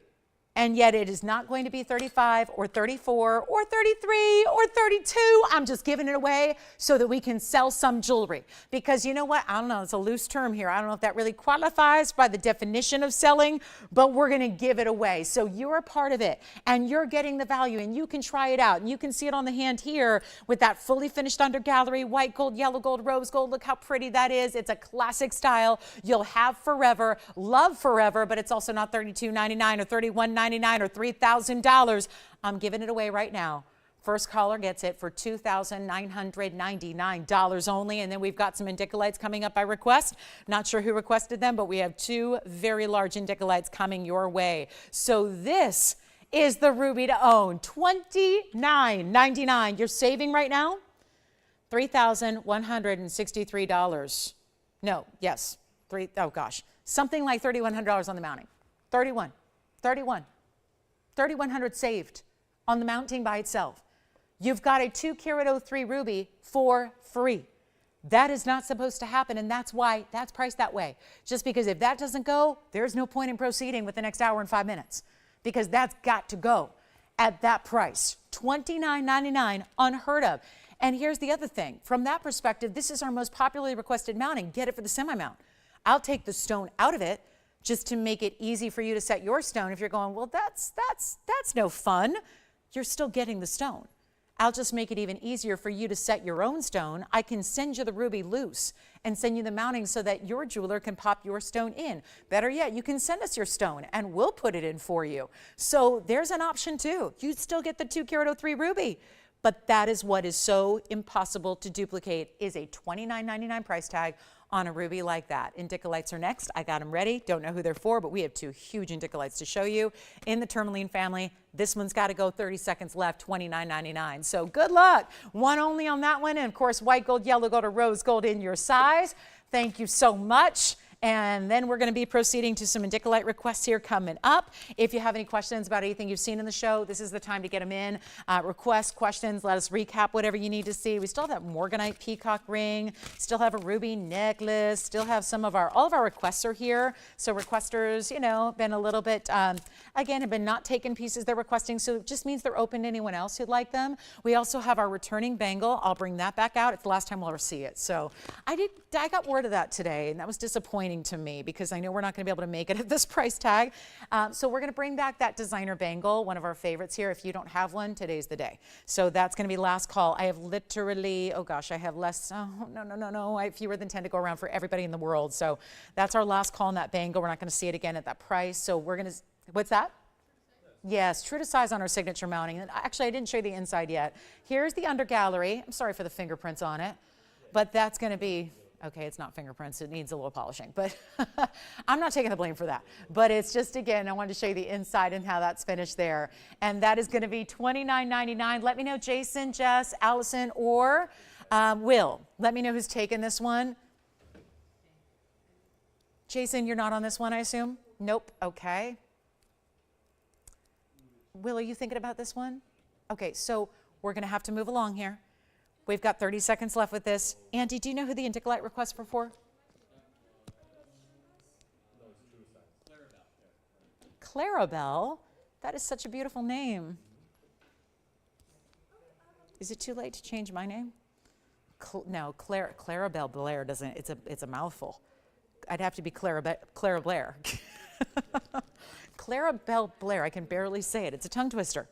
And yet it is not going to be 35 or 34 or 33 or 32. I'm just giving it away so that we can sell some jewelry. Because you know what? I don't know. It's a loose term here. I don't know if that really qualifies by the definition of selling, but we're going to give it away. So you're a part of it and you're getting the value and you can try it out. And you can see it on the hand here with that fully finished under gallery, white gold, yellow gold, rose gold. Look how pretty that is. It's a classic style. You'll have forever, love forever, but it's also not $32.99 or $31.99 or $3,000. I'm giving it away right now. First caller gets it for $2,999 only. And then we've got some Indicolites coming up by request. Not sure who requested them, but we have 2 very large Indicolites coming your way. So this is the ruby to own. $29.99. You're saving right now $3,163. No, yes. Oh gosh. Something like $3,100 on the mounting. 3,100 saved on the mounting by itself. You've got a 2 carat 03 ruby for free. That is not supposed to happen, and that's why that's priced that way. Just because if that doesn't go, there's no point in proceeding with the next hour and 5 minutes, because that's got to go at that price. $29.99, unheard of. And here's the other thing. From that perspective, this is our most popularly requested mounting. Get it for the semi-mount. I'll take the stone out of it just to make it easy for you to set your stone. If you're going, well, that's no fun, you're still getting the stone. I'll just make it even easier for you to set your own stone. I can send you the ruby loose and send you the mounting so that your jeweler can pop your stone in. Better yet, you can send us your stone and we'll put it in for you. So there's an option too. You'd still get the 2 carat 03 ruby. But that is what is so impossible to duplicate, is a $29.99 price tag on a ruby like that. Indicolites are next. I got them ready. Don't know who they're for, but we have 2 huge Indicolites to show you in the tourmaline family. This one's got to go, 30 seconds left, $29.99. So good luck. One only on that one. And of course, white gold, yellow gold, or rose gold in your size. Thank you so much. And then we're going to be proceeding to some Indicolite requests here coming up. If you have any questions about anything you've seen in the show, this is the time to get them in. Request questions, let us recap whatever you need to see. We still have that Morganite peacock ring, still have a ruby necklace, still have some of all of our requests are here. So requesters, you know, been a little bit, again, have been not taking pieces they're requesting, so it just means they're open to anyone else who'd like them. We also have our returning bangle. I'll bring that back out. It's the last time we'll ever see it. So I got word of that today, and that was disappointing to me because I know we're not going to be able to make it at this price tag. So we're going to bring back that designer bangle, one of our favorites here. If you don't have one, today's the day. So that's going to be last call. I have literally, oh gosh, I have less, oh no. I have fewer than 10 to go around for everybody in the world. So that's our last call on that bangle. We're not going to see it again at that price. So we're going to, what's that? Yes, true to size on our signature mounting. And actually, I didn't show you the inside yet. Here's the under gallery. I'm sorry for the fingerprints on it, but that's going to be, okay, it's not fingerprints. It needs a little polishing, but I'm not taking the blame for that. But it's just, again, I wanted to show you the inside and how that's finished there. And that is going to be $29.99. Let me know, Jason, Jess, Allison, or Will. Let me know who's taking this one. Jason, you're not on this one, I assume? Nope. Okay. Will, are you thinking about this one? Okay, so we're going to have to move along here. We've got 30 seconds left with this. Andy, do you know who the Indicolite requests were for? Clarabelle? That is such a beautiful name. Is it too late to change my name? No, Clarabelle Blair doesn't, it's a mouthful. I'd have to be Clara Blair. Clarabelle Blair, I can barely say it. It's a tongue twister.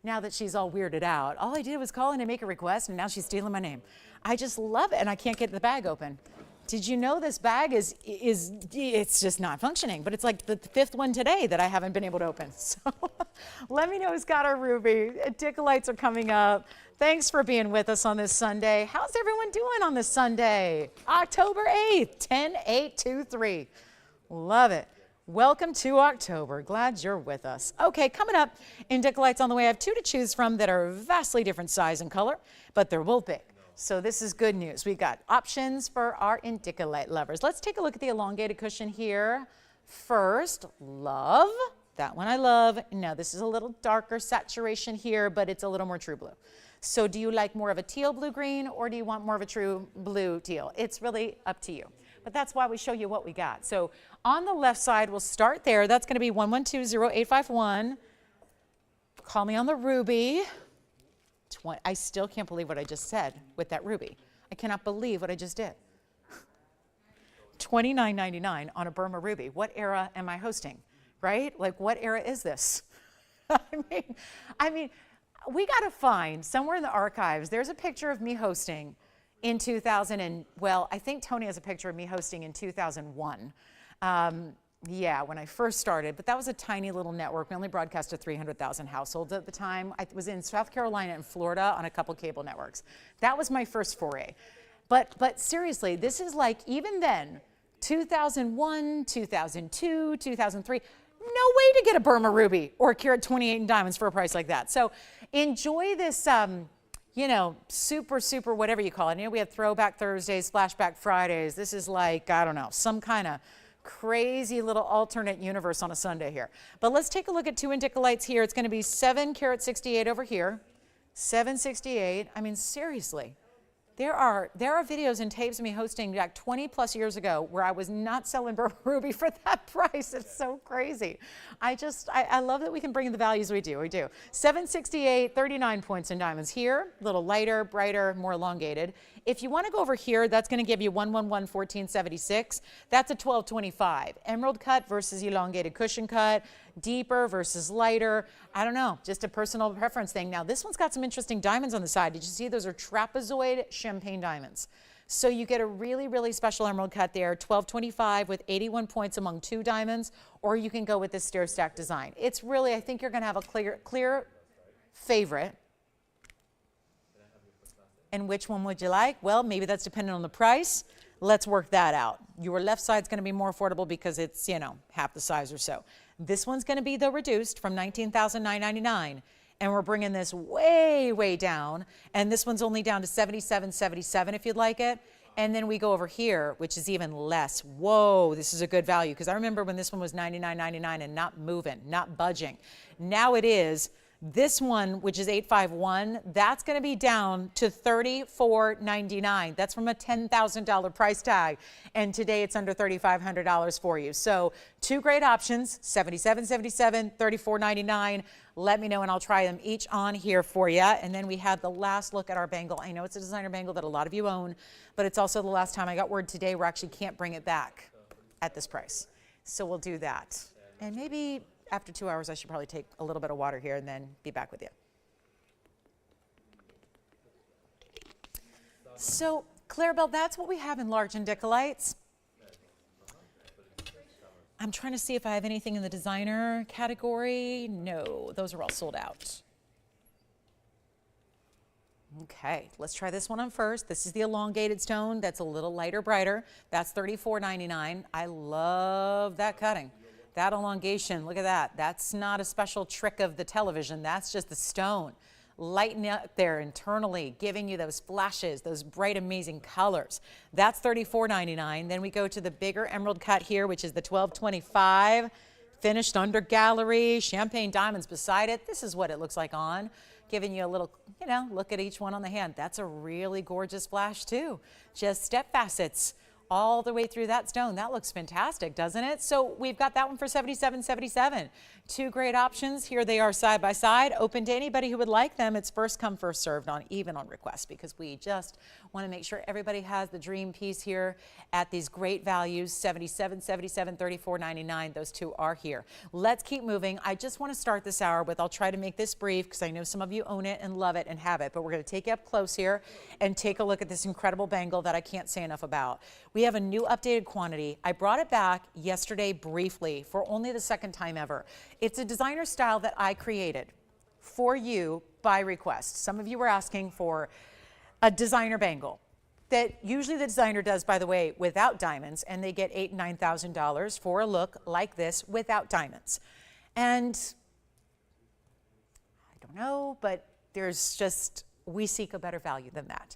Now that she's all weirded out, all I did was call in and make a request, and now she's stealing my name. I just love it, and I can't get the bag open. Did you know this bag it's just not functioning, but it's like the fifth one today that I haven't been able to open. So let me know who's got our ruby. Indicolites are coming up. Thanks for being with us on this Sunday. How's everyone doing on this Sunday? October 8th, 10/8/23. Love it. Welcome to October. Glad you're with us. Okay, coming up, Indicolites on the way. I have two to choose from that are vastly different size and color, but they're both big. So this is good news. We've got options for our Indicolite lovers. Let's take a look at the elongated cushion here. First, love. That one I love. Now this is a little darker saturation here, but it's a little more true blue. So do you like more of a teal blue green, or do you want more of a true blue teal? It's really up to you. But that's why we show you what we got. So on the left side, we'll start there. That's going to be 1120851. Call me on the ruby. I still can't believe what I just said with that ruby. I cannot believe what I just did. $29.99 on a Burma ruby. What era am I hosting, right? Like, what era is this? I mean, we got to find somewhere in the archives, there's a picture of me hosting in 2000 and, well, I think Tony has a picture of me hosting in 2001. Yeah, when I first started, but that was a tiny little network. We only broadcast to 300,000 households at the time. I was in South Carolina and Florida on a couple cable networks. That was my first foray. But seriously, this is like, even then, 2001, 2002, 2003, no way to get a Burma ruby or a carat 28 in diamonds for a price like that. So enjoy this, you know, super whatever you call it. You know, we have Throwback Thursdays, Flashback Fridays. This is like, I don't know, some kind of crazy little alternate universe on a Sunday here. But let's take a look at two Indicolites here. It's going to be 7 carat 68 over here. 768. I mean, seriously. There are videos and tapes of me hosting like 20 plus years ago where I was not selling Burma ruby for that price. It's so crazy. I love that we can bring in the values we do. 768, 39 points in diamonds here. A little lighter, brighter, more elongated. If you want to go over here, that's going to give you 111, 1476. That's a 1225. Emerald cut versus elongated cushion cut. Deeper versus lighter. I don't know, just a personal preference thing. Now, this one's got some interesting diamonds on the side. Did you see those are trapezoid champagne diamonds? So you get a really special emerald cut there, 1225 with 81 points among two diamonds, or you can go with this stair stack design. It's really, I think you're going to have a clear favorite. And which one would you like? Well, maybe that's dependent on the price. Let's work that out. Your left side's going to be more affordable because it's, you know, half the size or so. This one's going to be, though, reduced from $19,999, and we're bringing this way down, and this one's only down to $77.77 if you'd like it. And then we go over here, which is even less. Whoa, this is a good value, because I remember when this one was $99.99 and not moving, not budging. Now it is. This one, which is 851, that's going to be down to $34.99. That's from a $10,000 price tag, and today it's under $3,500 for you. So two great options, $77.77, $34.99. Let me know, and I'll try them each on here for you. And then we have the last look at our bangle. I know it's a designer bangle that a lot of you own, but it's also the last time I got word today we actually can't bring it back at this price. So we'll do that. And maybe after 2 hours, I should probably take a little bit of water here and then be back with you. So, Clarabelle, that's what we have in large Indicolites. I'm trying to see if I have anything in the designer category. No, those are all sold out. Okay, let's try this one on first. This is the elongated stone. That's a little lighter, brighter. That's $34.99. I love that cutting. That elongation, look at that. That's not a special trick of the television. That's just the stone. lighten up there internally, giving you those flashes, those bright, amazing colors. That's $34.99. Then we go to the bigger emerald cut here, which is the $12.25. Finished under gallery, champagne diamonds beside it. This is what it looks like on. Giving you a little, look at each one on the hand. That's a really gorgeous flash too. Just step facets all the way through that stone. That looks fantastic, doesn't it? So we've got that one for $77.77. Two great options. Here they are side by side, open to anybody who would like them. It's first come, first served even on request, because we just want to make sure everybody has the dream piece here at these great values, $77, $77, $34.99. Those two are here. Let's keep moving. I just want to start this hour with, I'll try to make this brief because I know some of you own it and love it and have it, but we're going to take you up close here and take a look at this incredible bangle that I can't say enough about. We have a new updated quantity. I brought it back yesterday briefly for only the second time ever. It's a designer style that I created for you by request. Some of you were asking for a designer bangle that usually the designer does, by the way, without diamonds, and they get $8,000 and $9,000 for a look like this without diamonds. And I don't know, but we seek a better value than that.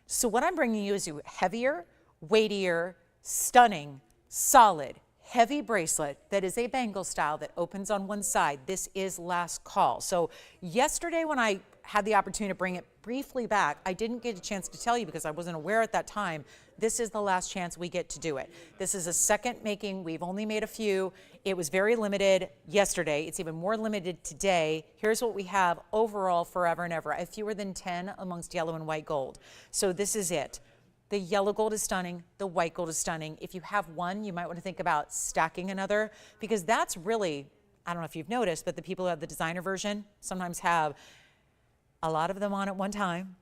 So what I'm bringing you is a heavier, weightier, stunning, solid, heavy bracelet that is a bangle style that opens on one side. This is last call. So yesterday when I had the opportunity to bring it briefly back, I didn't get a chance to tell you because I wasn't aware at that time. This is the last chance we get to do it. This is a second making. We've only made a few. It was very limited yesterday. It's even more limited today. Here's what we have overall forever and ever. I have fewer than 10 amongst yellow and white gold. So this is it. The yellow gold is stunning. The white gold is stunning. If you have one, you might want to think about stacking another, because that's really, I don't know if you've noticed, but the people who have the designer version sometimes have a lot of them on at one time.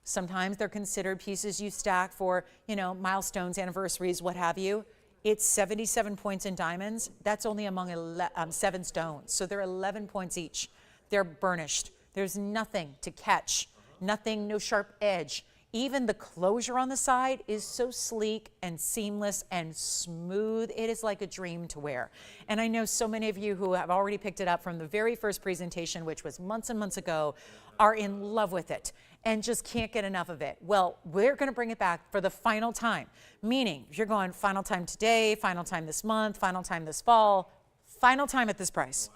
Sometimes they're considered pieces you stack for, milestones, anniversaries, what have you. It's 77 points in diamonds. That's only among 7 stones. So they're 11 points each. They're burnished. There's nothing to catch, nothing, no sharp edge. Even the closure on the side is so sleek and seamless and smooth. It is like a dream to wear. And I know so many of you who have already picked it up from the very first presentation, which was months and months ago, are in love with it and just can't get enough of it. Well, we're going to bring it back for the final time, meaning if you're going final time today, final time this month, final time this fall, final time at this price.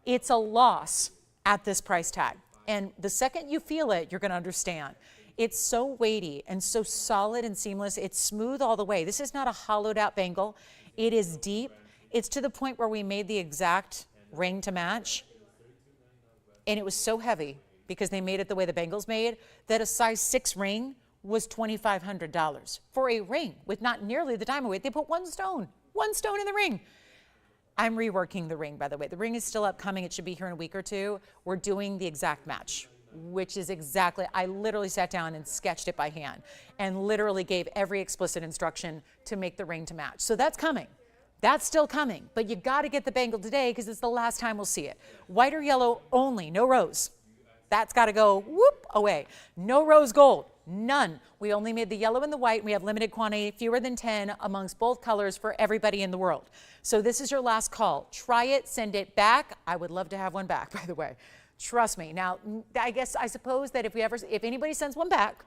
It's a loss at this price tag. And the second you feel it, you're going to understand. It's so weighty and so solid and seamless. It's smooth all the way. This is not a hollowed out bangle. It is deep. It's to the point where we made the exact ring to match. And it was so heavy because they made it the way the bangle's made that a size 6 ring was $2,500 for a ring with not nearly the diamond weight. They put one stone in the ring. I'm reworking the ring, by the way. The ring is still upcoming. It should be here in a week or two. We're doing the exact match, which is exactly, I literally sat down and sketched it by hand and literally gave every explicit instruction to make the ring to match. So that's coming. That's still coming, but you got to get the bangle today because it's the last time we'll see it. White or yellow only, no rose. That's got to go whoop away. No rose gold, none. We only made the yellow and the white. We have limited quantity, fewer than 10 amongst both colors for everybody in the world. So this is your last call. Try it, send it back. I would love to have one back, by the way. Trust me. Now, I suppose that if anybody sends one back,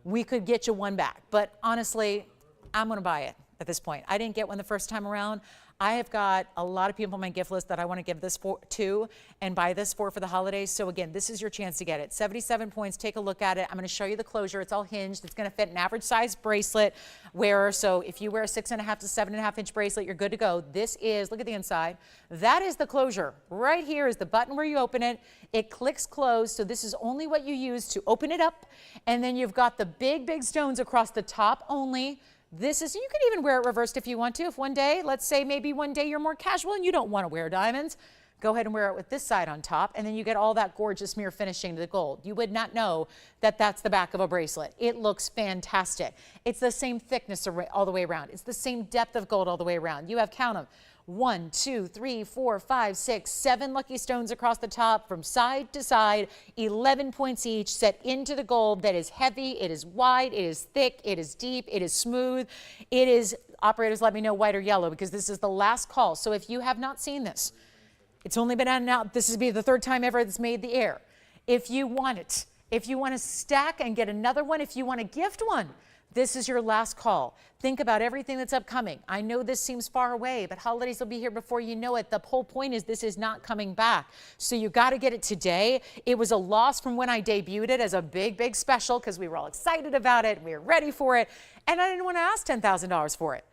we could get you one back. But honestly, I'm going to buy it at this point. I didn't get one the first time around. I have got a lot of people on my gift list that I want to give this to and buy this for the holidays. So again, this is your chance to get it. 77 points. Take a look at it. I'm going to show you the closure. It's all hinged. It's going to fit an average size bracelet wearer. So if you wear a 6.5 to 7.5 inch bracelet, you're good to go. This is, look at the inside. That is the closure. Right here is the button where you open it. It clicks close. So this is only what you use to open it up. And then you've got the big stones across the top only. This is, you can even wear it reversed if you want to. If one day, let's say maybe one day you're more casual and you don't want to wear diamonds, go ahead and wear it with this side on top, and then you get all that gorgeous mirror finishing to the gold. You would not know that that's the back of a bracelet. It looks fantastic. It's the same thickness all the way around. It's the same depth of gold all the way around. You have, count them, 1, 2, 3, 4, 5, 6, 7 lucky stones across the top from side to side, 11 points each, set into the gold that is heavy, it is wide, it is thick, it is deep, it is smooth. It is, operators, let me know white or yellow because this is the last call. So if you have not seen this, it's only been out and out. This will be the 3rd time ever it's made the air. If you want it, if you want to stack and get another one, if you want to gift one, this is your last call. Think about everything that's upcoming. I know this seems far away, but holidays will be here before you know it. The whole point is this is not coming back. So you got to get it today. It was a loss from when I debuted it as a big, big special because we were all excited about it and we were ready for it. And I didn't want to ask $10,000 for it.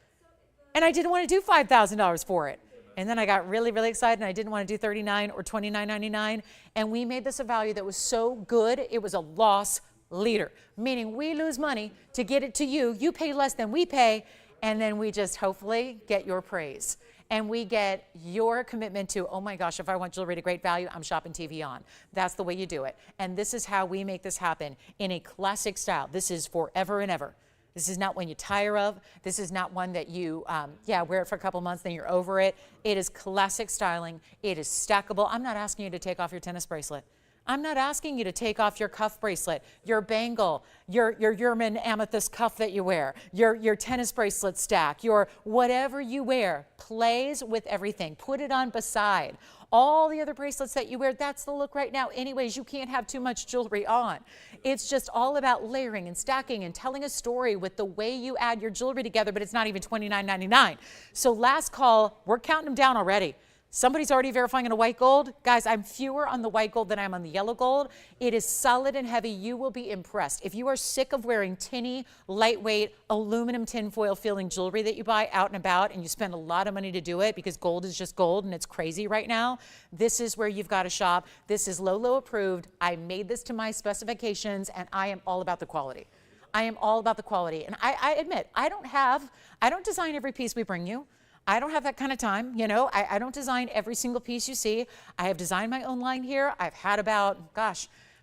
And I didn't want to do $5,000 for it. And then I got really, really excited, and I didn't want to do $39 or $29.99. And we made this a value that was so good, it was a loss leader, meaning we lose money to get it to you. You pay less than we pay, and then we just hopefully get your praise. And we get your commitment to, oh my gosh, if I want jewelry at a great value, I'm shopping TVON. That's the way you do it. And this is how we make this happen in a classic style. This is forever and ever. This is not one you tire of. This is not one that you, wear it for a couple months, then you're over it. It is classic styling. It is stackable. I'm not asking you to take off your tennis bracelet. I'm not asking you to take off your cuff bracelet, your bangle, your Yerman amethyst cuff that you wear, your tennis bracelet stack, your whatever you wear plays with everything. Put it on beside all the other bracelets that you wear. That's the look right now. Anyways, you can't have too much jewelry on. It's just all about layering and stacking and telling a story with the way you add your jewelry together, but it's not even $29.99. So last call, we're counting them down already. Somebody's already verifying on a white gold. Guys, I'm fewer on the white gold than I am on the yellow gold. It is solid and heavy. You will be impressed. If you are sick of wearing tinny, lightweight, aluminum tinfoil feeling jewelry that you buy out and about, and you spend a lot of money to do it because gold is just gold and it's crazy right now, this is where you've got to shop. This is Lolo approved. I made this to my specifications, and I am all about the quality. I am all about the quality. And I admit, I don't design every piece we bring you. I don't have that kind of time, you know. I don't design every single piece you see. I have designed my own line here. I've had about,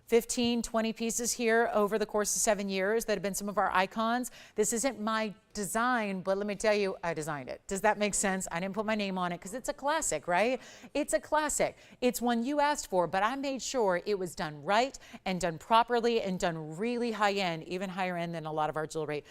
15, 20 pieces here over the course of 7 years that have been some of our icons. This isn't my design, but let me tell you, I designed it. Does that make sense? I didn't put my name on it because it's a classic, right? It's a classic. It's one you asked for, but I made sure it was done right and done properly and done really high end, even higher end than a lot of our jewelry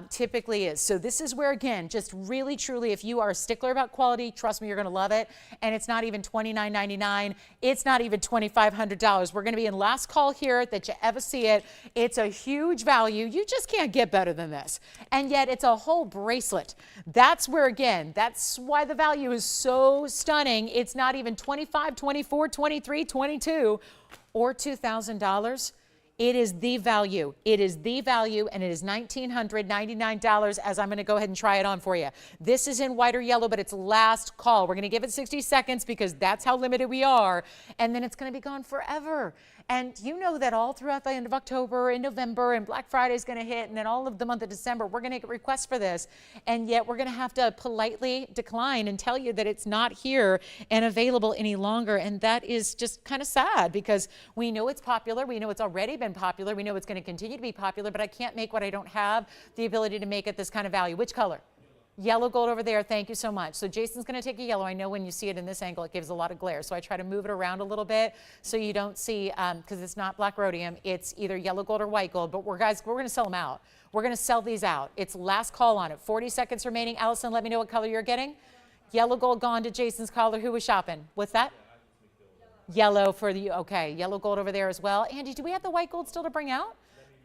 typically is. So this is where, again, just really, truly, if you are a stickler about quality, trust me, you're going to love it. And it's not even $29.99. It's not even $2,500. We're going to be in last call here that you ever see it. It's a huge value. You just can't get better than this. And yet it's a whole bracelet. That's where, again, that's why the value is so stunning. It's not even $25, $24, $23, $22, or $2,000. It is the value. It is the value, and it is $1,999 as I'm going to go ahead and try it on for you. This is in white or yellow, but it's last call. We're going to give it 60 seconds because that's how limited we are, and then it's going to be gone forever. And you know that all throughout the end of October and November, and Black Friday is going to hit, and then all of the month of December, we're going to get requests for this, and yet we're going to have to politely decline and tell you that it's not here and available any longer, and that is just kind of sad because we know it's popular. We know it's already been popular. We know it's going to continue to be popular, but I can't make what I don't have the ability to make at this kind of value. Which color? Yellow gold over there. Thank you so much. So Jason's going to take a yellow. I know when you see it in this angle, it gives a lot of glare. So I try to move it around a little bit so you don't see, because it's not black rhodium. It's either yellow gold or white gold. But we're going to sell them out. We're going to sell these out. It's last call on it. 40 seconds remaining. Allison, let me know what color you're getting. Yellow gold gone to Jason's collar. Who was shopping? What's that? Yellow for the, okay. Yellow gold over there as well. Andy, do we have the white gold still to bring out?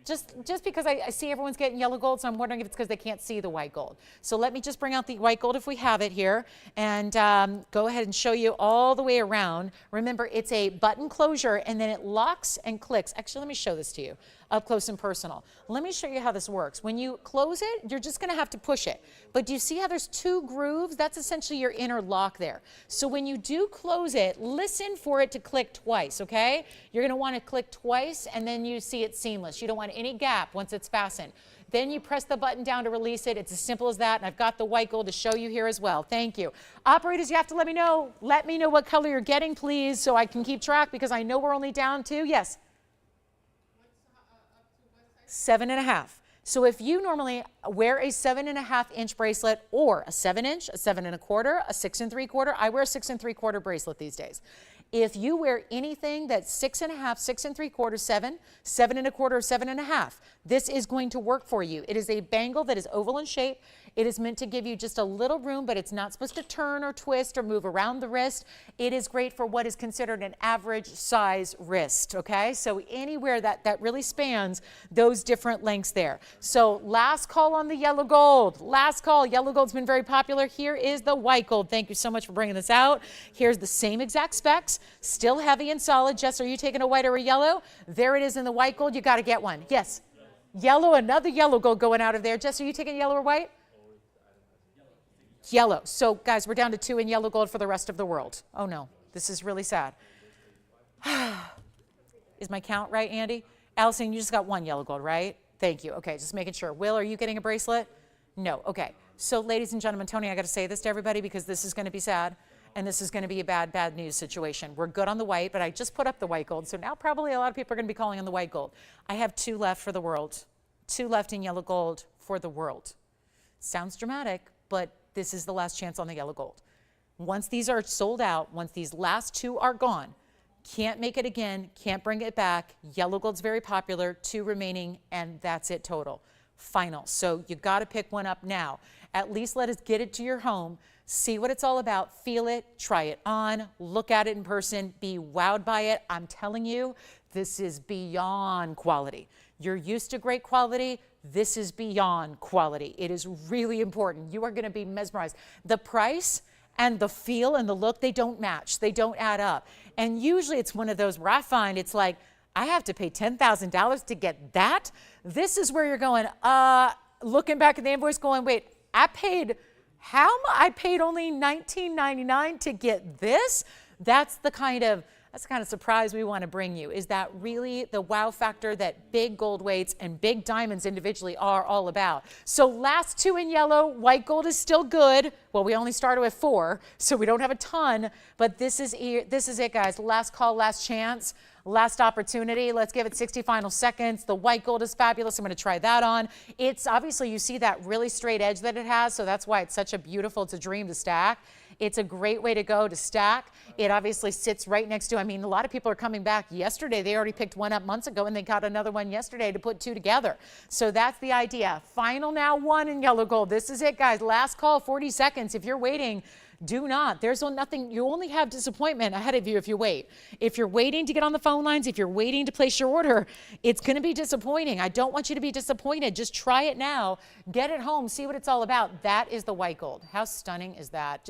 Just because I see everyone's getting yellow gold, so I'm wondering if it's because they can't see the white gold. So let me just bring out the white gold if we have it here, and go ahead and show you all the way around. Remember, it's a button closure, and then it locks and clicks. Actually, let me show this to you up close and personal. Let me show you how this works. When you close it, you're just going to have to push it. But do you see how there's two grooves? That's essentially your inner lock there. So when you do close it, listen for it to click twice, okay? You're going to want to click twice, and then you see it seamless. You don't want any gap once it's fastened. Then you press the button down to release it. It's as simple as that, and I've got the white gold to show you here as well. Thank you. Operators, you have to let me know. Let me know what color you're getting, please, so I can keep track, because I know we're only down to, yes? 7.5. So if you normally wear a 7.5 inch bracelet, or a 7 inch, a 7 1/4, a 6 3/4, I wear a 6 3/4 bracelet these days. If you wear anything that's 6.5, 6 3/4, 7, 7 1/4, or 7.5, this is going to work for you. It is a bangle that is oval in shape. It is meant to give you just a little room, but it's not supposed to turn or twist or move around the wrist. It is great for what is considered an average size wrist, okay? So anywhere that really spans those different lengths there. So last call on the yellow gold. Last call. Yellow gold's been very popular. Here is the white gold. Thank you so much for bringing this out. Here's the same exact specs, still heavy and solid. Jess, are you taking a white or a yellow? There it is in the white gold. You got to get one. Yes. Yellow, another yellow gold going out of there. Jess, are you taking yellow or white? Yellow. So guys, we're down to 2 in yellow gold for the rest of the world. Oh no, this is really sad. Is my count right, Andy? Allison, you just got 1 yellow gold, right? Thank you. Okay, just making sure. Will, are you getting a bracelet? No. Okay. So ladies and gentlemen, Tony, I got to say this to everybody because this is going to be sad and this is going to be a bad news situation. We're good on the white, but I just put up the white gold. So now probably a lot of people are going to be calling on the white gold. I have 2 left for the world. 2 left in yellow gold for the world. Sounds dramatic, but this is the last chance on the yellow gold. Once these are sold out, once these last 2 are gone, can't make it again, can't bring it back. Yellow gold's very popular, 2 remaining, and that's it total. Final. So you got to pick one up now. At least let us get it to your home, see what it's all about, feel it, try it on, look at it in person, be wowed by it. I'm telling you, this is beyond quality. You're used to great quality. This is beyond quality. It is really important. You are going to be mesmerized. The price and the feel and the look, they don't match. They don't add up. And usually it's one of those where I find it's like, I have to pay $10,000 to get that. This is where you're going, looking back at the invoice going, wait, I paid how much? I paid only $19.99 to get this? That's the kind of surprise we want to bring you. Is that really the wow factor that big gold weights and big diamonds individually are all about? So last 2 in yellow, white gold is still good. Well, we only started with 4, so we don't have a ton, but this is it, guys. Last call, last chance, last opportunity. Let's give it 60 final seconds. The white gold is fabulous. I'm going to try that on. It's obviously, you see that really straight edge that it has, so that's why it's such a beautiful, it's a dream to stack. It's a great way to go to stack. It obviously sits right next to, I mean, a lot of people are coming back yesterday. They already picked one up months ago and they got another one yesterday to put 2 together. So that's the idea. Final now 1 in yellow gold. This is it, guys. Last call, 40 seconds. If you're waiting, do not. There's nothing. You only have disappointment ahead of you if you wait. If you're waiting to get on the phone lines, if you're waiting to place your order, it's going to be disappointing. I don't want you to be disappointed. Just try it now. Get it home. See what it's all about. That is the white gold. How stunning is that?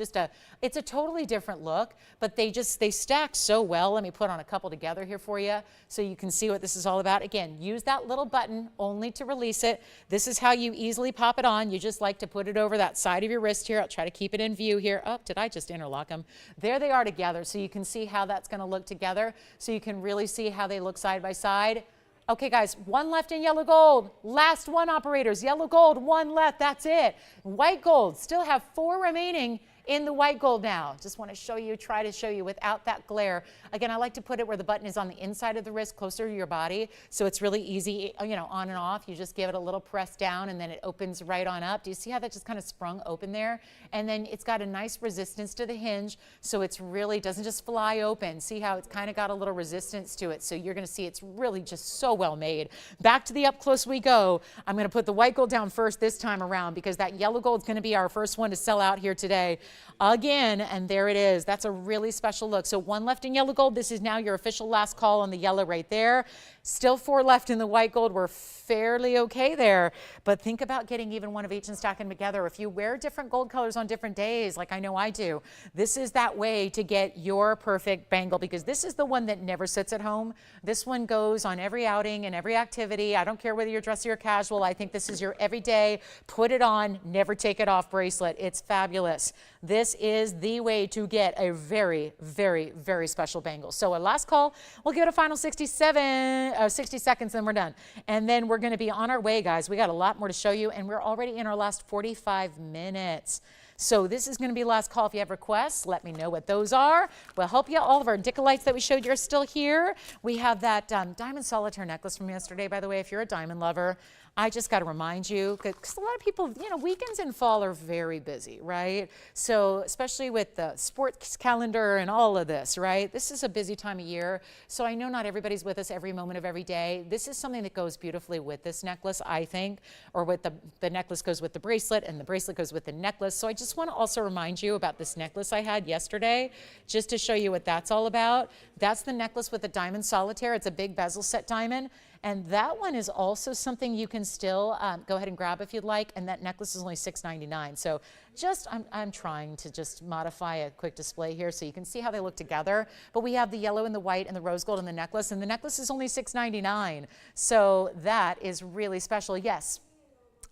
It's a totally different look, but they stack so well. Let me put on a couple together here for you so you can see what this is all about. Again, use that little button only to release it. This is how you easily pop it on. You just like to put it over that side of your wrist here. I'll try to keep it in view here. Oh, did I just interlock them? There they are together, so you can see how that's going to look together, so you can really see how they look side by side. Okay, guys, 1 left in yellow gold. Last 1, operators. Yellow gold, 1 left. That's it. White gold, still have 4 remaining in the white gold now. Just want to show you, try to show you without that glare. Again, I like to put it where the button is on the inside of the wrist, closer to your body, so it's really easy, you know, on and off. You just give it a little press down and then it opens right on up. Do you see how that just kind of sprung open there? And then it's got a nice resistance to the hinge, so it's really doesn't just fly open. See how it's kind of got a little resistance to it, so you're going to see it's really just so well made. Back to the up close we go. I'm going to put the white gold down first this time around because that yellow gold is going to be our first one to sell out here today. Again, and there it is. That's a really special look. So 1 left in yellow gold. This is now your official last call on the yellow right there. Still 4 left in the white gold. We're fairly okay there, but think about getting even one of each and stacking them together. If you wear different gold colors on different days, like I know I do, this is that way to get your perfect bangle, because this is the one that never sits at home. This one goes on every outing and every activity. I don't care whether you're dressy or casual. I think this is your everyday, put it on, never take it off bracelet. It's fabulous. This is the way to get a very, very, very special bangle. So a last call, we'll give it a final 60 seconds, and we're done. And then we're going to be on our way, guys. We got a lot more to show you, and we're already in our last 45 minutes. So this is going to be last call. If you have requests, let me know what those are. We'll help you. All of our Indicolites that we showed you are still here. We have that diamond solitaire necklace from yesterday, by the way, if you're a diamond lover. I just got to remind you, because a lot of people, you know, weekends in fall are very busy, right? So especially with the sports calendar and all of this, right? This is a busy time of year. So I know not everybody's with us every moment of every day. This is something that goes beautifully with this necklace, I think, or with the necklace goes with the bracelet and the bracelet goes with the necklace. So I just want to also remind you about this necklace I had yesterday, just to show you what that's all about. That's the necklace with the diamond solitaire. It's a big bezel set diamond. And that one is also something you can still go ahead and grab if you'd like. And that necklace is only $6.99. So just, I'm trying to just modify a quick display here so you can see how they look together. But we have the yellow and the white and the rose gold in the necklace. And the necklace is only $6.99. So that is really special. Yes.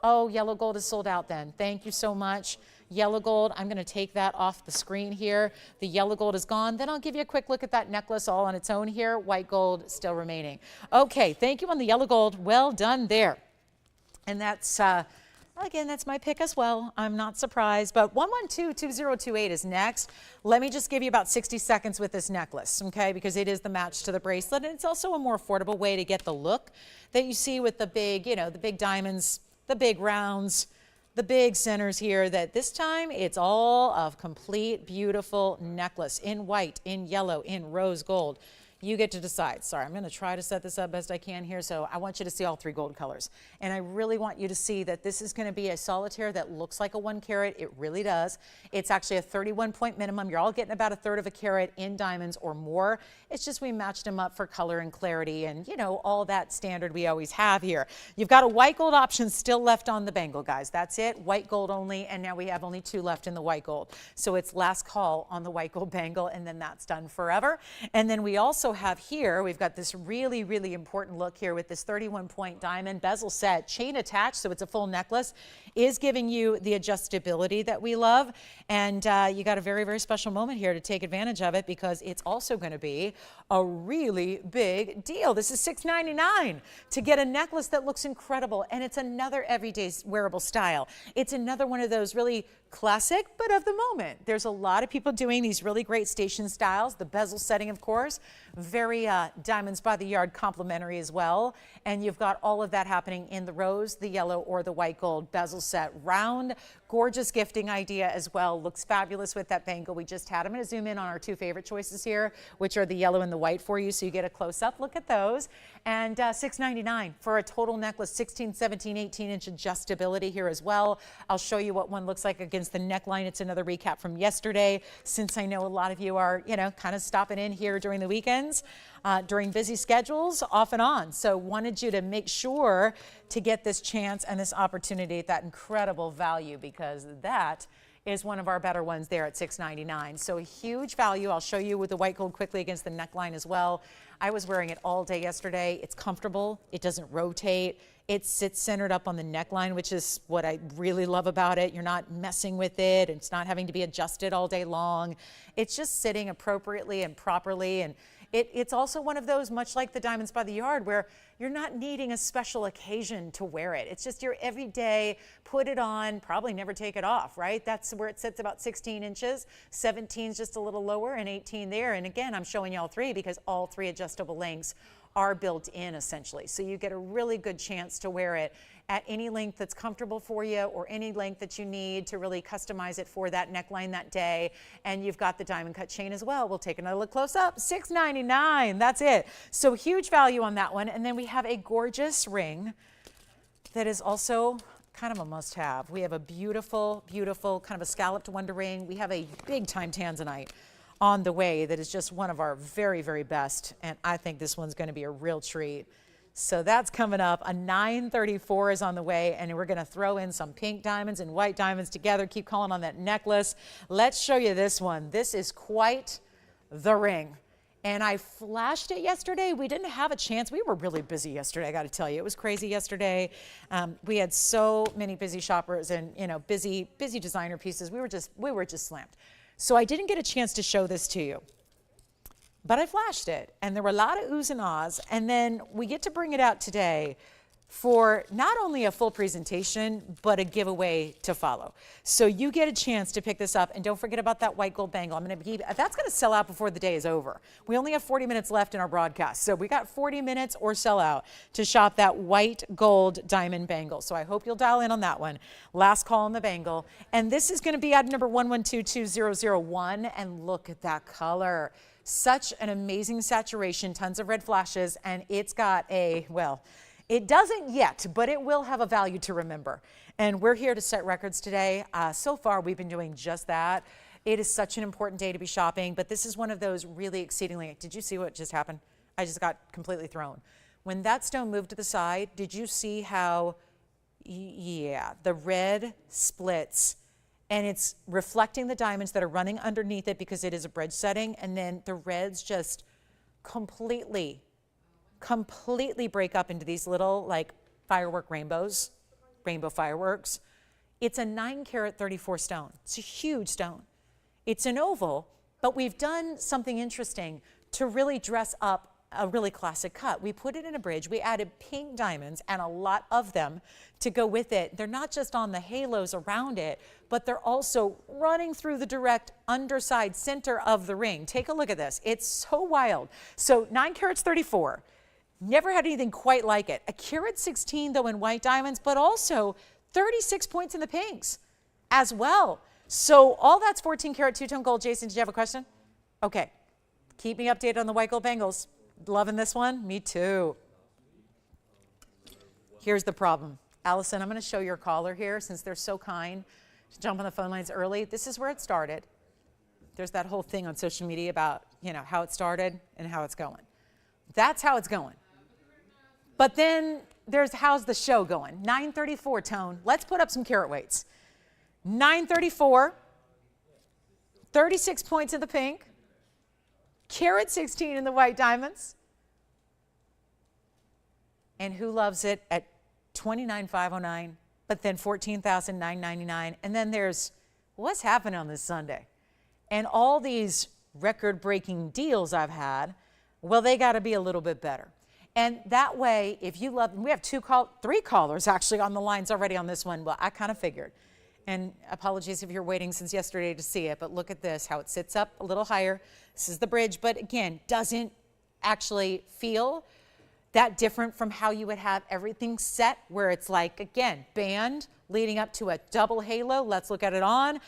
Oh, yellow gold is sold out then. Thank you so much. Yellow gold, I'm going to take that off the screen here. The yellow gold is gone. Then I'll give you a quick look at that necklace all on its own here. White gold still remaining. Okay, thank you on the yellow gold. Well done there. And that's, again, that's my pick as well. I'm not surprised. But 112-2028 is next. Let me just give you about 60 seconds with this necklace, okay, because it is the match to the bracelet. And it's also a more affordable way to get the look that you see with the big, you know, the big diamonds, the big rounds, the big centers here, that this time it's all a complete beautiful necklace in white, in yellow, in rose gold. You get to decide. Sorry, I'm going to try to set this up best I can here. So I want you to see all three gold colors. And I really want you to see that this is going to be a solitaire that looks like a 1 carat. It really does. It's actually a 31 point minimum. You're all getting about 1/3 of a carat in diamonds or more. It's just we matched them up for color and clarity and, you know, all that standard we always have here. You've got a white gold option still left on the bangle, guys. That's it. White gold only. And now we have only 2 left in the white gold. So it's last call on the white gold bangle, and then that's done forever. And then we also have here, we've got this really, really important look here with this 31 point diamond bezel set, chain attached, so it's a full necklace, is giving you the adjustability that we love. And you got a very, very special moment here to take advantage of it, because it's also going to be a really big deal. This is $6.99 to get a necklace that looks incredible, and it's another everyday wearable style. It's another one of those really classic, but of the moment. There's a lot of people doing these really great station styles. The bezel setting, of course, very diamonds by the yard complimentary as well. And you've got all of that happening in the rose, the yellow, or the white gold bezel set. Round, gorgeous gifting idea as well. Looks fabulous with that bangle we just had. I'm going to zoom in on our 2 favorite choices here, which are the yellow and the white for you, so you get a close-up look at those. And $6.99 for a total necklace, 16, 17, 18-inch adjustability here as well. I'll show you what one looks like against the neckline. It's another recap from yesterday, since I know a lot of you are, you know, kind of stopping in here during the weekends, during busy schedules, off and on. So wanted you to make sure to get this chance and this opportunity at that incredible value, because that is one of our better ones there at $6.99. So a huge value. I'll show you with the white gold quickly against the neckline as well. I was wearing it all day yesterday. It's comfortable. It doesn't rotate. It sits centered up on the neckline, which is what I really love about it. You're not messing with it. It's not having to be adjusted all day long. It's just sitting appropriately and properly. And it's also one of those, much like the diamonds by the yard, where you're not needing a special occasion to wear it. It's just your everyday, put it on, probably never take it off, right? That's where it sits, about 16 inches. 17 is just a little lower, and 18 there. And again, I'm showing you all three because all 3 adjustable lengths are built in essentially. So you get a really good chance to wear it at any length that's comfortable for you, or any length that you need to really customize it for that neckline that day. And you've got the diamond cut chain as well. We'll take another look close up. $6.99, that's it. So huge value on that one. And then we have a gorgeous ring that is also kind of a must-have. We have a beautiful, beautiful kind of a scalloped wonder ring. We have a big-time tanzanite on the way that is just one of our very, very best. And I think this one's going to be a real treat. So that's coming up. A 934 is on the way, and we're going to throw in some pink diamonds and white diamonds together. Keep calling on that necklace. Let's show you this one. This is quite the ring. And I flashed it yesterday. We didn't have a chance. We were really busy yesterday, I got to tell you. It was crazy yesterday. We had so many busy shoppers and, you know, busy designer pieces. We were just slammed. So I didn't get a chance to show this to you. But I flashed it, and there were a lot of oohs and ahs, and then we get to bring it out today. for not only a full presentation, but a giveaway to follow. So you get a chance to pick this up, and don't forget about that white gold bangle. That's gonna sell out before the day is over. We only have 40 minutes left in our broadcast. So we got 40 minutes or sell out to shop that white gold diamond bangle. So I hope you'll dial in on that one. Last call on the bangle. And this is gonna be item number 11222001, and look at that color. Such an amazing saturation, tons of red flashes, and it's got a, well, it doesn't yet, but it will have a value to remember. And we're here to set records today. So far, we've been doing just that. It is such an important day to be shopping, but this is one of those really exceedingly, did you see what just happened? I just got completely thrown. When that stone moved to the side, did you see how, yeah, the red splits, and it's reflecting the diamonds that are running underneath it because it is a bridge setting, and then the reds just completely break up into these little like firework rainbows, rainbow fireworks. It's a 9 carat 34 stone. It's a huge stone. It's an oval, but we've done something interesting to really dress up a really classic cut. We put it in a bridge. We added pink diamonds and a lot of them to go with it. They're not just on the halos around it, but they're also running through the direct underside center of the ring. Take a look at this. It's so wild. So 9 carats 34. Never had anything quite like it. A carat 16 though in white diamonds, but also 36 points in the pinks as well. So all that's 14 karat two-tone gold. Jason, did you have a question? Okay, keep me updated on the white gold bangles. Loving this one? Me too. Here's the problem. Allison, I'm gonna show your caller here since they're so kind to jump on the phone lines early. This is where it started. There's that whole thing on social media about, you know, how it started and how it's going. That's how it's going. But then there's how's the show going? 934 tone. Let's put up some carat weights. 934, 36 points in the pink, carat 16 in the white diamonds. And who loves it at 29,509, but then 14,999. And then there's what's happening on this Sunday. And all these record-breaking deals I've had, well, they got to be a little bit better. And that way, if you love, we have three callers actually on the lines already on this one. Well, I kind of figured. And apologies if you're waiting since yesterday to see it, but look at this, how it sits up a little higher. This is the bridge, but again, doesn't actually feel that different from how you would have everything set, where it's like, again, band leading up to a double halo. Let's look at it on.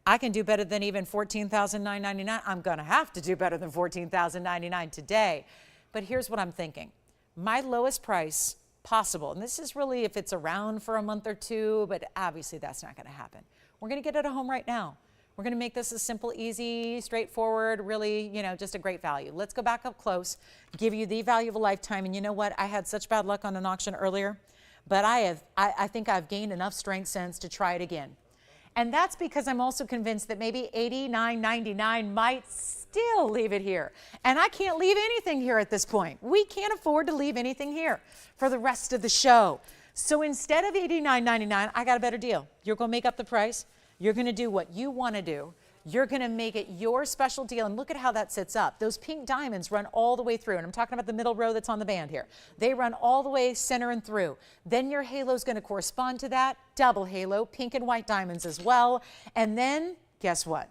I can do better than even $14,999. I'm gonna have to do better than $14,099 today. But here's what I'm thinking. My lowest price possible, and this is really if it's around for a month or two, but obviously that's not gonna happen. We're gonna get it at home right now. We're gonna make this a simple, easy, straightforward, really, you know, just a great value. Let's go back up close, give you the value of a lifetime. And you know what? I had such bad luck on an auction earlier, but I think I've gained enough strength since to try it again. And that's because I'm also convinced that maybe $89.99 might still leave it here. And I can't leave anything here at this point. We can't afford to leave anything here for the rest of the show. So instead of $89.99, I got a better deal. You're gonna make up the price. You're gonna do what you wanna do. You're gonna make it your special deal, and look at how that sits up. Those pink diamonds run all the way through, and I'm talking about the middle row that's on the band here. They run all the way center and through. Then your halo's gonna correspond to that, double halo, pink and white diamonds as well. And then, guess what?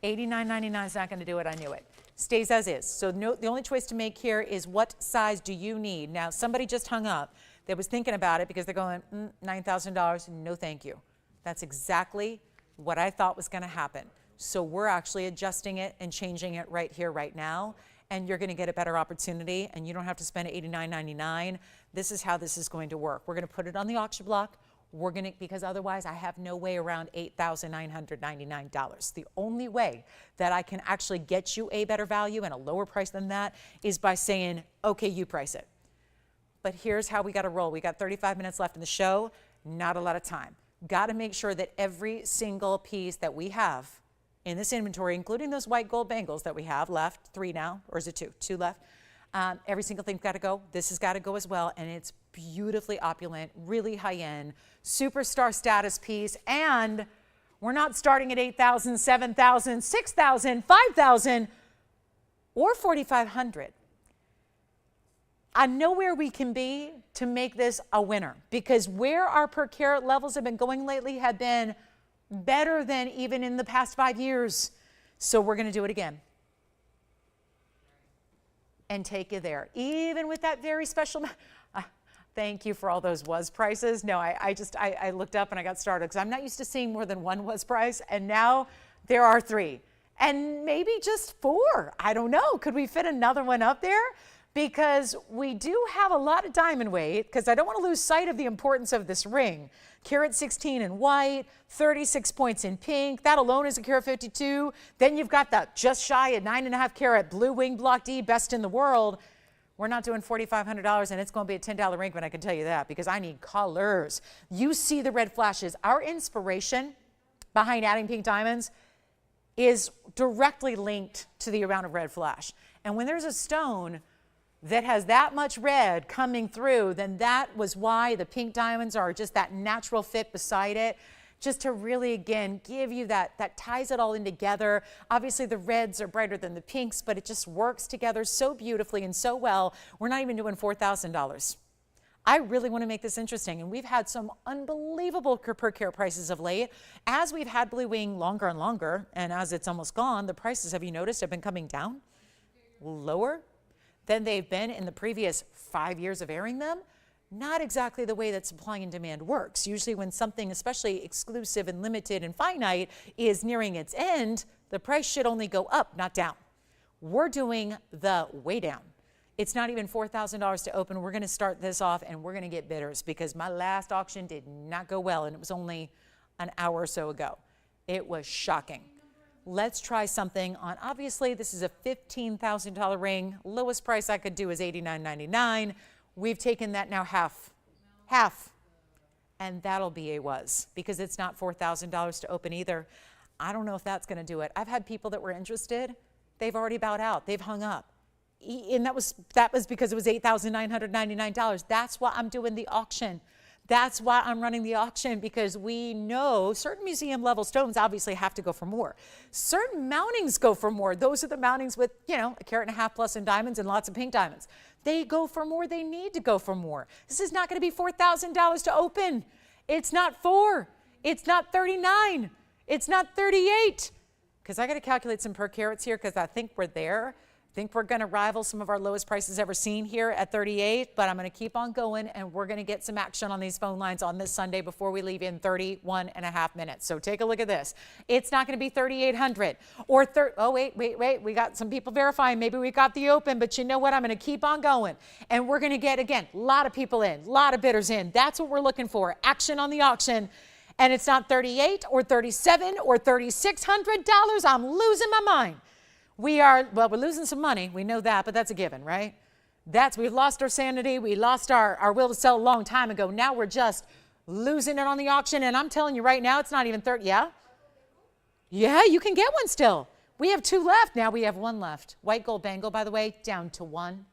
$89.99 is not gonna do it, I knew it. Stays as is. So the only choice to make here is what size do you need? Now, somebody just hung up that was thinking about it because they're going, $9,000, no thank you. That's exactly what I thought was gonna happen. So we're actually adjusting it and changing it right here, right now, and you're gonna get a better opportunity, and you don't have to spend $89.99. This is how this is going to work. We're gonna put it on the auction block. We're gonna, because otherwise I have no way around $8,999. The only way that I can actually get you a better value and a lower price than that is by saying, okay, you price it. But here's how we gotta roll. We got 35 minutes left in the show, not a lot of time. Got to make sure that every single piece that we have in this inventory, including those white gold bangles that we have left, 3 now, or is it 2? 2 left. Every single thing's got to go. This has got to go as well, and it's beautifully opulent, really high-end, superstar status piece, and we're not starting at $8,000, $7,000, $6,000, $5,000, or $4,500. I know where we can be to make this a winner, because where our per carat levels have been going lately have been better than even in the past 5 years. So we're going to do it again and take you there, even with that very special. Thank you for all those was prices. No, I looked up and I got started because I'm not used to seeing more than one was price, and now there are 3 and maybe just 4. I don't know. Could we fit another one up there? Because we do have a lot of diamond weight, because I don't want to lose sight of the importance of this ring. Carat 16 in white, 36 points in pink. That alone is a carat 52. Then you've got that just shy of 9.5 carat blue wing block D, best in the world. We're not doing $4,500, and it's going to be a $10 ring, but I can tell you that, because I need colors. You see the red flashes. Our inspiration behind adding pink diamonds is directly linked to the amount of red flash. And when there's a stone that has that much red coming through, then that was why the pink diamonds are just that natural fit beside it, just to really, again, give you that ties it all in together. Obviously, the reds are brighter than the pinks, but it just works together so beautifully and so well. We're not even doing $4,000. I really want to make this interesting, and we've had some unbelievable per carat prices of late. As we've had blue wing longer and longer, and as it's almost gone, the prices, have you noticed, have been coming down lower than they've been in the previous 5 years of airing them. Not exactly the way that supply and demand works. Usually when something, especially exclusive and limited and finite, is nearing its end, the price should only go up, not down. We're doing the way down. It's not even $4,000 to open. We're going to start this off, and we're going to get bidders, because my last auction did not go well, and it was only an hour or so ago. It was shocking. Let's try something on, obviously, this is a $15,000 ring. Lowest price I could do is $89.99. We've taken that now half, and that'll be a was, because it's not $4,000 to open either. I don't know if that's going to do it. I've had people that were interested. They've already bowed out. They've hung up. And that was because it was $8,999. That's why I'm doing the auction. That's why I'm running the auction, because we know certain museum level stones obviously have to go for more. Certain mountings go for more. Those are the mountings with, you know, 1.5 carats plus in diamonds and lots of pink diamonds. They go for more. They need to go for more. This is not going to be $4,000 to open. It's not 4. It's not 39. It's not 38. Because I got to calculate some per carats here, because I think we're there. I think we're going to rival some of our lowest prices ever seen here at 38, but I'm going to keep on going, and we're going to get some action on these phone lines on this Sunday before we leave in 31.5 minutes. So take a look at this. It's not going to be 3,800 or oh, wait. We got some people verifying. Maybe we got the open, but you know what? I'm going to keep on going, and we're going to get, again, a lot of people in, a lot of bidders in. That's what we're looking for. Action on the auction. And it's not 38 or 37 or $3,600. I'm losing my mind. We're losing some money. We know that, but that's a given, right? We've lost our sanity. We lost our will to sell a long time ago. Now we're just losing it on the auction. And I'm telling you right now, it's not even 30. Yeah? Yeah, you can get one still. We have 2 left. Now we have 1 left. White gold bangle, by the way, down to 1.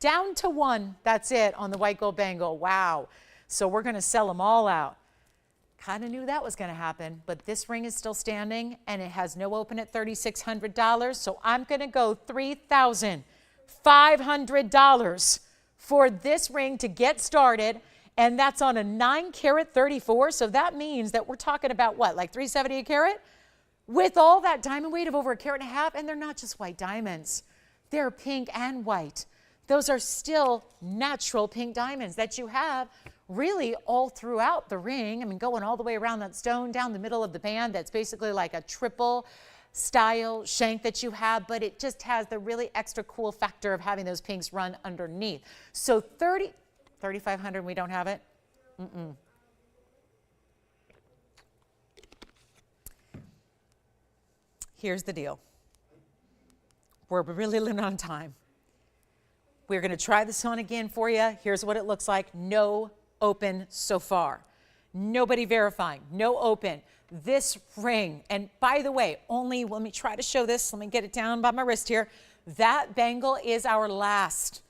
Down to 1. That's it on the white gold bangle. Wow. So we're going to sell them all out. Kind of knew that was going to happen, but this ring is still standing, and it has no open at $3,600. So I'm going to go $3,500 for this ring to get started, and that's on a 9 carat 34. So that means that we're talking about what, like $370 a carat? With all that diamond weight of over 1.5 carats, and they're not just white diamonds. They're pink and white. Those are still natural pink diamonds that you have really all throughout the ring. I mean, going all the way around that stone, down the middle of the band. That's basically like a triple style shank that you have, but it just has the really extra cool factor of having those pinks run underneath. So $3,500, we don't have it? Here's the deal. We're really limited on time. We're going to try this on again for you. Here's what it looks like. No open so far. Nobody verifying. No open. This ring, and by the way, only, let me try to show this. Let me get it down by my wrist here. That bangle is our last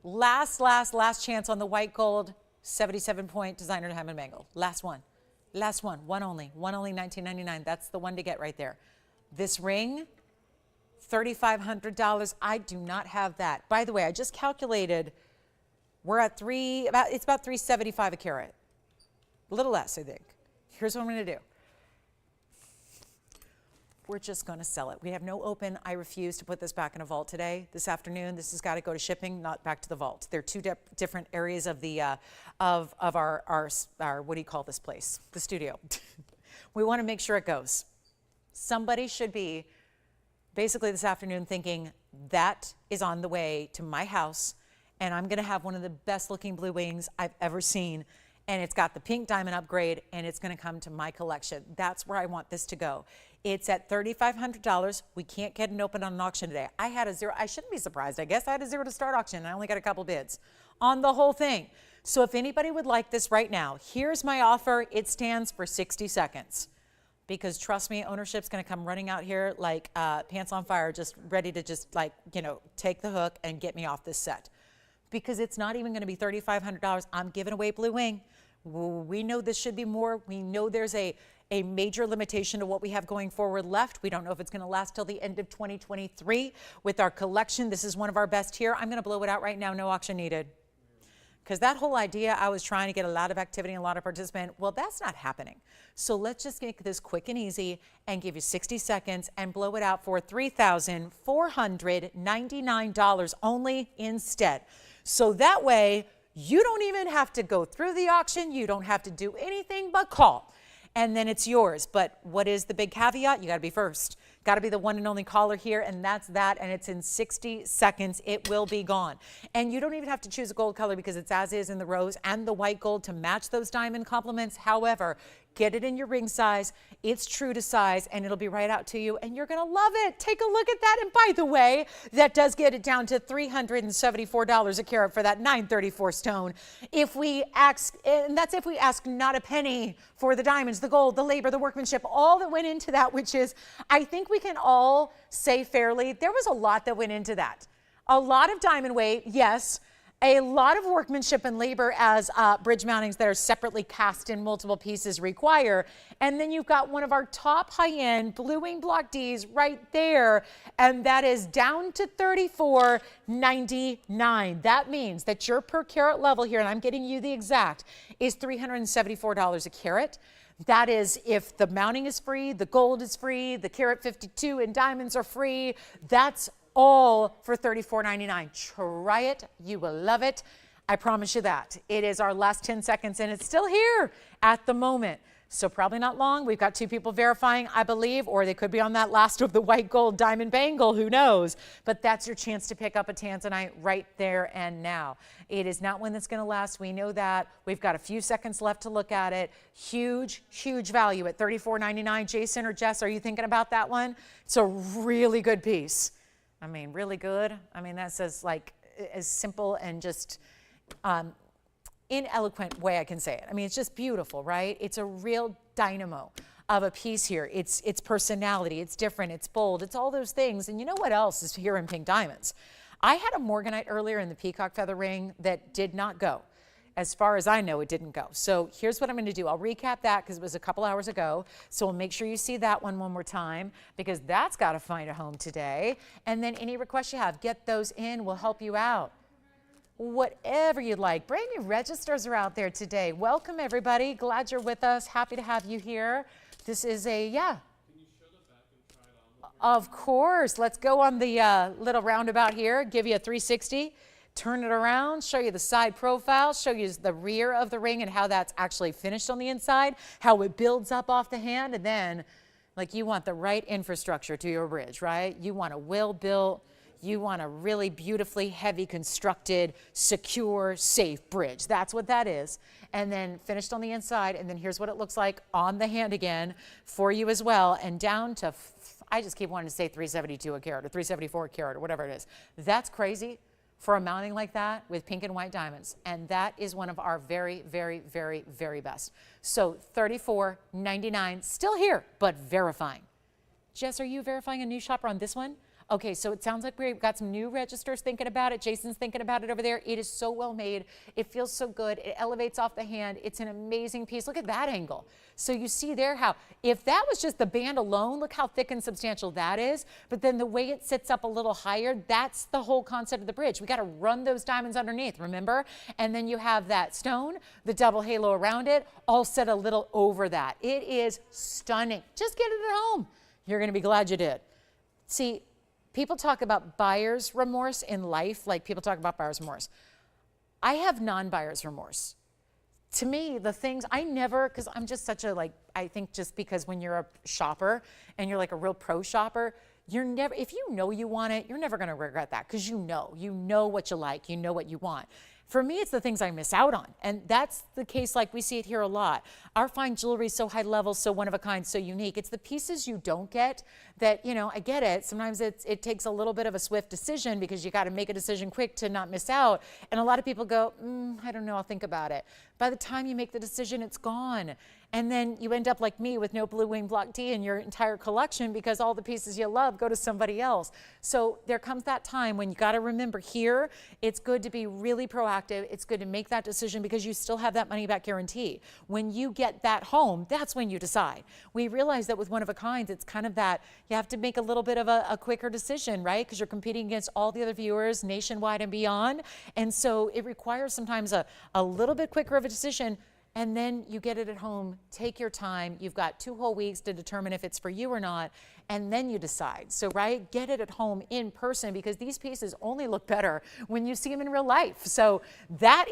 chance on the white gold 77-point designer diamond bangle. Last one. One only, $19.99. That's the one to get right there. This ring, $3,500. I do not have that. By the way, I just calculated We're at it's about $375 a carat. A little less, I think. Here's what I'm going to do. We're just going to sell it. We have no open. I refuse to put this back in a vault today. This afternoon, this has got to go to shipping, not back to the vault. They're two different areas of the of our what do you call this place? The studio. We want to make sure it goes. Somebody should be basically this afternoon thinking that is on the way to my house, and I'm going to have one of the best looking blue wings I've ever seen. And it's got the pink diamond upgrade, and it's going to come to my collection. That's where I want this to go. It's at $3,500. We can't get it open on an auction today. I had a zero. I shouldn't be surprised. I guess I had a zero to start auction, and I only got a couple bids on the whole thing. So if anybody would like this right now, here's my offer. It stands for 60 seconds. Because trust me, ownership's going to come running out here like pants on fire, just ready to just like, you know, take the hook and get me off this set. Because it's not even going to be $3,500. I'm giving away blue wing. We know this should be more. We know there's a major limitation to what we have going forward left. We don't know if it's going to last till the end of 2023 with our collection. This is one of our best here. I'm going to blow it out right now. No auction needed. Because that whole idea, I was trying to get a lot of activity and a lot of participant. Well, that's not happening. So let's just make this quick and easy and give you 60 seconds and blow it out for $3,499 only instead. So that way, you don't even have to go through the auction. You don't have to do anything but call. And then it's yours. But what is the big caveat? You got to be first. Got to be the one and only caller here, and that's that. And it's in 60 seconds. It will be gone. And you don't even have to choose a gold color because it's as is in the rose and the white gold to match those diamond complements. However, get it in your ring size. It's true to size, and it'll be right out to you, and you're going to love it. Take a look at that. And by the way, that does get it down to $374 a carat for that 934 stone. If we ask, and that's if we ask not a penny for the diamonds, the gold, the labor, the workmanship, all that went into that, which is, I think we can all say fairly, there was a lot that went into that. A lot of diamond weight, yes. A lot of workmanship and labor as bridge mountings that are separately cast in multiple pieces require. And then you've got one of our top high-end blue wing block Ds right there, and that is down to $34.99. That means that your per carat level here, and I'm getting you the exact, is $374 a carat. That is if the mounting is free, the gold is free, the carat 52 and diamonds are free. That's all for $34.99. Try it. You will love it. I promise you that. It is our last 10 seconds, and it's still here at the moment. So probably not long. We've got two people verifying, I believe, or they could be on that last of the white gold diamond bangle. Who knows? But that's your chance to pick up a tanzanite right there and now. It is not one that's going to last. We know that. We've got a few seconds left to look at it. Huge, huge value at $34.99. Jason or Jess, are you thinking about that one? It's a really good piece. I mean, really good. I mean, that's as simple and just ineloquent way I can say it. I mean, it's just beautiful, right? It's a real dynamo of a piece here. It's personality. It's different. It's bold. It's all those things. And you know what else is here in pink diamonds? I had a Morganite earlier in the peacock feather ring that did not go. As far as I know, it didn't go. So here's what I'm going to do. I'll recap that because it was a couple hours ago. So we'll make sure you see that one more time because that's got to find a home today. And then any requests you have, get those in. We'll help you out. Whatever you'd like. Brand new registers are out there today. Welcome, everybody. Glad you're with us. Happy to have you here. This is a, yeah. Can you show the back and try it on? Of course. Let's go on the little roundabout here. Give you a 360. Turn it around, show you the side profile, show you the rear of the ring and how that's actually finished on the inside, how it builds up off the hand, and then, like, you want the right infrastructure to your bridge, right? You want a well-built, you want a really beautifully heavy constructed, secure, safe bridge. That's what that is. And then finished on the inside, and then here's what it looks like on the hand again for you as well, and down to, I just keep wanting to say 372 a carat or 374 a carat or whatever it is. That's crazy for a mounting like that with pink and white diamonds. And that is one of our very, very, very, very best. So $34.99, still here, but verifying. Jess, are you verifying a new shopper on this one? Okay, so it sounds like we've got some new registers thinking about it. Jason's thinking about it over there. It is so well made. It feels so good. It elevates off the hand. It's an amazing piece. Look at that angle. So you see there how, if that was just the band alone, look how thick and substantial that is. But then the way it sits up a little higher, that's the whole concept of the bridge. We got to run those diamonds underneath, remember? And then you have that stone, the double halo around it, all set a little over that. It is stunning. Just get it at home. You're going to be glad you did. See, people talk about buyer's remorse in life, like people talk about buyer's remorse. I have non-buyer's remorse. To me, the things I never, because I'm just such a, I think just because when you're a shopper and you're like a real pro shopper, you're never, if you know you want it, you're never going to regret that because you know what you like, you know what you want. For me, it's the things I miss out on. And that's the case, like we see it here a lot. Our fine jewelry is so high level, so one of a kind, so unique. It's the pieces you don't get that, I get it. Sometimes it takes a little bit of a swift decision because you got to make a decision quick to not miss out. And a lot of people go, I don't know, I'll think about it. By the time you make the decision, it's gone. And then you end up like me with no blue wing block T in your entire collection because all the pieces you love go to somebody else. So there comes that time when you got to remember here, it's good to be really proactive. It's good to make that decision because you still have that money back guarantee. When you get that home, that's when you decide. We realize that with one of a kind, it's kind of that you have to make a little bit of a quicker decision, right? Because you're competing against all the other viewers nationwide and beyond. And so it requires sometimes a little bit quicker of a decision. And then you get it at home, take your time. You've got 2 whole weeks to determine if it's for you or not, and then you decide. So, right, get it at home in person because these pieces only look better when you see them in real life. So that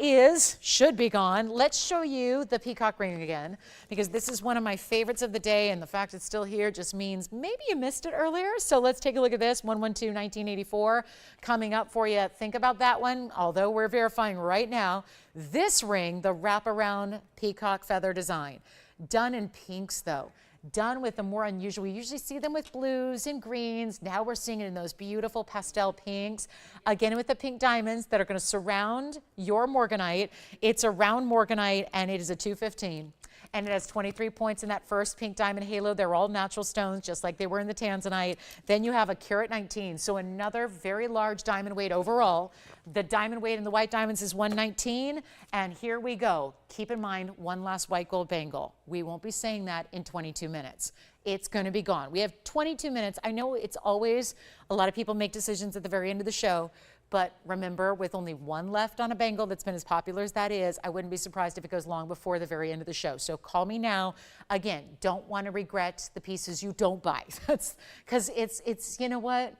should be gone. Let's show you the peacock ring again because this is one of my favorites of the day, and the fact it's still here just means maybe you missed it earlier. So let's take a look at this, 112-1984 coming up for you. Think about that one, although we're verifying right now. This ring, the wraparound peacock feather design, done in pinks though, done with the more unusual. We usually see them with blues and greens. Now we're seeing it in those beautiful pastel pinks. Again, with the pink diamonds that are going to surround your Morganite. It's a round Morganite and it is a 215. And it has 23 points in that first pink diamond halo. They're all natural stones, just like they were in the tanzanite. Then you have a carat 19, so another very large diamond weight overall. The diamond weight in the white diamonds is 119, and here we go. Keep in mind, one last white gold bangle. We won't be saying that in 22 minutes. It's going to be gone. We have 22 minutes. I know it's always, a lot of people make decisions at the very end of the show, but remember, with only one left on a bangle that's been as popular as that is, I wouldn't be surprised if it goes long before the very end of the show. So call me now. Again, don't want to regret the pieces you don't buy. Because it's you know what?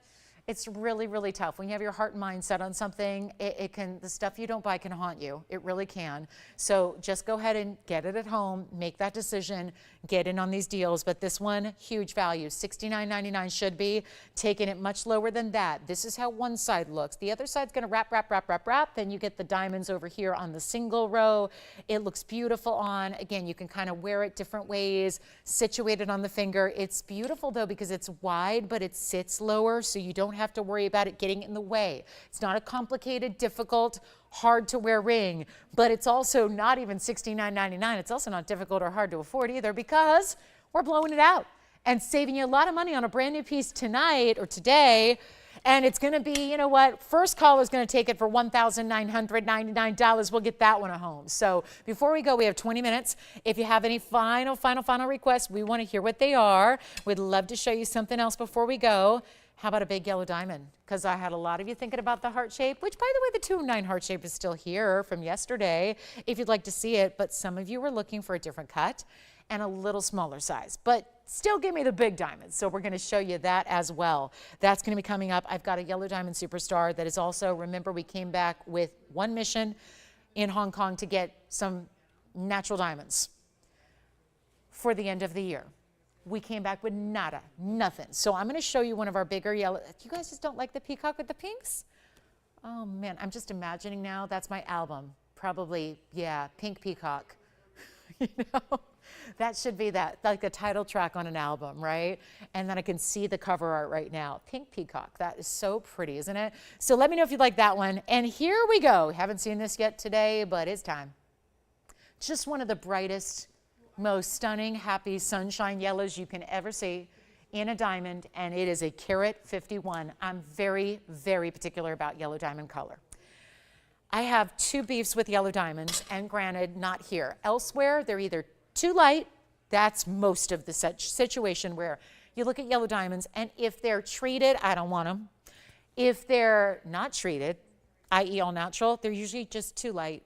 It's really, really tough. When you have your heart and mind set on something, the stuff you don't buy can haunt you. It really can. So just go ahead and get it at home, make that decision, get in on these deals. But this one, huge value, $69.99 should be. Taking it much lower than that. This is how one side looks. The other side's gonna wrap, wrap, wrap, wrap, wrap. Then you get the diamonds over here on the single row. It looks beautiful on. Again, you can kind of wear it different ways, situated on the finger. It's beautiful though because it's wide, but it sits lower, so you don't have to worry about it getting in the way. It's not a complicated, difficult, hard to wear ring, but it's also not even $69.99. It's also not difficult or hard to afford either because we're blowing it out and saving you a lot of money on a brand new piece tonight or today. And it's going to be, you know what, first caller is going to take it for $1,999. We'll get that one at home. So before we go, we have 20 minutes. If you have any final requests, we want to hear what they are. We'd love to show you something else before we go. How about a big yellow diamond? Because I had a lot of you thinking about the heart shape, which, by the way, the 209 heart shape is still here from yesterday, if you'd like to see it. But some of you were looking for a different cut and a little smaller size. But still give me the big diamond. So we're going to show you that as well. That's going to be coming up. I've got a yellow diamond superstar that is also, remember, we came back with one mission in Hong Kong to get some natural diamonds for the end of the year. We came back with nada, nothing. So I'm going to show you one of our bigger yellow. You guys just don't like the peacock with the pinks? Oh man, I'm just imagining now. That's my album. Probably, yeah, pink peacock. You know, that should be that, like a title track on an album, right? And then I can see the cover art right now. Pink peacock. That is so pretty, isn't it? So let me know if you'd like that one. And here we go. Haven't seen this yet today, but it's time. Just one of the brightest, most stunning, happy sunshine yellows you can ever see in a diamond, and it is a carat 51. I'm very, very particular about yellow diamond color. I have 2 beefs with yellow diamonds, and granted, not here. Elsewhere, they're either too light, that's most of the situation where you look at yellow diamonds, and if they're treated, I don't want them. If they're not treated, i.e. all natural, they're usually just too light.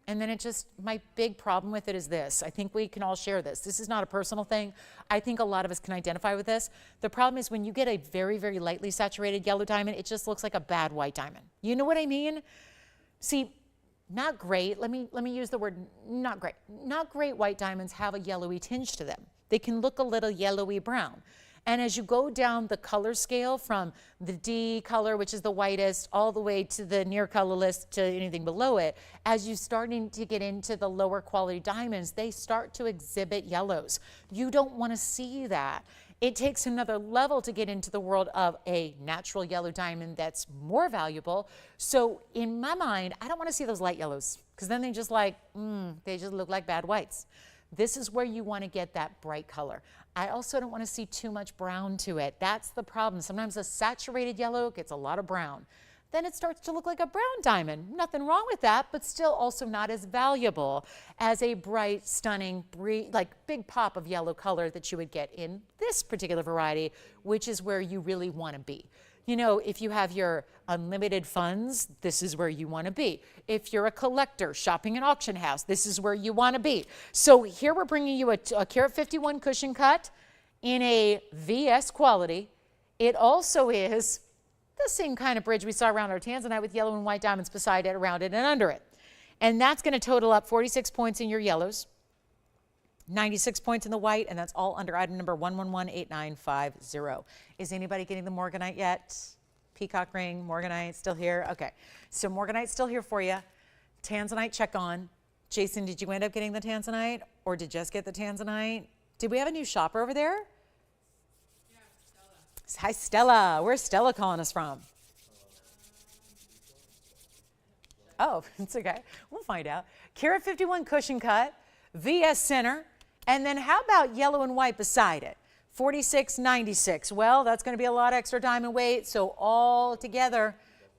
And then my big problem with it is this. I think we can all share this. This is not a personal thing. I think a lot of us can identify with this. The problem is when you get a very, very lightly saturated yellow diamond, it just looks like a bad white diamond. You know what I mean? See, not great. Let me use the word not great. Not great white diamonds have a yellowy tinge to them. They can look a little yellowy brown. And as you go down the color scale from the D color, which is the whitest, all the way to the near colorless to anything below it, as you're starting to get into the lower quality diamonds, they start to exhibit yellows. You don't want to see that. It takes another level to get into the world of a natural yellow diamond that's more valuable. So in my mind, I don't want to see those light yellows because then they just look like bad whites. This is where you want to get that bright color. I also don't want to see too much brown to it. That's the problem. Sometimes a saturated yellow gets a lot of brown. Then it starts to look like a brown diamond. Nothing wrong with that, but still also not as valuable as a bright, stunning, big pop of yellow color that you would get in this particular variety, which is where you really want to be. You know, if you have your unlimited funds, this is where you want to be. If you're a collector shopping an auction house, this is where you want to be. So here we're bringing you a carat 51 cushion cut in a VS quality. It also is the same kind of bridge we saw around our tanzanite with yellow and white diamonds beside it, around it, and under it. And that's going to total up 46 points in your yellows, 96 points in the white, and that's all under item number 1118950. Is anybody getting the Morganite yet? Peacock ring, Morganite still here? Okay, so Morganite's still here for you. Tanzanite, check on. Jason, did you end up getting the tanzanite, or did Jess get the tanzanite? Did we have a new shopper over there? Yeah, Stella. Hi, Stella. Where's Stella calling us from? Oh, it's okay. We'll find out. Carat 51 cushion cut, VS center. And then how about yellow and white beside it? 46.96. Well, that's going to be a lot of extra diamond weight. So all together,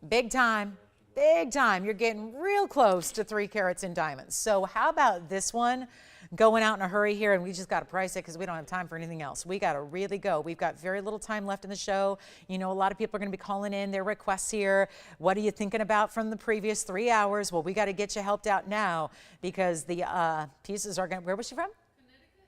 big time, big time. You're getting real close to 3 carats in diamonds. So how about this one? Going out in a hurry here, and we just got to price it because we don't have time for anything else. We got to really go. We've got very little time left in the show. You know, a lot of people are going to be calling in their requests here. What are you thinking about from the previous 3 hours? Well, we got to get you helped out now because the pieces are going to, where was she from?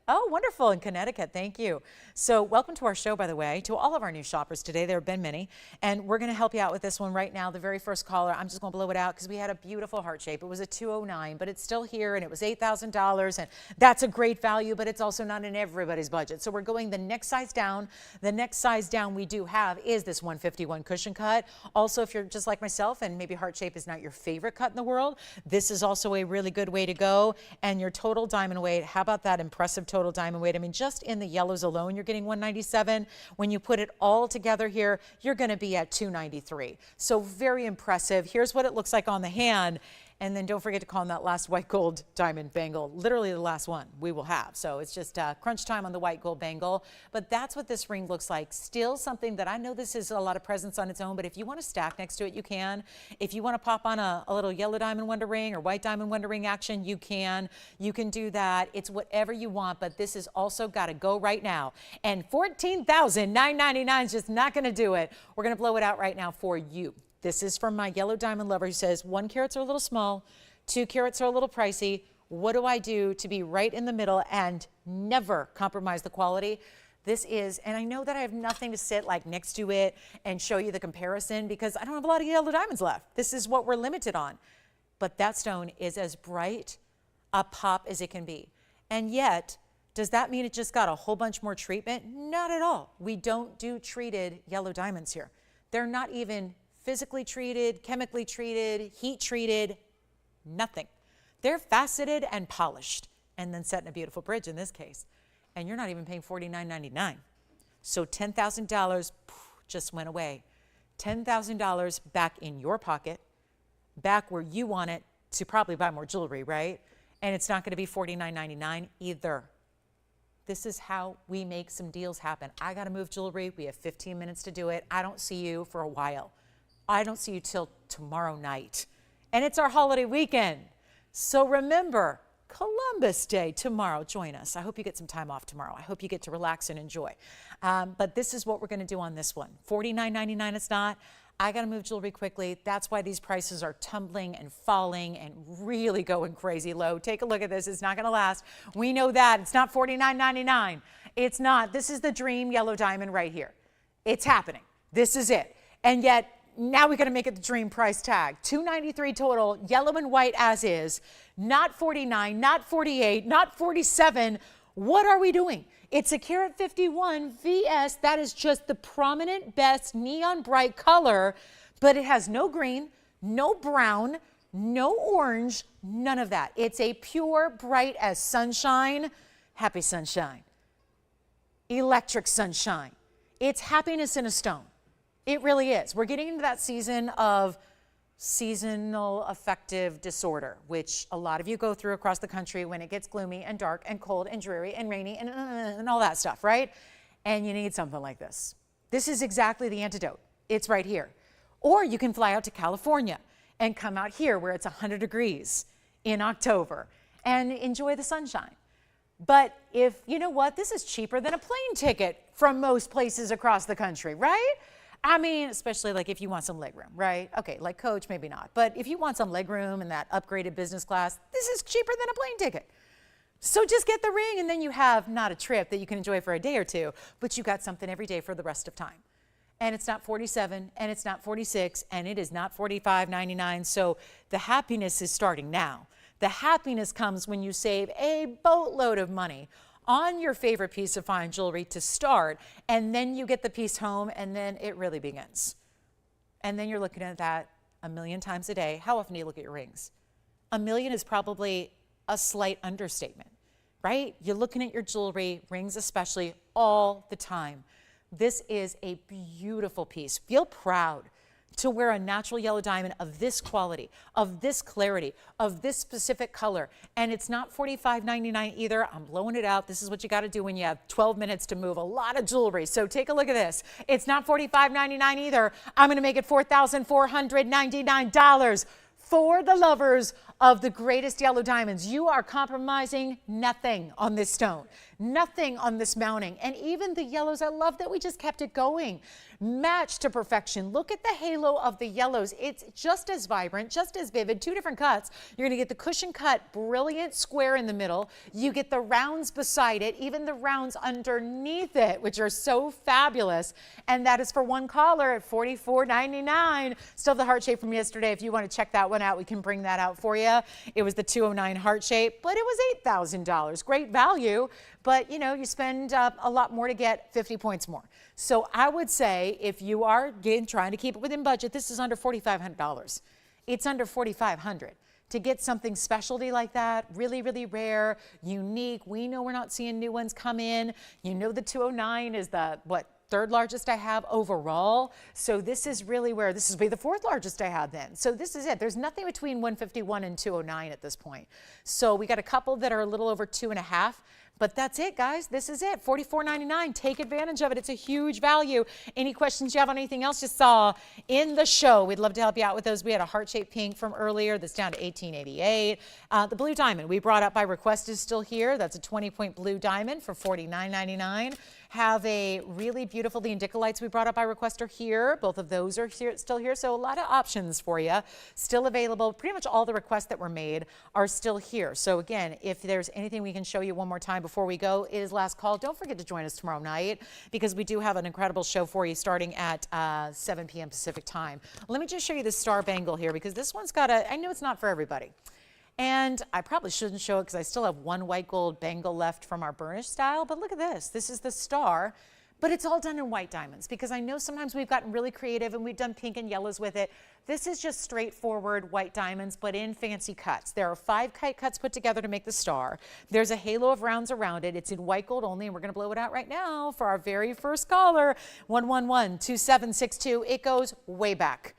Oh, wonderful, in Connecticut, thank you. So welcome to our show, by the way, to all of our new shoppers today. There have been many, and we're gonna help you out with this one right now. The very first caller, I'm just gonna blow it out because we had a beautiful heart shape. It was a 209, but it's still here, and it was $8,000, and that's a great value, but it's also not in everybody's budget. So we're going the next size down. The next size down we do have is this 151 cushion cut. Also, if you're just like myself and maybe heart shape is not your favorite cut in the world, this is also a really good way to go. And your total diamond weight, how about that impressive total diamond weight? I mean, just in the yellows alone, you're getting 197. When you put it all together here, you're going to be at 293. So very impressive. Here's what it looks like on the hand. And then don't forget to call in that last white gold diamond bangle, literally the last one we will have. So it's just crunch time on the white gold bangle. But that's what this ring looks like. Still something that I know this is a lot of presence on its own, but if you want to stack next to it, you can. If you want to pop on a little yellow diamond wonder ring or white diamond wonder ring action, you can. You can do that. It's whatever you want, but this has also got to go right now. And $14,999 is just not going to do it. We're going to blow it out right now for you. This is from my yellow diamond lover who says 1 carats are a little small, 2 carats are a little pricey. What do I do to be right in the middle and never compromise the quality? This is, and I know that I have nothing to sit like next to it and show you the comparison because I don't have a lot of yellow diamonds left. This is what we're limited on. But that stone is as bright a pop as it can be. And yet, does that mean it just got a whole bunch more treatment? Not at all. We don't do treated yellow diamonds here. They're not even physically treated, chemically treated, heat treated, nothing. They're faceted and polished and then set in a beautiful bridge in this case. And you're not even paying $49.99. So $10,000 just went away. $10,000 back in your pocket, back where you want it to probably buy more jewelry, right? And it's not going to be $49.99 either. This is how we make some deals happen. I got to move jewelry. We have 15 minutes to do it. I don't see you for a while. I don't see you till tomorrow night. And it's our holiday weekend. So remember, Columbus Day tomorrow. Join us. I hope you get some time off tomorrow. I hope you get to relax and enjoy. But this is what we're going to do on this one. $49.99 it's not. I got to move jewelry quickly. That's why these prices are tumbling and falling and really going crazy low. Take a look at this. It's not going to last. We know that. It's not $49.99. It's not. This is the dream yellow diamond right here. It's happening. This is it. And yet, now we got to make it the dream price tag. $293 total, yellow and white as is. Not 49, not 48, not 47. What are we doing? It's a carat 51 VS. That is just the prominent best neon bright color, but it has no green, no brown, no orange, none of that. It's a pure bright as sunshine. Happy sunshine. Electric sunshine. It's happiness in a stone. It really is. We're getting into that season of seasonal affective disorder, which a lot of you go through across the country when it gets gloomy and dark and cold and dreary and rainy and all that stuff, right? And you need something like this. This is exactly the antidote. It's right here. Or you can fly out to California and come out here where it's 100 degrees in October and enjoy the sunshine. But if, you know what, this is cheaper than a plane ticket from most places across the country, right? I mean, especially like if you want some legroom, right? Okay, like coach, maybe not. But if you want some legroom in that upgraded business class, this is cheaper than a plane ticket. So just get the ring and then you have not a trip that you can enjoy for a day or two, but you got something every day for the rest of time. And it's not 47 and it's not 46 and it is not $45.99. So the happiness is starting now. The happiness comes when you save a boatload of money on your favorite piece of fine jewelry to start, and then you get the piece home, and then it really begins. And then you're looking at that a million times a day. How often do you look at your rings? A million is probably a slight understatement, right? You're looking at your jewelry, rings especially, all the time. This is a beautiful piece. Feel proud to wear a natural yellow diamond of this quality, of this clarity, of this specific color. And it's not $45.99 either. I'm blowing it out. This is what you got to do when you have 12 minutes to move a lot of jewelry. So take a look at this. It's not $45.99 either. I'm going to make it $4,499 for the lovers of the greatest yellow diamonds. You are compromising nothing on this stone, nothing on this mounting. And even the yellows, I love that we just kept it going. Matched to perfection. Look at the halo of the yellows. It's just as vibrant, just as vivid, two different cuts. You're gonna get the cushion cut, brilliant square in the middle. You get the rounds beside it, even the rounds underneath it, which are so fabulous. And that is for one collar at $44.99. Still the heart shape from yesterday. If you wanna check that one out, we can bring that out for you. It was the 209 heart shape, but it was $8,000. Great value, but you know, you spend a lot more to get 50 points more. So I would say if you are again trying to keep it within budget, this is under $4,500. It's under $4,500. To get something specialty like that, really, really rare, unique. We know we're not seeing new ones come in. You know the 209 is the, third largest I have overall. So this is really where, this will be the fourth largest I have then. So this is it. There's nothing between 151 and 209 at this point. So we got a couple that are a little over 2.5. But that's it, guys. This is it. $44.99. Take advantage of it. It's a huge value. Any questions you have on anything else you saw in the show, we'd love to help you out with those. We had a heart-shaped pink from earlier that's down to $18.88. The blue diamond we brought up by request is still here. That's a 20-point blue diamond for $49.99. Have a really beautiful, the Indicolites we brought up by request are here. Both of those are here, still here. So a lot of options for you still available. Pretty much all the requests that were made are still here. So again, if there's anything we can show you one more time before we go, it is last call. Don't forget to join us tomorrow night because we do have an incredible show for you starting at 7 p.m. Pacific time. Let me just show you the star bangle here because this one's got a, I know it's not for everybody. And I probably shouldn't show it because I still have one white gold bangle left from our burnished style, but look at this. This is the star, but it's all done in white diamonds because I know sometimes we've gotten really creative and we've done pink and yellows with it. This is just straightforward white diamonds, but in fancy cuts. There are 5 kite cuts put together to make the star. There's a halo of rounds around it. It's in white gold only, and we're gonna blow it out right now for our very first caller, 111-2762. It goes way back.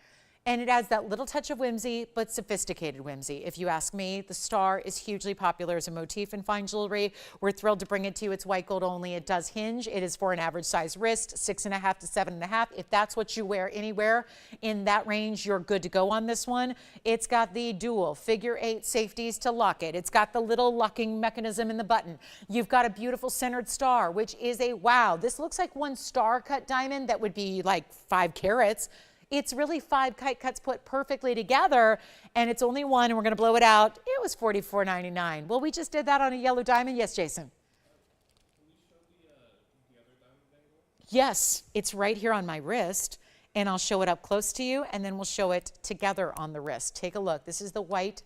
And it adds that little touch of whimsy, but sophisticated whimsy. If you ask me, the star is hugely popular as a motif in fine jewelry. We're thrilled to bring it to you. It's white gold only. It does hinge. It is for an average size wrist, 6.5 to 7.5. If that's what you wear anywhere in that range, you're good to go on this one. It's got the dual figure 8 safeties to lock it. It's got the little locking mechanism in the button. You've got a beautiful centered star, which is a wow. This looks like one star cut diamond that would be like 5 carats. It's really 5 kite cuts put perfectly together, and it's only one, and we're going to blow it out. It was $44.99. Well, we just did that on a yellow diamond. Yes, Jason? Can we show the other diamond bangle? Yes, it's right here on my wrist, and I'll show it up close to you, and then we'll show it together on the wrist. Take a look. This is the white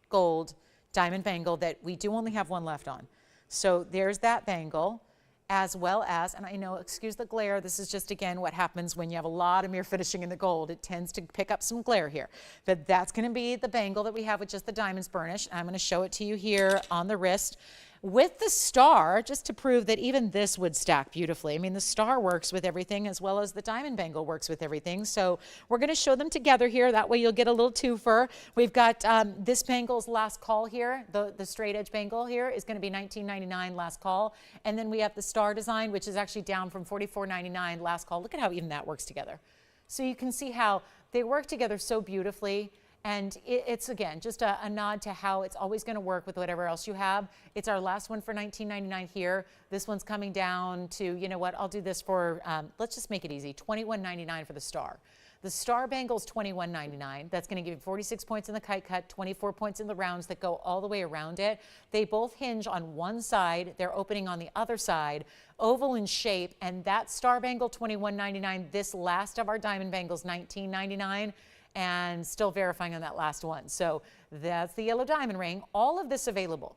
gold diamond bangle that we do only have one left on. So there's that bangle, as well as, and I know, excuse the glare, this is just, again, what happens when you have a lot of mirror finishing in the gold. It tends to pick up some glare here. But that's going to be the bangle that we have with just the diamonds burnished. I'm going to show it to you here on the wrist with the star, just to prove that even this would stack beautifully. I mean, the star works with everything as well as the diamond bangle works with everything. So we're going to show them together here. That way you'll get a little twofer. We've got this bangle's last call here. The straight edge bangle here is going to be $19.99 last call. And then we have the star design, which is actually down from $44.99 last call. Look at how even that works together. So you can see how they work together so beautifully. And it's, again, just a nod to how it's always going to work with whatever else you have. It's our last one for $19.99 here. This one's coming down to, you know what, I'll do this for, let's just make it easy, $21.99 for the star. The star bangle's $21.99. That's going to give you 46 points in the kite cut, 24 points in the rounds that go all the way around it. They both hinge on one side. They're opening on the other side, oval in shape. And that star bangle, $21.99. This last of our diamond bangles, $19.99. And still verifying on that last one. So that's the yellow diamond ring. All of this available.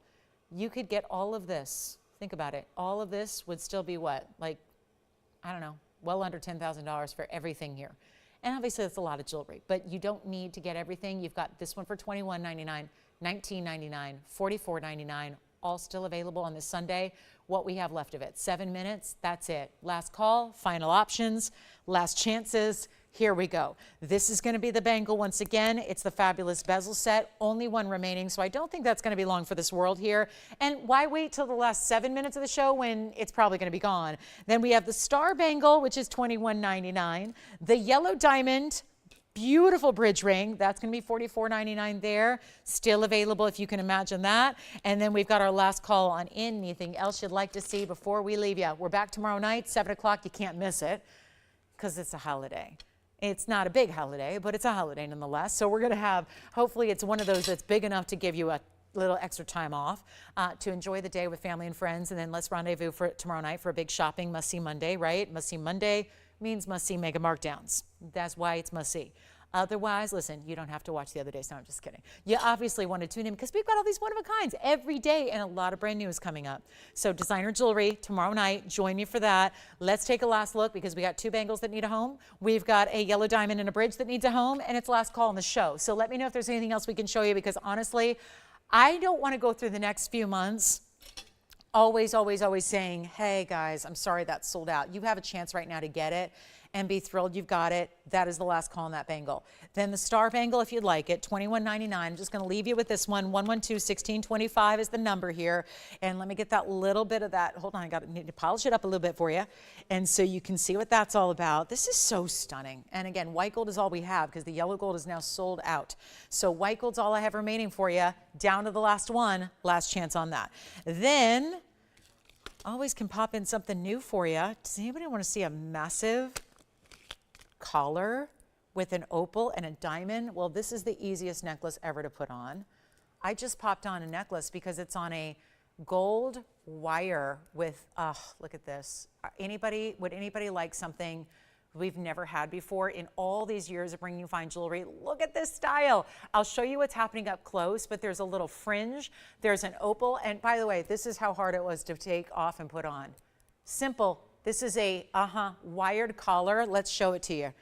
You could get all of this. Think about it. All of this would still be what? Like, I don't know, well under $10,000 for everything here. And obviously that's a lot of jewelry, but you don't need to get everything. You've got this one for $21.99, $19.99, $44.99, all still available on this Sunday. What we have left of it, 7 minutes, that's it. Last call, final options, last chances. Here we go. This is going to be the bangle once again. It's the fabulous bezel set. Only one remaining, so I don't think that's going to be long for this world here. And why wait till the last 7 minutes of the show when it's probably going to be gone? Then we have the star bangle, which is $21.99. The yellow diamond, beautiful bridge ring. That's going to be $44.99 there. Still available if you can imagine that. And then we've got our last call on anything else you'd like to see before we leave you. We're back tomorrow night, 7 o'clock. You can't miss it because it's a holiday. It's not a big holiday, but it's a holiday nonetheless. So we're going to have, hopefully it's one of those that's big enough to give you a little extra time off to enjoy the day with family and friends. And then let's rendezvous for tomorrow night for a big shopping must-see Monday, right? Must-see Monday means must-see mega markdowns. That's why it's must-see. Otherwise, listen, you don't have to watch the other days. No, I'm just kidding. You obviously want to tune in because we've got all these one-of-a-kinds every day and a lot of brand new is coming up. So designer jewelry tomorrow night. Join me for that. Let's take a last look because we got 2 bangles that need a home. We've got a yellow diamond and a bridge that needs a home, and it's last call on the show. So let me know if there's anything else we can show you because honestly, I don't want to go through the next few months always saying, hey guys, I'm sorry that's sold out. You have a chance right now to get it and be thrilled you've got it. That is the last call on that bangle. Then the star bangle, if you'd like it, $21.99. I'm just going to leave you with this one. 112-1625 is the number here. And let me get that little bit of that. Hold on, need to polish it up a little bit for you. And so you can see what that's all about. This is so stunning. And again, white gold is all we have because the yellow gold is now sold out. So white gold's all I have remaining for you. Down to the last one. Last chance on that. Then, always can pop in something new for you. Does anybody want to see a massive collar with an opal and a diamond? Well, this is the easiest necklace ever to put on. I just popped on a necklace because it's on a gold wire with, look at this. Would anybody like something we've never had before in all these years of bringing you fine jewelry? Look at this style. I'll show you what's happening up close, but there's a little fringe. There's an opal. And by the way, this is how hard it was to take off and put on. Simple. This is a wired collar. Let's show it to you.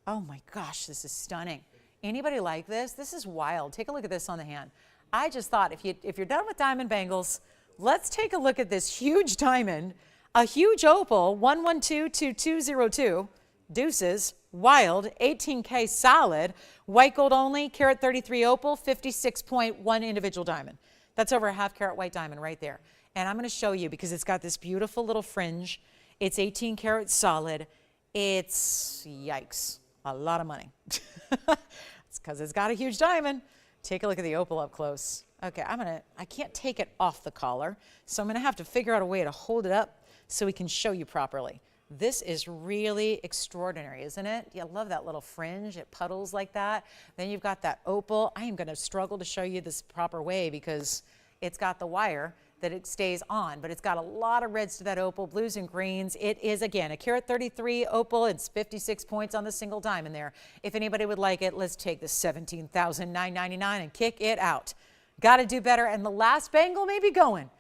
Oh my gosh, this is stunning. Anybody like this? This is wild. Take a look at this on the hand. I just thought if you're done with diamond bangles, let's take a look at this huge diamond, a huge opal, 112-2202, deuces, wild, 18K solid, white gold only, carat 33 opal, 56.1 individual diamond. That's over a half carat white diamond right there. And I'm going to show you because it's got this beautiful little fringe. It's 18 karat solid. It's, yikes, a lot of money. It's because it's got a huge diamond. Take a look at the opal up close. Okay, I can't take it off the collar, so I'm going to have to figure out a way to hold it up so we can show you properly. This is really extraordinary, isn't it? Yeah, I love that little fringe. It puddles like that. Then you've got that opal. I am going to struggle to show you this proper way because it's got the wire that it stays on, but it's got a lot of reds to that opal, blues and greens. It is, again, a carat 33 opal. It's 56 points on the single diamond there. If anybody would like it, let's take the $17,999 and kick it out. Got to do better. And the last bangle may be going.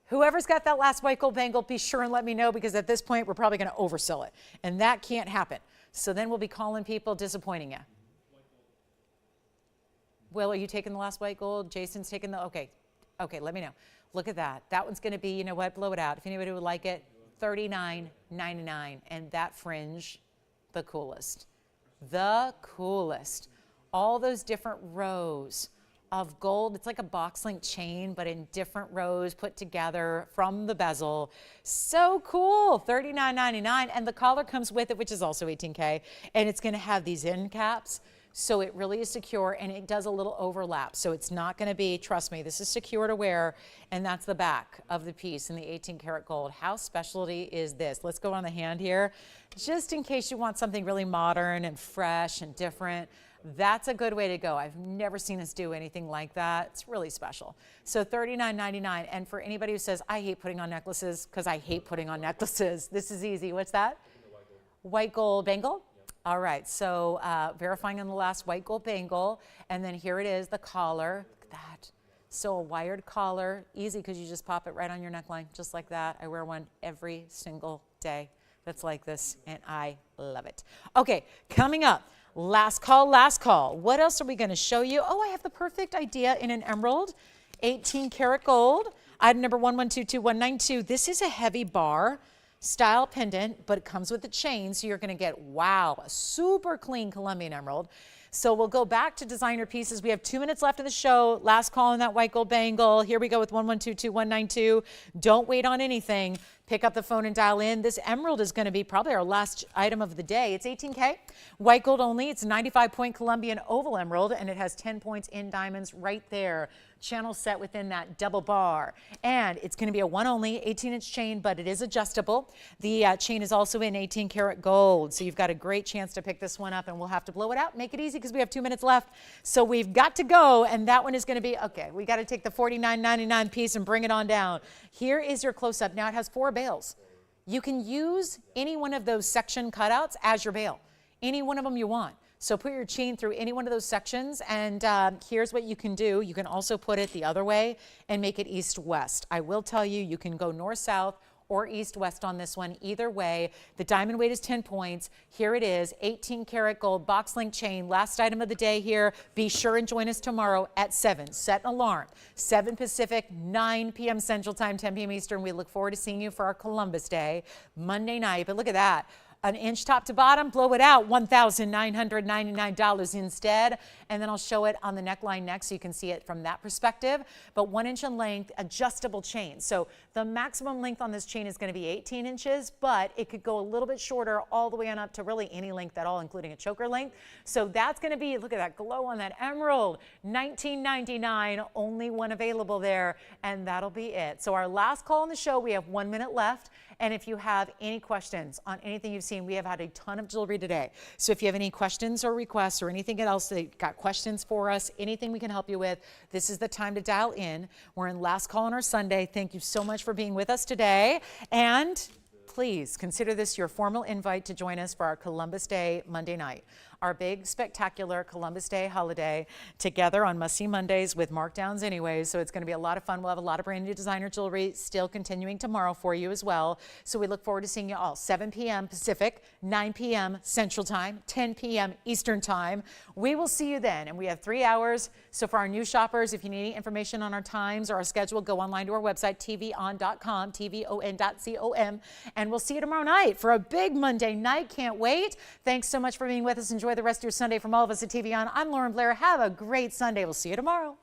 Whoever's got that last white gold bangle, be sure and let me know because at this point, we're probably going to oversell it. And that can't happen. So then we'll be calling people, disappointing you. Will, are you taking the last white gold? Jason's taking the, okay, let me know. Look at that. That one's going to be, you know what, blow it out. If anybody would like it, $39.99. And that fringe, the coolest. The coolest. All those different rows of gold. It's like a box link chain, but in different rows put together from the bezel. So cool, $39.99. And the collar comes with it, which is also 18K. And it's going to have these end caps. So it really is secure, and it does a little overlap. So it's not going to be, trust me, this is secure to wear, and that's the back of the piece in the 18 karat gold. How specialty is this? Let's go on the hand here. Just in case you want something really modern and fresh and different, that's a good way to go. I've never seen us do anything like that. It's really special. So $39.99. And for anybody who says, I hate putting on necklaces, because I hate putting on necklaces, this is easy. What's that? White gold bangle? All right, so verifying on the last white gold bangle, and then here it is, the collar. Look at that. So a wired collar, easy because you just pop it right on your neckline, just like that. I wear one every single day that's like this, and I love it. Okay, coming up, last call, last call. What else are we going to show you? Oh, I have the perfect idea in an emerald, 18 karat gold, item number 11222192. This is a heavy bar style pendant, but it comes with a chain, so you're going to get, wow, a super clean Colombian emerald. So we'll go back to designer pieces. We have 2 minutes left in the show. Last call on that white gold bangle. Here we go with 11222192. Don't wait on anything. Pick up the phone and dial in. This emerald is going to be probably our last item of the day. It's 18K, white gold only. It's a 95-point Colombian oval emerald, and it has 10 points in diamonds right there. Channel set within that double bar. And it's going to be a one only 18-inch chain, but it is adjustable. The chain is also in 18 karat gold. So you've got a great chance to pick this one up, and we'll have to blow it out. Make it easy because we have 2 minutes left. So we've got to go, and that one is going to be, okay, we got to take the $49.99 piece and bring it on down. Here is your close-up. Now it has 4 bales. You can use any one of those section cutouts as your bale. Any one of them you want. So put your chain through any one of those sections, and here's what you can do. You can also put it the other way and make it east-west. I will tell you, you can go north-south or east-west on this one. Either way, the diamond weight is 10 points. Here it is, 18 karat gold box link chain. Last item of the day here. Be sure and join us tomorrow at 7. Set an alarm. 7 Pacific, 9 p.m. Central Time, 10 p.m. Eastern. We look forward to seeing you for our Columbus Day, Monday night. But look at that. An inch top to bottom, blow it out, $1,999 instead. And then I'll show it on the neckline next so you can see it from that perspective. But 1 inch in length, adjustable chain. So the maximum length on this chain is going to be 18 inches, but it could go a little bit shorter all the way on up to really any length at all, including a choker length. So that's going to be, look at that glow on that emerald, $19.99, only one available there, and that'll be it. So our last call on the show, we have 1 minute left. And if you have any questions on anything you've seen, we have had a ton of jewelry today. So if you have any questions or requests or anything else that got questions for us, anything we can help you with, this is the time to dial in. We're in last call on our Sunday. Thank you so much for being with us today. And please consider this your formal invite to join us for our Columbus Day Monday night. our big spectacular Columbus Day holiday together on Must See Mondays with markdowns anyways. So it's going to be a lot of fun. We'll have a lot of brand new designer jewelry still continuing tomorrow for you as well. So we look forward to seeing you all 7 p.m. Pacific, 9 p.m. Central Time, 10 p.m. Eastern Time. We will see you then. And we have 3 hours. So for our new shoppers, if you need any information on our times or our schedule, go online to our website, tvon.com, tvon.com. And we'll see you tomorrow night for a big Monday night. Can't wait. Thanks so much for being with us. Enjoy the rest of your Sunday from all of us at TVON. I'm Lauren Blair. Have a great Sunday. We'll see you tomorrow.